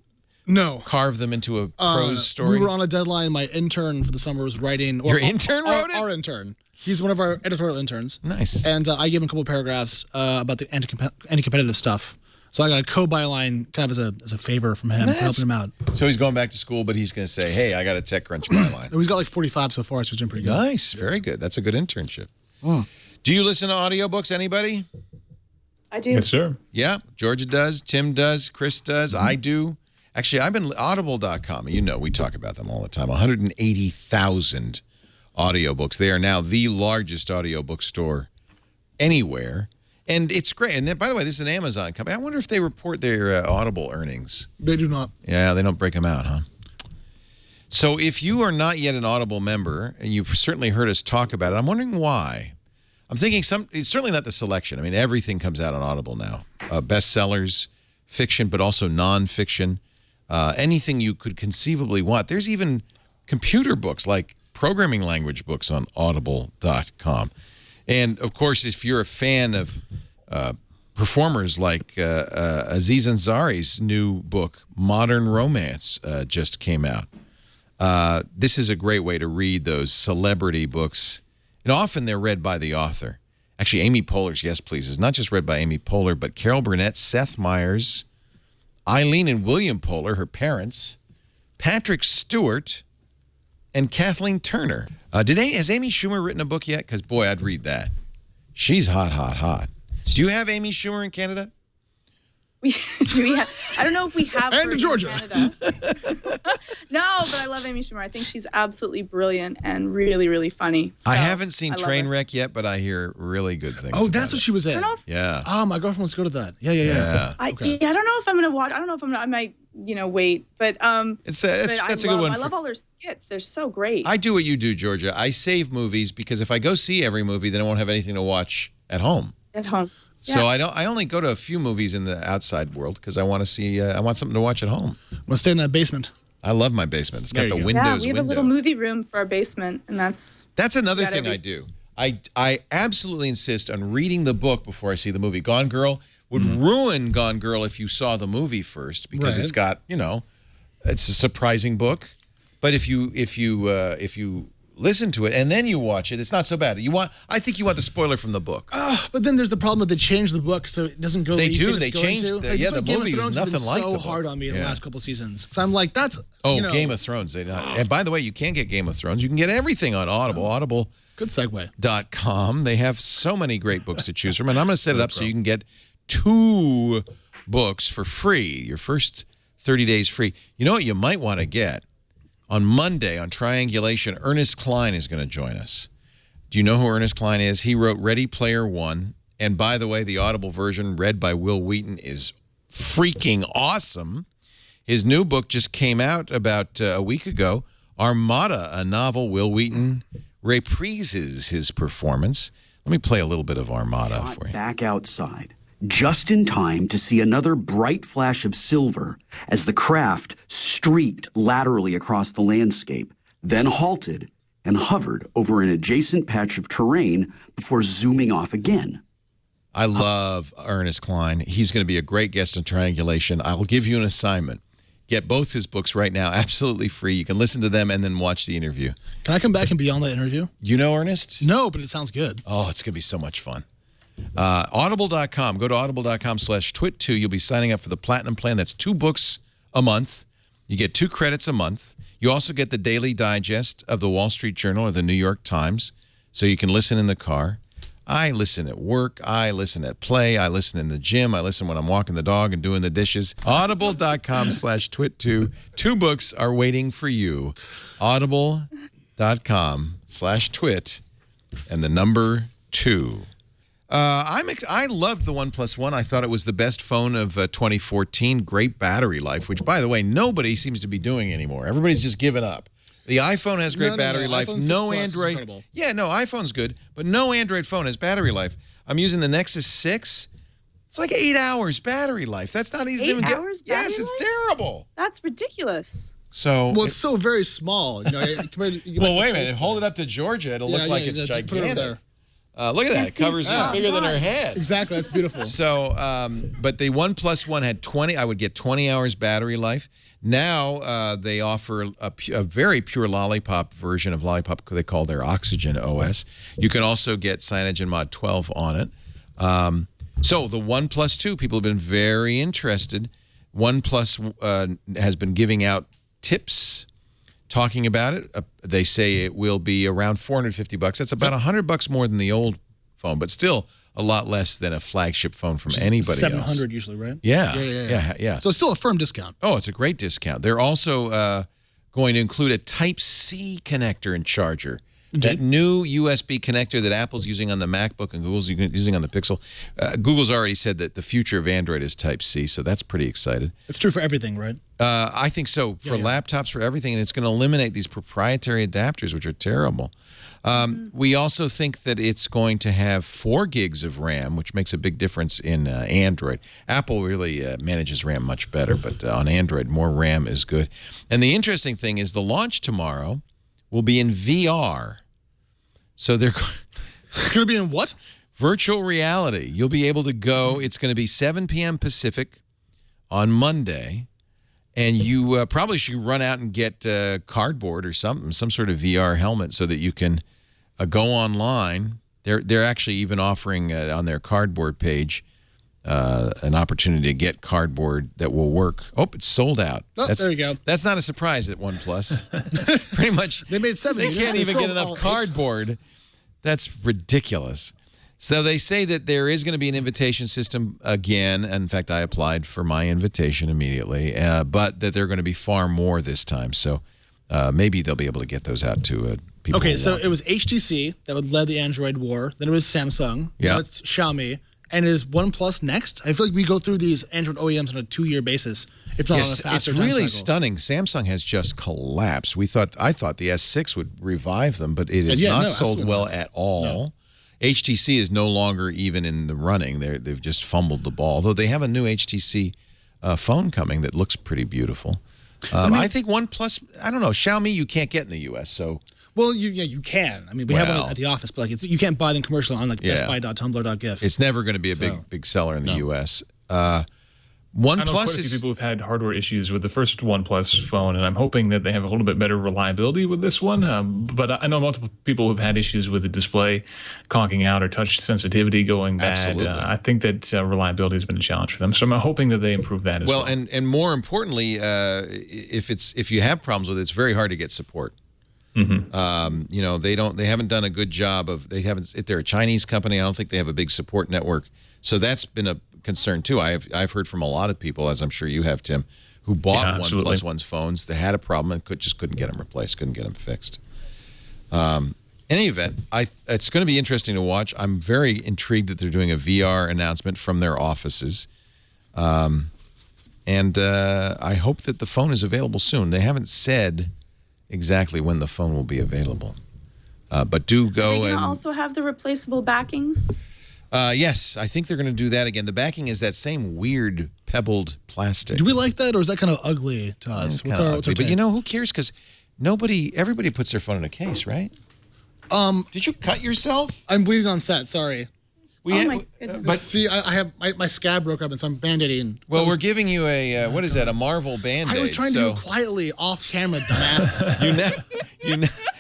carve them into a prose story? We were on a deadline. My intern for the summer was writing. Your intern wrote it? Our intern. He's one of our editorial interns. Nice. And I gave him a couple of paragraphs about the anti-competitive stuff. So I got a co-byline kind of as a favor from him, helping him out. So he's going back to school, but he's going to say, hey, I got a TechCrunch byline. He's got like 45 so far, so he's doing pretty good. Nice. Very good. That's a good internship. Do you listen to audiobooks, anybody? I do. Yes, sir. Yeah. Georgia does. Tim does. Chris does. I do. Actually, I've been Audible.com. You know, we talk about them all the time. 180,000 audiobooks. They are now the largest audiobook store anywhere. And it's great. And then, by the way, this is an Amazon company. I wonder if they report their Audible earnings. They do not. Yeah, they don't break them out, huh? So if you are not yet an Audible member, and you've certainly heard us talk about it, I'm wondering why. I'm thinking it's certainly not the selection. I mean, everything comes out on Audible now. Bestsellers, fiction, but also nonfiction. Anything you could conceivably want. There's even computer books, like programming language books on Audible.com. And, of course, if you're a fan of performers like Aziz Ansari's new book, Modern Romance, just came out. This is a great way to read those celebrity books. And often they're read by the author. Actually, Amy Poehler's Yes, Please is not just read by Amy Poehler, but Carol Burnett, Seth Meyers, Eileen and William Poehler, her parents, Patrick Stewart, and Kathleen Turner. Has Amy Schumer written a book yet? Because, boy, I'd read that. She's hot, hot, hot. Do you have Amy Schumer in Canada? Do we have? I don't know if we have her in Georgia. Canada. No, but I love Amy Schumer. I think she's absolutely brilliant and really, really funny. So I haven't seen Trainwreck yet, but I hear really good things. Oh, that's what she was in. Yeah. Oh, my girlfriend wants to go to that. Yeah. I don't know if I'm going to watch. I don't know if I might, wait. But that's a good one. I love all her skits. They're so great. I do what you do, Georgia. I save movies because if I go see every movie, then I won't have anything to watch at home. Yeah. So I only go to a few movies in the outside world because I want to see. I want something to watch at home. I'm gonna stay in that basement. I love my basement. It's got the windows. Yeah, we have a little movie room for our basement, and that's another thing I do. I absolutely insist on reading the book before I see the movie. Gone Girl would ruin Gone Girl if you saw the movie first because it's got it's a surprising book. But if you listen to it and then you watch it, it's not so bad. I think you want the spoiler from the book. But then there's the problem that they changed the book so it doesn't go. They changed. The movie is nothing like the book. So hard on me in the last couple seasons. So I'm like, that's Game of Thrones. And by the way, you can get Game of Thrones. You can get everything on Audible. Audible. Good segue. .com. They have so many great books to choose from, and I'm going to set it up so you can get 2 books for free. Your first 30 days free. You know what you might want to get? On Monday, on Triangulation, Ernest Cline is going to join us. Do you know who Ernest Cline is? He wrote Ready Player One. And by the way, the Audible version read by Will Wheaton is freaking awesome. His new book just came out about a week ago, Armada, a novel. Will Wheaton reprises his performance. Let me play a little bit of Armada for you. Back outside, just in time to see another bright flash of silver as the craft streaked laterally across the landscape, then halted and hovered over an adjacent patch of terrain before zooming off again. I love Ernest Cline. He's going to be a great guest on Triangulation. I'll give you an assignment. get both his books right now, absolutely free. You can listen to them and then watch the interview. Can I come back and be on that interview? You know Ernest? No, but it sounds good. Oh, it's going to be so much fun. Audible.com. Go to audible.com/twit2. You'll be signing up for the Platinum Plan. That's 2 books a month. You get 2 credits a month. You also get the daily digest of the Wall Street Journal or the New York Times, so you can listen in the car. I listen at work. I listen at play. I listen in the gym. I listen when I'm walking the dog and doing the dishes. Audible.com/twit2. 2 books are waiting for you. Audible.com/twit and the number 2. I loved the OnePlus One. I thought it was the best phone of 2014. Great battery life, which, by the way, nobody seems to be doing anymore. Everybody's just given up. The iPhone has great battery life. No Android. Yeah, no, iPhone's good, but no Android phone has battery life. I'm using the Nexus 6. It's like 8 hours battery life. That's not easy to even get. 8 hours battery Yes, it's life? terrible. That's ridiculous. So, well, it's so very small. You know, well, wait a minute. Hold it up to Georgia. It'll look like it's gigantic. Look at that. It covers it's bigger than her head. Exactly. That's beautiful. So, but the OnePlus One had 20. I would get 20 hours battery life. Now they offer a very pure Lollipop version of Lollipop they call their Oxygen OS. You can also get CyanogenMod 12 on it. So the OnePlus 2, people have been very interested. OnePlus has been giving out tips talking about it. They say it will be around $450. That's about $100 more than the old phone, but still a lot less than a flagship phone from anybody else. $700 usually, right? Yeah. So it's still a firm discount. Oh, it's a great discount. They're also going to include a Type-C connector and charger. Indeed. That new USB connector that Apple's using on the MacBook and Google's using on the Pixel. Google's already said that the future of Android is Type-C, so that's pretty excited. It's true for everything, right? I think so. For laptops, for everything, and it's going to eliminate these proprietary adapters, which are terrible. We also think that it's going to have 4 gigs of RAM, which makes a big difference in Android. Apple really manages RAM much better, but on Android, more RAM is good. And the interesting thing is the launch tomorrow will be in VR. So they're it's going to be in what? Virtual reality. You'll be able to go. It's going to be 7 p.m. Pacific on Monday. And you probably should run out and get cardboard or something, some sort of VR helmet so that you can go online. They're actually even offering on their cardboard page an opportunity to get cardboard that will work. Oh, it's sold out. Oh, there you go. That's not a surprise at OnePlus. Pretty much. They made 7. They can't even get enough cardboard. That's ridiculous. So they say that there is going to be an invitation system again. In fact, I applied for my invitation immediately, but that they're going to be far more this time. So maybe they'll be able to get those out to people. Okay, so it was HTC that would lead the Android war. Then it was Samsung. Yeah. Now it's Xiaomi. And is OnePlus next? I feel like we go through these Android OEMs on a 2-year basis. If not on a faster it's really time cycle. stunning. Samsung has just collapsed. I thought the S6 would revive them, but it is not sold well at all. No. HTC is no longer even in the running. They've just fumbled the ball. Although they have a new HTC phone coming that looks pretty beautiful. I think OnePlus, I don't know. Xiaomi you can't get in the U.S., so... Well, you can. I mean, we have one at the office, but like you can't buy them commercially on like bestbuy.tumblr.gif. It's never going to be a big seller in the U.S. I know quite a few people who've had hardware issues with the first OnePlus phone, and I'm hoping that they have a little bit better reliability with this one. But I know multiple people who've had issues with the display conking out or touch sensitivity going bad. Absolutely. I think that reliability has been a challenge for them. So I'm hoping that they improve that as well. Well, and more importantly, if you have problems with it, it's very hard to get support. Mm-hmm. You know, they haven't done a good job of, they're a Chinese company. I don't think they have a big support network. So that's been a concern too. I've heard from a lot of people, as I'm sure you have, Tim, who bought OnePlus One's phones. They had a problem and just couldn't get them replaced, couldn't get them fixed. In any event, it's going to be interesting to watch. I'm very intrigued that they're doing a VR announcement from their offices. And I hope that the phone is available soon. They haven't said exactly when the phone will be available. But do go and... Are they going to also have the replaceable backings? Yes, I think they're going to do that again. The backing is that same weird pebbled plastic. Do we like that, or is that kind of ugly to us? What's our take? But you know, who cares? Because everybody puts their phone in a case, right? Did you cut yourself? I'm bleeding on set, sorry. my goodness. But see, I have my scab broke up, and so I'm band-aiding. Well, we're giving you a what is that? A Marvel Band-Aid. I was trying to do it quietly off camera, dumbass.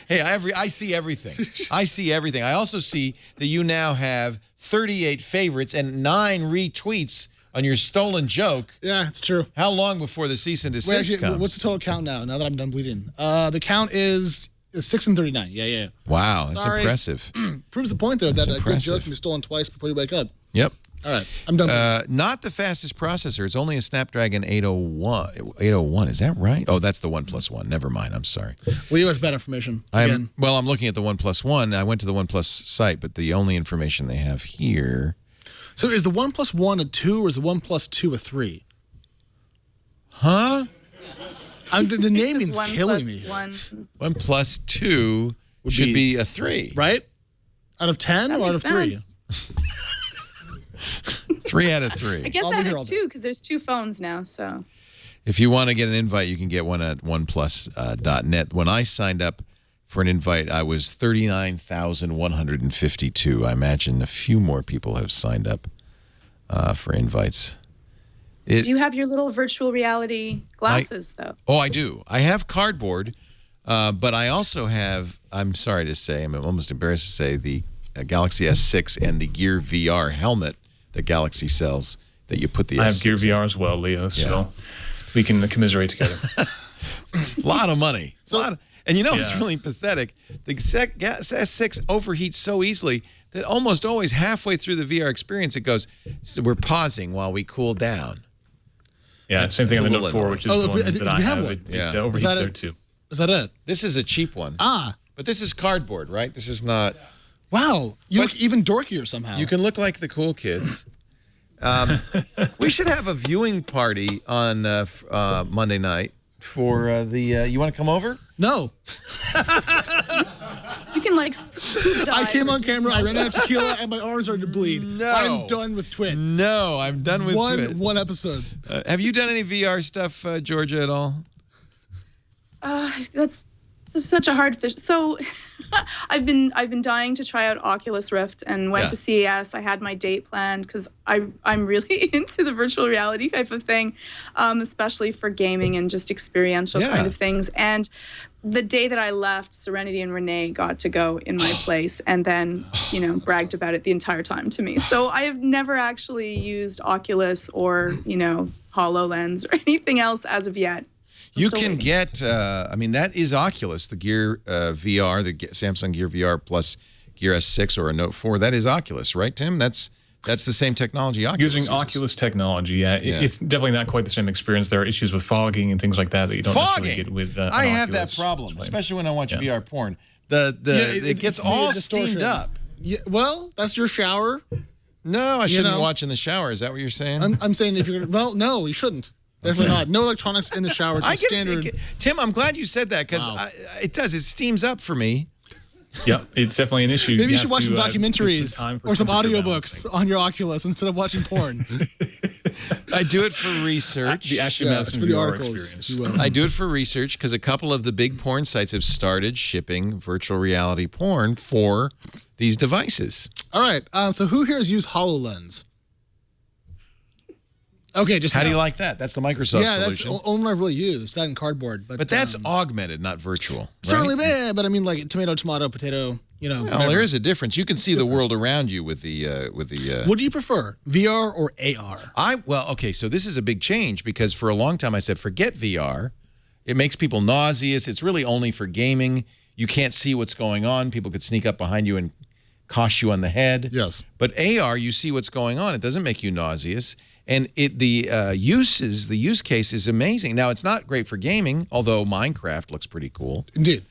Hey, I see everything. I see everything. I also see that you now have 38 favorites and 9 retweets on your stolen joke. Yeah, it's true. How long before the cease and desist comes? What's the total count now? Now that I'm done bleeding, the count is 6 and 39. Yeah. Wow, that's impressive. Proves the point there that a good joke can be stolen twice before you wake up. Yep. All right, I'm done. Not the fastest processor. It's only a Snapdragon 801. 801, is that right? Oh, that's the OnePlus One. Never mind. I'm sorry. Well, you have bad information. I'm looking at the OnePlus One. I went to the OnePlus site, but the only information they have here. So is the OnePlus One a 2 or is the OnePlus 2 a 3? Huh? The naming's killing me. OnePlus 2 should be a 3. Right? Out of 10 or out of 3? 3 out of 3. I guess out of 2 because there's 2 phones now. So if you want to get an invite, you can get one at oneplus.net. When I signed up for an invite, I was 39,152. I imagine a few more people have signed up for invites. Do you have your little virtual reality glasses, though? Oh, I do. I have cardboard, but I also have, I'm sorry to say, I'm almost embarrassed to say, the Galaxy S6 and the Gear VR helmet that Galaxy sells that you put the S6 I have Gear VR as well, Leo, so we can commiserate together. It's a lot of money. And you know it's really pathetic. The S6 overheats so easily that almost always halfway through the VR experience it goes, we're pausing while we cool down. Yeah, same thing on the Note 4, which is the one that I have. It overheats there too. Is that it? This is a cheap one. But this is cardboard, right? This is not... Wow, you look even dorkier somehow. You can look like the cool kids. We should have a viewing party on Monday night for you want to come over? No. You can scuba dive. I came on camera, I ran out of tequila, and my arms started to bleed. No. I'm done with Twit. No, I'm done with Twit. One episode. Have you done any VR stuff, Georgia, at all? That's such a hard fish. So I've been dying to try out Oculus Rift and went to CES. I had my date planned because I'm really into the virtual reality type of thing, especially for gaming and just experiential kind of things. And the day that I left, Serenity and Renee got to go in my place and then, bragged about it the entire time to me. So I have never actually used Oculus or, HoloLens or anything else as of yet. You can get, that is Oculus, the Gear VR, the Samsung Gear VR plus Gear S6 or a Note 4. That is Oculus, right, Tim? That's the same technology Oculus uses. Oculus technology, it's definitely not quite the same experience. There are issues with fogging and things like that you don't necessarily get with I have that problem, especially when I watch VR porn. It gets all steamed up. Yeah, well, that's your shower. No, I shouldn't watch in the shower. Is that what you're saying? I'm saying if you're no, you shouldn't. Definitely not. No electronics in the shower. It's standard. Tim, I'm glad you said that because it does. It steams up for me. Yep, it's definitely an issue. Maybe you should watch some documentaries or some audiobooks on your Oculus instead of watching porn. I do it for research. The Ashley Madison for the VR articles. experience. I do it for research because a couple of the big porn sites have started shipping virtual reality porn for these devices. All right. So who here has used HoloLens? Okay, just how do you like that? That's the Microsoft solution. That's the only one I've really used. That in cardboard, but that's augmented, not virtual. Certainly, right? But I mean, like tomato, potato. Well, there is a difference. You can see the world around you with the What do you prefer, VR or AR? Okay. So this is a big change because for a long time I said forget VR. It makes people nauseous. It's really only for gaming. You can't see what's going on. People could sneak up behind you and cosh you on the head. Yes. But AR, you see what's going on. It doesn't make you nauseous. And the use case is amazing. Now, it's not great for gaming, although Minecraft looks pretty cool. Indeed.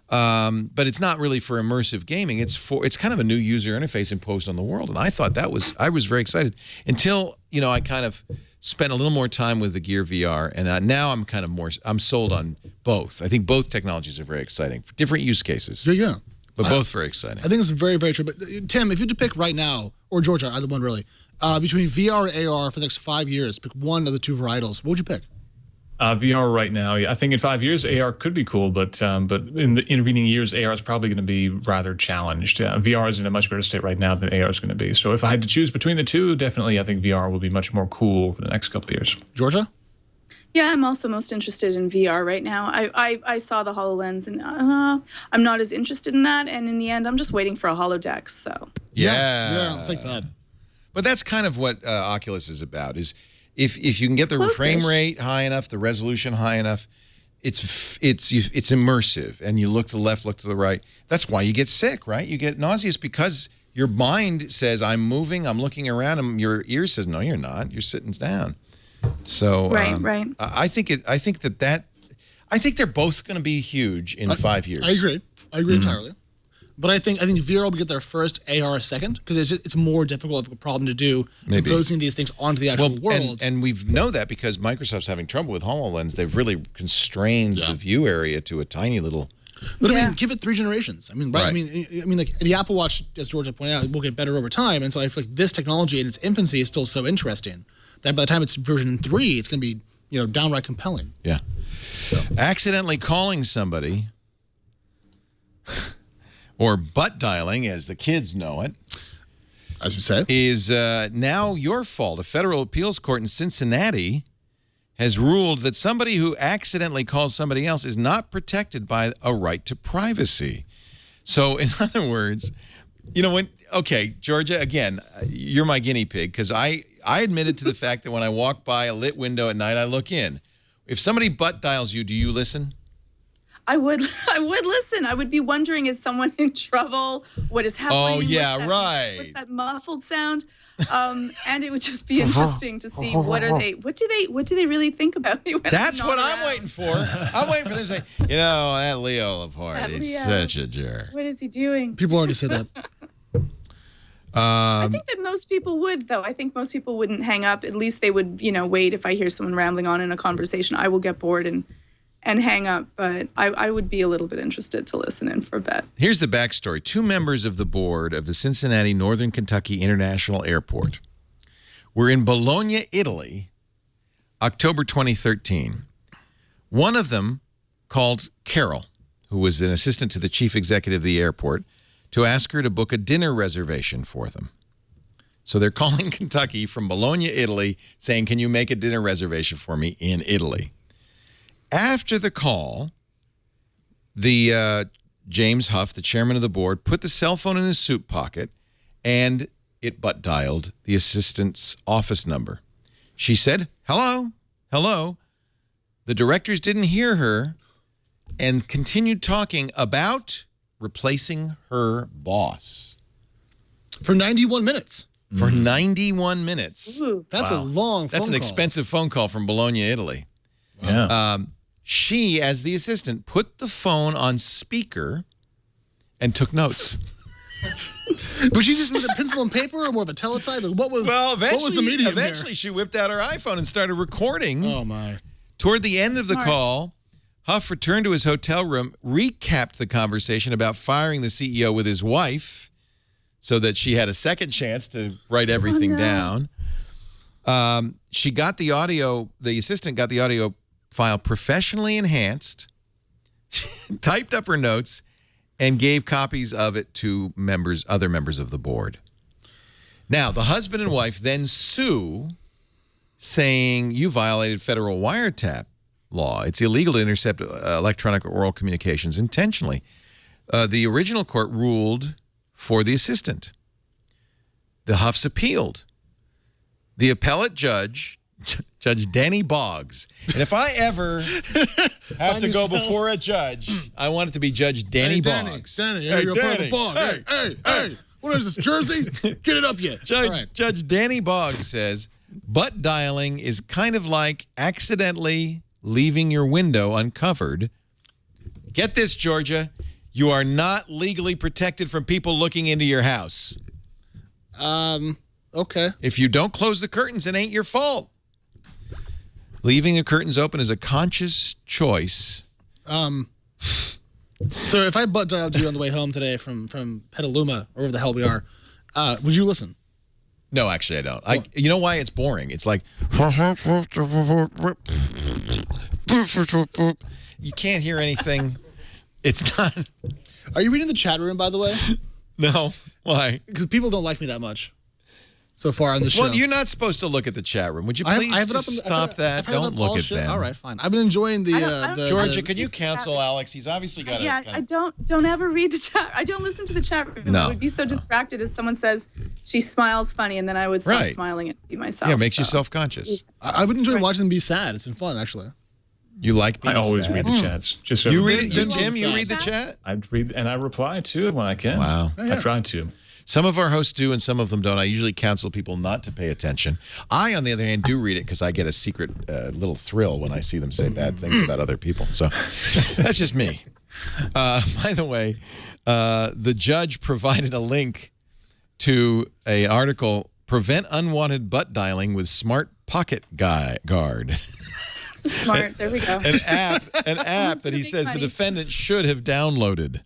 But it's not really for immersive gaming. It's kind of a new user interface imposed on the world. And I thought I was very excited until, I kind of spent a little more time with the Gear VR. And now I'm sold on both. I think both technologies are very exciting for different use cases. Yeah. But both very exciting. I think it's very, very true. But Tim, if you had to pick right now, or Georgia, either one really, between VR and AR for the next 5 years, pick one of the two varietals, what would you pick? VR right now. Yeah, I think in 5 years, AR could be cool, but in the intervening years, AR is probably going to be rather challenged. VR is in a much better state right now than AR is going to be. So if I had to choose between the two, definitely I think VR will be much more cool over the next couple of years. Georgia? Yeah, I'm also most interested in VR right now. I saw the HoloLens, and I'm not as interested in that. And in the end, I'm just waiting for a holodeck. So yeah, I'll take that. But that's kind of what Oculus is about. Is if you can get the frame rate high enough, the resolution high enough, it's immersive, and you look to the left, look to the right. That's why you get sick, right? You get nauseous because your mind says, "I'm moving, I'm looking around," and your ear says, "No, you're not. You're sitting down." So right. I think they're both going to be huge in 5 years. I agree entirely. But I think VR will get there first, AR second, because it's more difficult of a problem to do imposing these things onto the actual world. And we know that because Microsoft's having trouble with HoloLens. They've really constrained the view area to a tiny little. But I mean, give it 3 generations. I mean, right? I mean, like the Apple Watch, as Georgia pointed out, will get better over time. And so I feel like this technology in its infancy is still so interesting that by the time it's version 3, it's going to be downright compelling. Yeah. So. Accidentally calling somebody. Or butt dialing, as the kids know it, as we say, is now your fault. A federal appeals court in Cincinnati has ruled that somebody who accidentally calls somebody else is not protected by a right to privacy. So, in other words, okay, Georgia, again, you're my guinea pig, because I admitted to the fact that when I walk by a lit window at night, I look in. If somebody butt dials you, do you listen? I would listen. I would be wondering, is someone in trouble? What is happening? Oh, yeah, right. What's that muffled sound? And it would just be interesting to see what do they really think about me? That's what I'm waiting for. I'm waiting for them to say, that Leo Laporte is such a jerk. What is he doing? People already say that. I think that most people would, though. I think most people wouldn't hang up. At least they would, wait. If I hear someone rambling on in a conversation, I will get bored and hang up, but I would be a little bit interested to listen in for a bit. Here's the backstory. 2 members of the board of the Cincinnati Northern Kentucky International Airport were in Bologna, Italy, October 2013. One of them called Carol, who was an assistant to the chief executive of the airport, to ask her to book a dinner reservation for them. So they're calling Kentucky from Bologna, Italy, saying, "Can you make a dinner reservation for me in Italy?" After the call, the James Huff, the chairman of the board, put the cell phone in his suit pocket, and it butt dialed the assistant's office number. She said, "Hello, hello." The directors didn't hear her and continued talking about replacing her boss. For 91 minutes. For 91 minutes. Ooh, that's a long phone call. That's an expensive phone call from Bologna, Italy. Yeah. She, as the assistant, put the phone on speaker and took notes. Was she just with a pencil and paper or more of a teletype? What was the medium Eventually, she whipped out her iPhone and started recording. Oh, my. Toward the end of the call, Huff returned to his hotel room, recapped the conversation about firing the CEO with his wife so that she had a second chance to write everything down. She got the audio, the assistant got the audio file professionally enhanced, typed up her notes, and gave copies of it to other members of the board. Now, the husband and wife then sue, saying, "You violated federal wiretap law. It's illegal to intercept electronic or oral communications intentionally." The original court ruled for the assistant. The Huffs appealed. The appellate judge, Judge Danny Boggs. And if I ever have to go before a judge, I want it to be Judge Danny Boggs. Danny, you're part of the Boggs. Hey, what is this, Jersey? Get it up yet. Judge Danny Boggs says, butt dialing is kind of like accidentally leaving your window uncovered. Get this, Georgia. You are not legally protected from people looking into your house. Okay. If you don't close the curtains, it ain't your fault. Leaving the curtains open is a conscious choice. So if I butt dialed you on the way home today from Petaluma, or wherever the hell we are, would you listen? No, actually, I don't. You know why it's boring? It's like you can't hear anything. It's not. Are you reading the chat room, by the way? No. Why? Because people don't like me that much so far on the show. Well, you're not supposed to look at the chat room. Would you please stop that? Don't look at that. All right, fine. I've been enjoying the Georgia, could you counsel Alex? He's obviously got I don't ever read the chat. I don't listen to the chat room. No. I would be so distracted if someone says she smiles funny, and then I would stop smiling and be myself. Yeah, it makes you self-conscious. I've been enjoying watching them be sad. It's been fun, actually. You like being I always sad? read the chats. Just so you read it, Tim? You read the chat? I read and I reply to it when I can. Wow. I try to. Some of our hosts do and some of them don't. I usually counsel people not to pay attention. I, on the other hand, do read it because I get a secret little thrill when I see them say bad things about other people. So that's just me. By the way, the judge provided a link to an article, Prevent Unwanted Butt Dialing with Smart Pocket Guard. Smart. There we go. An app that he says the defendant should have downloaded.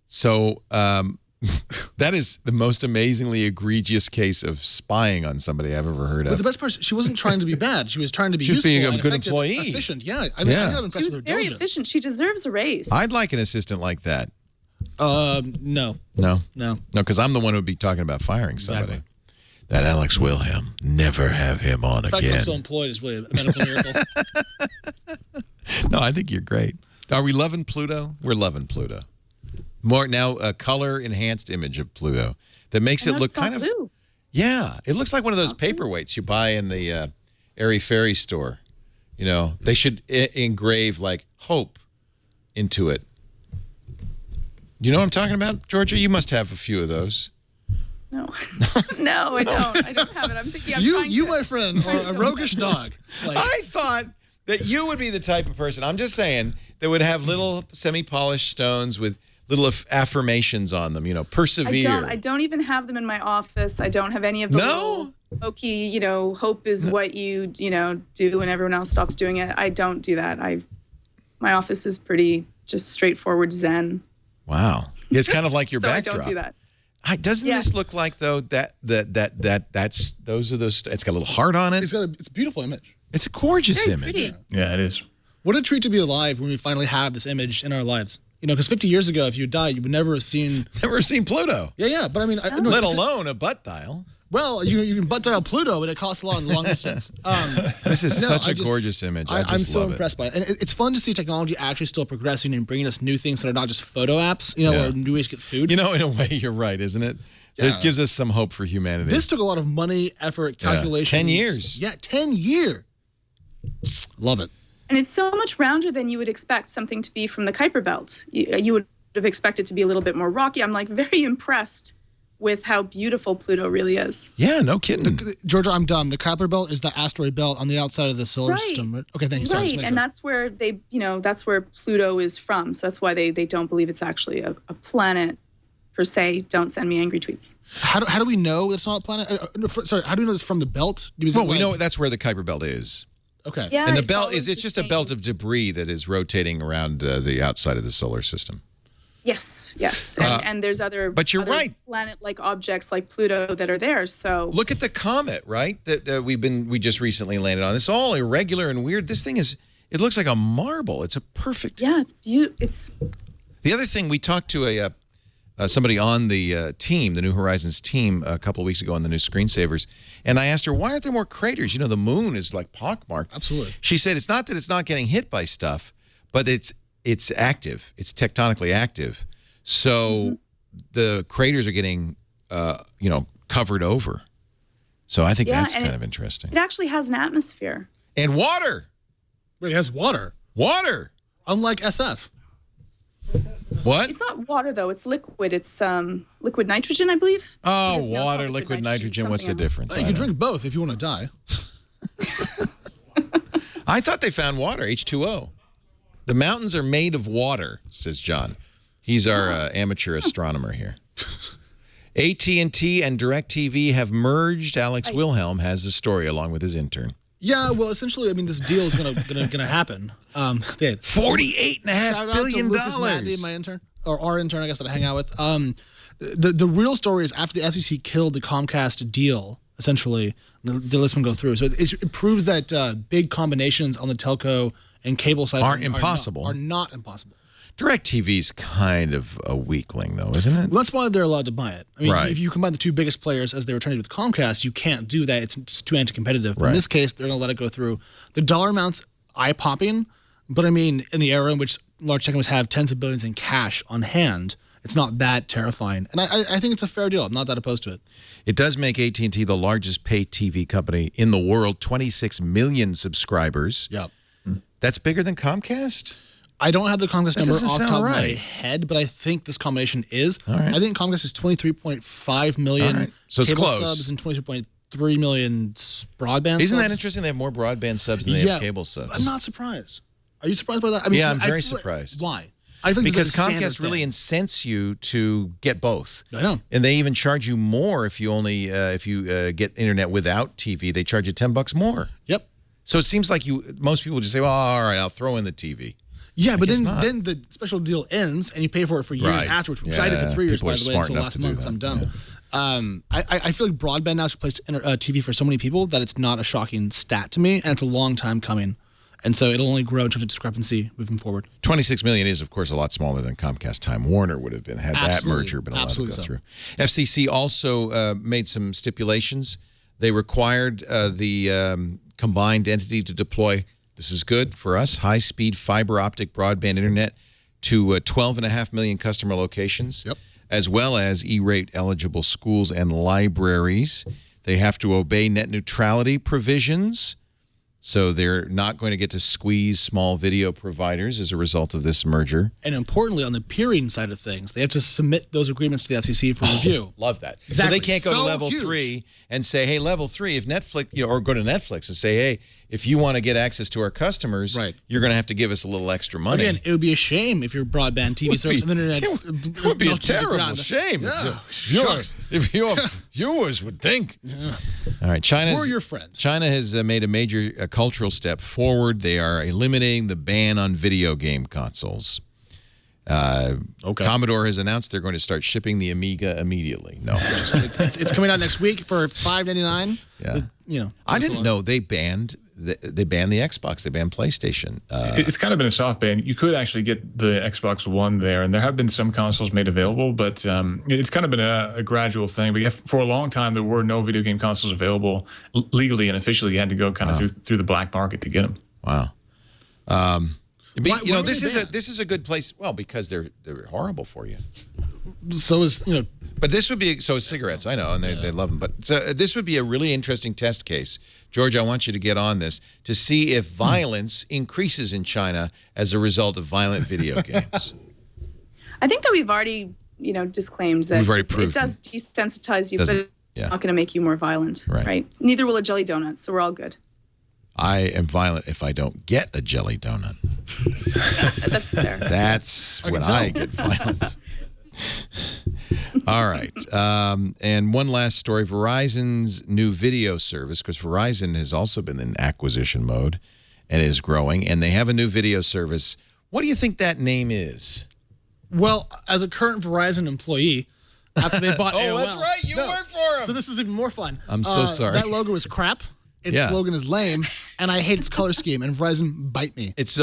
So that is the most amazingly egregious case of spying on somebody I've ever heard of. But the best part, she wasn't trying to be bad. She was trying to be useful, being a and good effective, employee. efficient. Yeah, I mean, I'm not impressed She was with her very diligence. efficient. She deserves a raise. I'd like an assistant like that. No. No, because I'm the one who would be talking about firing somebody. Exactly. That Alex Wilhelm, never have him on again. The fact that I'm still employed is really a medical miracle. No, I think you're great. Are we loving Pluto? We're loving Pluto. More now, a color enhanced image of Pluto that makes it look kind of blue. Yeah, it looks like one of those paperweights you buy in the Airy Fairy store. You know, they should engrave like hope into it. You know what I'm talking about, Georgia? You must have a few of those. No, no, I don't. I don't have it. I'm thinking. You, my friend, are a roguish dog. Like, I thought that you would be the type of person. I'm just saying that would have little semi-polished stones with little affirmations on them. You know, persevere. I don't even have them in my office. I don't have any of the little hokey. You know, hope is what you do when everyone else stops doing it. I don't do that. My office is pretty just straightforward Zen. Wow, it's kind of like your so backdrop. I don't do that. Doesn't this look like though that's those are those? It's got a little heart on it. It's a beautiful image. It's a gorgeous Very image. Pretty. Yeah, it is. What a treat to be alive when we finally have this image in our lives. You know, because 50 years ago, if you died, you would never have seen Pluto. Yeah, but I mean, let alone a butt dial. Well, you can butt dial Pluto, but it costs a lot in the long distance. This is such a gorgeous image. I'm so impressed by it. And it's fun to see technology actually still progressing and bringing us new things that are not just photo apps, or new ways to get food. You know, in a way, you're right, isn't it? Yeah. This gives us some hope for humanity. This took a lot of money, effort, calculations. 10 years. Yeah, 10 years. Love it. And it's so much rounder than you would expect something to be from the Kuiper Belt. You would have expected to be a little bit more rocky. I'm like very impressed with how beautiful Pluto really is. Yeah, no kidding. Georgia, I'm dumb. The Kuiper Belt is the asteroid belt on the outside of the solar system. Right? Okay, thank you. Sorry, right, and that's where that's where Pluto is from. So that's why they don't believe it's actually a planet per se. Don't send me angry tweets. How do we know it's not a planet? Sorry, how do we know it's from the belt? We know that's where the Kuiper Belt is. Okay. Yeah, and the belt it's just a belt of debris that is rotating around the outside of the solar system. Yes. And there's other right. planet-like objects like Pluto that are there. So look at the comet, right? That we just recently landed on. It's all irregular and weird. This thing it looks like a marble. It's a perfect. Yeah, it's beautiful. It's the other thing we talked to somebody on the team, the New Horizons team, a couple of weeks ago on the new Screensavers, and I asked her, why aren't there more craters? You know, the moon is like pockmarked. Absolutely. She said it's not that it's not getting hit by stuff, but it's active. It's tectonically active. So the craters are getting, covered over. So I think that's kind of interesting. It actually has an atmosphere. And water. Wait, it has water. Water. Unlike SF. What? It's not water, though. It's liquid. It's liquid nitrogen, I believe. Oh, water, liquid nitrogen. What's the difference? You can drink both if you want to die. I thought they found water, H2O. The mountains are made of water, says John. He's our amateur astronomer here. AT&T and DirecTV have merged. Alex Wilhelm has the story along with his intern. Yeah, well, essentially, I mean, this deal is gonna happen. $48.5 billion. Lucas Mandy, my intern. or our intern, I guess, that I hang out with. The real story is after the FCC killed the Comcast deal, essentially, the list won't go through. So it proves that big combinations on the telco and cable side are impossible. Are not impossible. DirecTV's kind of a weakling, though, isn't it? Well, that's why they're allowed to buy it. I mean, if you combine the two biggest players as they were trying to do with Comcast, you can't do that. It's too anti-competitive. In this case, they're going to let it go through. The dollar amount's eye-popping, but I mean, in the era in which large tech companies have tens of billions in cash on hand, it's not that terrifying. And I think it's a fair deal. I'm not that opposed to it. It does make AT&T the largest pay TV company in the world, 26 million subscribers. Yep. That's bigger than Comcast? I don't have the Comcast number off the top of my right. head, but I think this combination is. All right. I think Comcast is 23.5 million so it's cable close. subs and 23.3 million broadband subs. Isn't that interesting? They have more broadband subs than they have cable subs. I'm not surprised. Are you surprised by that? I mean, I'm very surprised. Why? I think because Comcast really incents you to get both. I know. And they even charge you more if you only get internet without TV. They charge you $10 more. Yep. So it seems like most people just say, well, all right, I'll throw in the TV. Yeah, but then the special deal ends and you pay for it for years afterwards. Which I did for 3 years, by the way, until last month. I'm done. Yeah. I feel like broadband now has replaced TV for so many people that it's not a shocking stat to me, and it's a long time coming. And so it'll only grow in terms of discrepancy moving forward. 26 million is, of course, a lot smaller than Comcast Time Warner would have been had that merger been allowed to go through. FCC also made some stipulations. They required the combined entity to deploy, this is good for us, high-speed fiber optic broadband internet to 12.5 million customer locations, as well as E-rate eligible schools and libraries. They have to obey net neutrality provisions. So they're not going to get to squeeze small video providers as a result of this merger. And importantly, on the peering side of things, they have to submit those agreements to the FCC for review. Love that. Exactly. So they can't go to level 3 and say, hey, level 3, if Netflix, or go to Netflix and say, hey, if you want to get access to our customers, you're going to have to give us a little extra money. Again, it would be a shame if your broadband TV service and internet... It would be a terrible shame if your viewers would think. Yeah. All right, Or your friends. China has made a major cultural step forward. They are eliminating the ban on video game consoles. Commodore has announced they're going to start shipping the Amiga immediately. No, it's coming out next week for $5.99. Yeah, I didn't know they banned the Xbox. They banned PlayStation. It's kind of been a soft ban. You could actually get the Xbox One there, and there have been some consoles made available, but it's kind of been a gradual thing. But for a long time, there were no video game consoles available legally and officially. You had to go kind of through the black market to get them. Wow. This is a good place. Well, because they're horrible for you. So is But this would be cigarettes. I know, and they love them. But this would be a really interesting test case, George. I want you to get on this to see if violence increases in China as a result of violent video games. I think that we've already disclaimed that we've already proved it does desensitize you, but it's not going to make you more violent, right? Neither will a jelly donut, so we're all good. I am violent if I don't get a jelly donut. That's fair. That's when I get violent. All right. And one last story. Verizon's new video service, because Verizon has also been in acquisition mode and is growing, and they have a new video service. What do you think that name is? Well, as a current Verizon employee, after they bought AOL. Oh, that's right. You work for them. So this is even more fun. I'm so sorry. That logo is crap. Its slogan is lame, and I hate its color scheme, and Verizon bite me. It's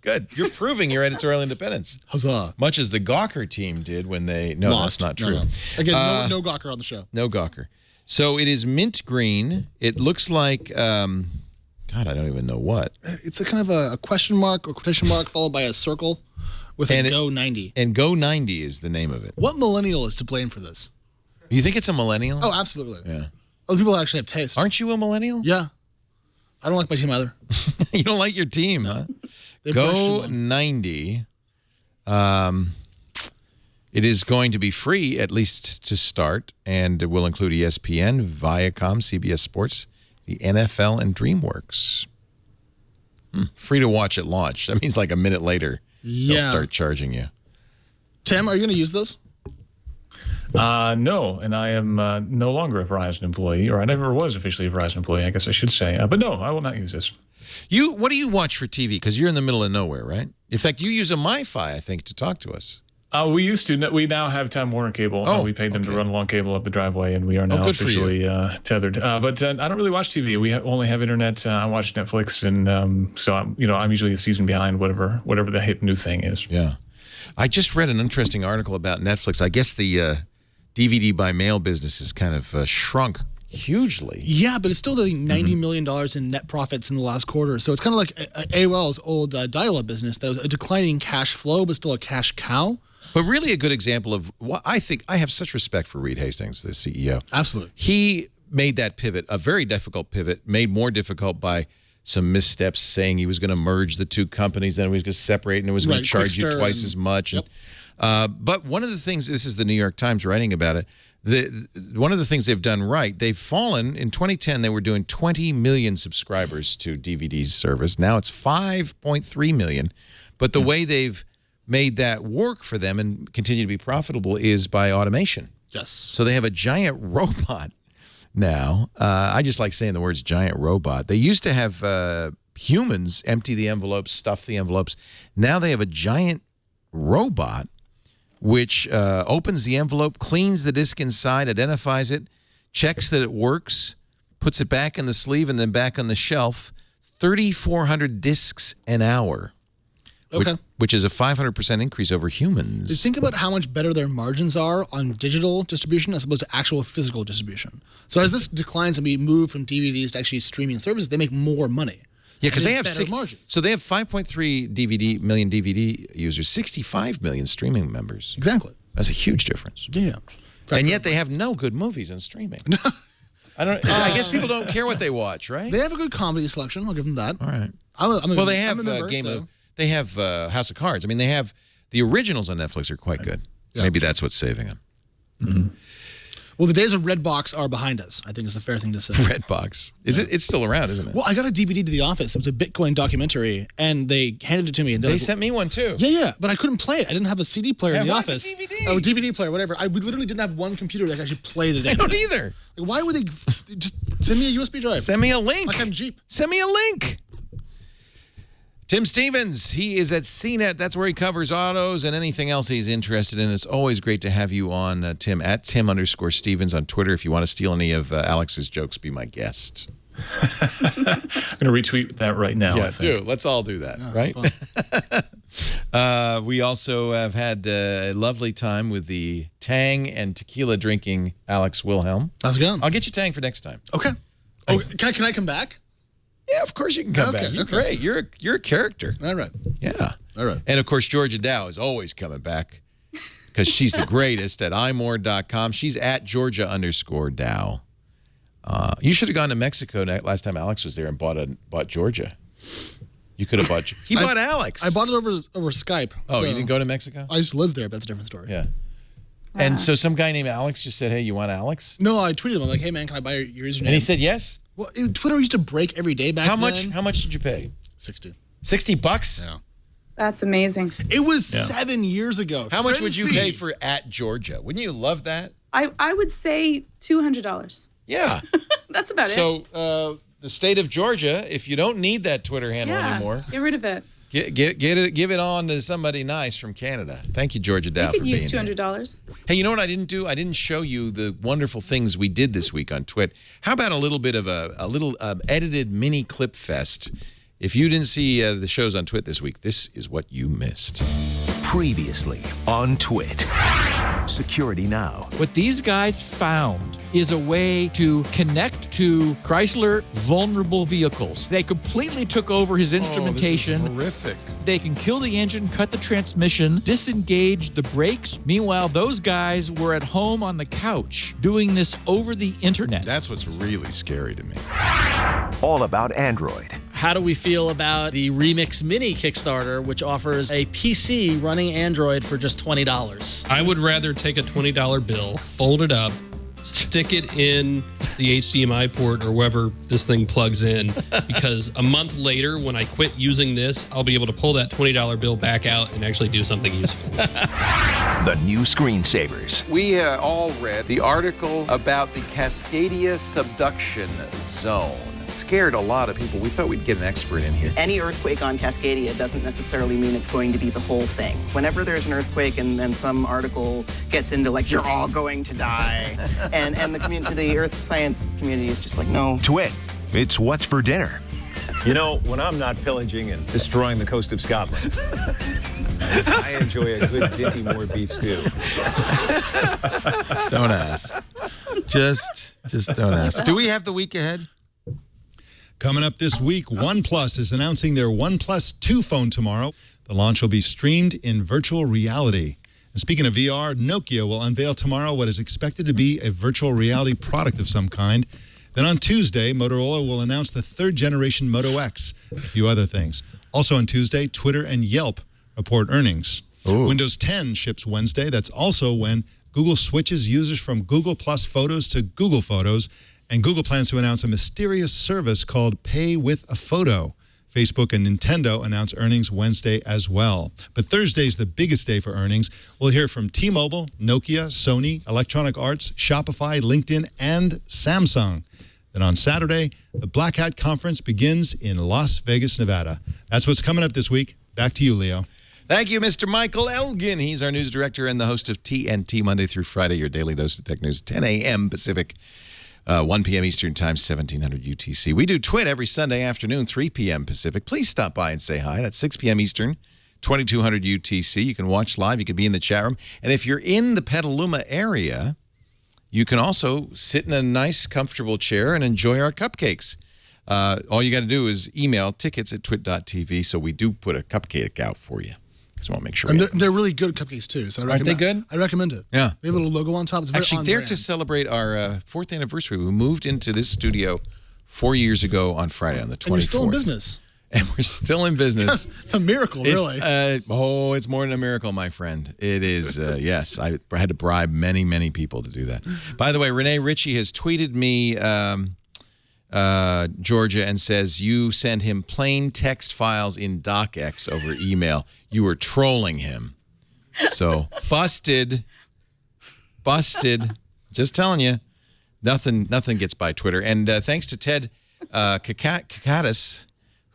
good. You're proving your editorial independence. Huzzah. Much as the Gawker team did when they... No, lost. That's not true. No. Again, no Gawker on the show. No Gawker. So it is mint green. It looks like... God, I don't even know what. It's a kind of a question mark or quotation mark followed by a circle with a Go 90. And Go 90 is the name of it. What millennial is to blame for this? You think it's a millennial? Oh, absolutely. Yeah. Other people actually have taste. Aren't you a millennial? Yeah. I don't like my team either. You don't like your team, huh? Go 90. It is going to be free, at least to start, and it will include ESPN, Viacom, CBS Sports, the NFL, and DreamWorks. Free to watch at launch. That means like a minute later, they'll start charging you. Tim, are you going to use this? No, and I am no longer a Verizon employee, or I never was officially a Verizon employee, I guess I should say. But no, I will not use this. What do you watch for TV? Because you're in the middle of nowhere, right? In fact, you use a MiFi, I think, to talk to us. We used to. We now have Time Warner cable. We paid them to run along cable up the driveway, and we are now officially tethered. But I don't really watch TV. We only have internet. I watch Netflix, and so I'm usually a season behind whatever the hip new thing is. Yeah, I just read an interesting article about Netflix. I guess the DVD by mail business has kind of shrunk hugely. Yeah, but it's still doing $90 million in net profits in the last quarter. So it's kind of like AOL's old dial-up business that was a declining cash flow, but still a cash cow. But really a good example of what I think. I have such respect for Reed Hastings, the CEO. Absolutely. He made that pivot, a very difficult pivot, made more difficult by some missteps, saying he was going to merge the two companies, then he was going to separate, and it was going to charge you twice as much. Yep. But one of the things, this is the New York Times writing about it, one of the things they've done right, they've fallen. In 2010, they were doing 20 million subscribers to DVD's service. Now it's 5.3 million. But the way they've made that work for them and continue to be profitable is by automation. Yes. So they have a giant robot now. I just like saying the words giant robot. They used to have humans empty the envelopes, stuff the envelopes. Now they have a giant robot which opens the envelope, cleans the disc inside, identifies it, checks that it works, puts it back in the sleeve and then back on the shelf. 3,400 discs an hour. Okay. Which is a 500% increase over humans. Think about how much better their margins are on digital distribution as opposed to actual physical distribution. So as this declines and we move from DVDs to actually streaming services, they make more money. Yeah, because they have better margins. So they have 5.3 million DVD users, 65 million streaming members. Exactly. That's a huge difference. Yeah. And yet they have no good movies on streaming. I guess people don't care what they watch, right? They have a good comedy selection. I'll give them that. All right. They have They have House of Cards. I mean, they have the originals on Netflix are quite good. Yeah. Maybe that's what's saving them. Mm-hmm. Well, the days of Redbox are behind us, I think is the fair thing to say. Redbox. It's still around, isn't it? Well, I got a DVD to the office. It was a Bitcoin documentary, and they handed it to me. And they sent me one, too. Yeah, but I couldn't play it. I didn't have a CD player in the office. A DVD? Oh, DVD player, whatever. We literally didn't have one computer that could actually play the DVD. I don't either. Like, why would they just send me a USB drive? Send me a link. Like I'm Jeep. Send me a link. Tim Stevens, he is at CNET. That's where he covers autos and anything else he's interested in. It's always great to have you on, Tim, at Tim_Stevens on Twitter. If you want to steal any of Alex's jokes, be my guest. I'm going to retweet that right now. Yeah, do. Let's all do that, right? We also have had a lovely time with the Tang and tequila drinking Alex Wilhelm. How's it going? I'll get you Tang for next time. Okay. Oh, can I come back? Yeah, of course you can come back. You're great. You're a character. All right. Yeah. All right. And, of course, Georgia Dow is always coming back because she's the greatest at imore.com. She's at Georgia_Dow. You should have gone to Mexico last time Alex was there and bought Georgia. You could have bought. He bought Alex. I bought it over Skype. Oh, you didn't go to Mexico? I used to live there, but that's a different story. Yeah. And so some guy named Alex just said, "Hey, you want Alex?" No, I tweeted him. I'm like, "Hey, man, can I buy your username?" And he said yes. Well, Twitter used to break every day back then. How much did you pay? $60. $60? Yeah. That's amazing. It was 7 years ago. How much would you pay for at Georgia? Wouldn't you love that? I would say $200. Yeah. That's about it. So the state of Georgia, if you don't need that Twitter handle anymore, get rid of it. Give it on to somebody nice from Canada. Thank you, Georgia Dow, for being here. You could use $200. Hey, you know what I didn't do? I didn't show you the wonderful things we did this week on Twit. How about a little bit of a little edited mini clip fest? If you didn't see the shows on Twit this week, this is what you missed. Previously on Twit. Security Now. What these guys found is a way to connect to Chrysler vulnerable vehicles. They completely took over his instrumentation. Oh, this is horrific. They can kill the engine, cut the transmission, disengage the brakes. Meanwhile, those guys were at home on the couch doing this over the internet. That's what's really scary to me. All about Android. How do we feel about the Remix Mini Kickstarter, which offers a PC running Android for just $20? I would rather take a $20 bill, fold it up, stick it in the HDMI port or wherever this thing plugs in, because a month later, when I quit using this, I'll be able to pull that $20 bill back out and actually do something useful. The new screensavers. We all read the article about the Cascadia subduction zone. scared a lot of people. We thought we'd get an expert in here. Any earthquake on Cascadia doesn't necessarily mean it's going to be the whole thing. Whenever there's an earthquake and then some article gets into like, you're all going to die, and the earth science community is just like, no. Twit, it's what's for dinner. You know, when I'm not pillaging and destroying the coast of Scotland, I enjoy a good Dinty Moore beef stew. Don't ask. Just don't ask. Do we have the week ahead? Coming up this week, OnePlus is announcing their OnePlus 2 phone tomorrow. The launch will be streamed in virtual reality. And speaking of VR, Nokia will unveil tomorrow what is expected to be a virtual reality product of some kind. Then on Tuesday, Motorola will announce the third generation Moto X, a few other things. Also on Tuesday, Twitter and Yelp report earnings. Ooh. Windows 10 ships Wednesday. That's also when Google switches users from Google Plus Photos to Google Photos, and Google plans to announce a mysterious service called Pay with a Photo. Facebook and Nintendo announce earnings Wednesday as well. But Thursday's the biggest day for earnings. We'll hear from T-Mobile, Nokia, Sony, Electronic Arts, Shopify, LinkedIn, and Samsung. Then on Saturday, the Black Hat Conference begins in Las Vegas, Nevada. That's what's coming up this week. Back to you, Leo. Thank you, Mr. Michael Elgin. He's our news director and the host of TNT Monday through Friday, your daily dose of tech news, 10 a.m. Pacific, 1 p.m. Eastern Time, 1700 UTC. We do Twit every Sunday afternoon, 3 p.m. Pacific. Please stop by and say hi. That's 6 p.m. Eastern, 2200 UTC. You can watch live. You can be in the chat room. And if you're in the Petaluma area, you can also sit in a nice, comfortable chair and enjoy our cupcakes. All you got to do is email tickets@twit.tv, so we do put a cupcake out for you. Because we want to make sure. And they're really good cupcakes, too. So Aren't they good? I recommend it. Yeah. They have a little logo on top. It's very Actually, they're to celebrate our 4th anniversary. We moved into this studio 4 years ago on Friday, on the 24th. And you're still in business. And we're still in business. It's a miracle, really. It's more than a miracle, my friend. It is, yes. I had to bribe many, many people to do that. By the way, Renee Ritchie has tweeted me, Georgia, and says, you send him plain text files in DocX over email. You were trolling him. So, busted. Just telling you, nothing gets by Twitter. And thanks to Ted Kakatis,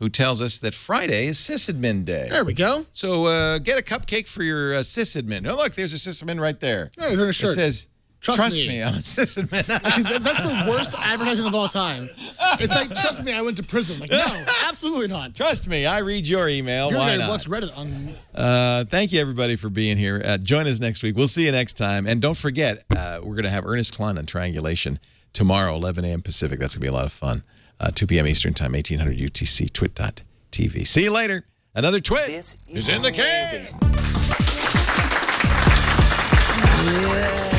who tells us that Friday is Sysadmin Day. There we go. So get a cupcake for your sysadmin. Oh, look, there's a sysadmin right there. Yeah, he's wearing a shirt. It says, trust me, I'm a sysadmin. Actually, that's the worst advertising of all time. It's like, trust me, I went to prison. Like, no, absolutely not. Trust me, I read your email. Why not? What's Reddit on? Thank you, everybody, for being here. Join us next week. We'll see you next time. And don't forget, we're going to have Ernest Klein on Triangulation tomorrow, 11 a.m. Pacific. That's going to be a lot of fun. 2 p.m. Eastern Time, 1800 UTC, twit.tv. See you later. Another Twit is in the can. Yeah.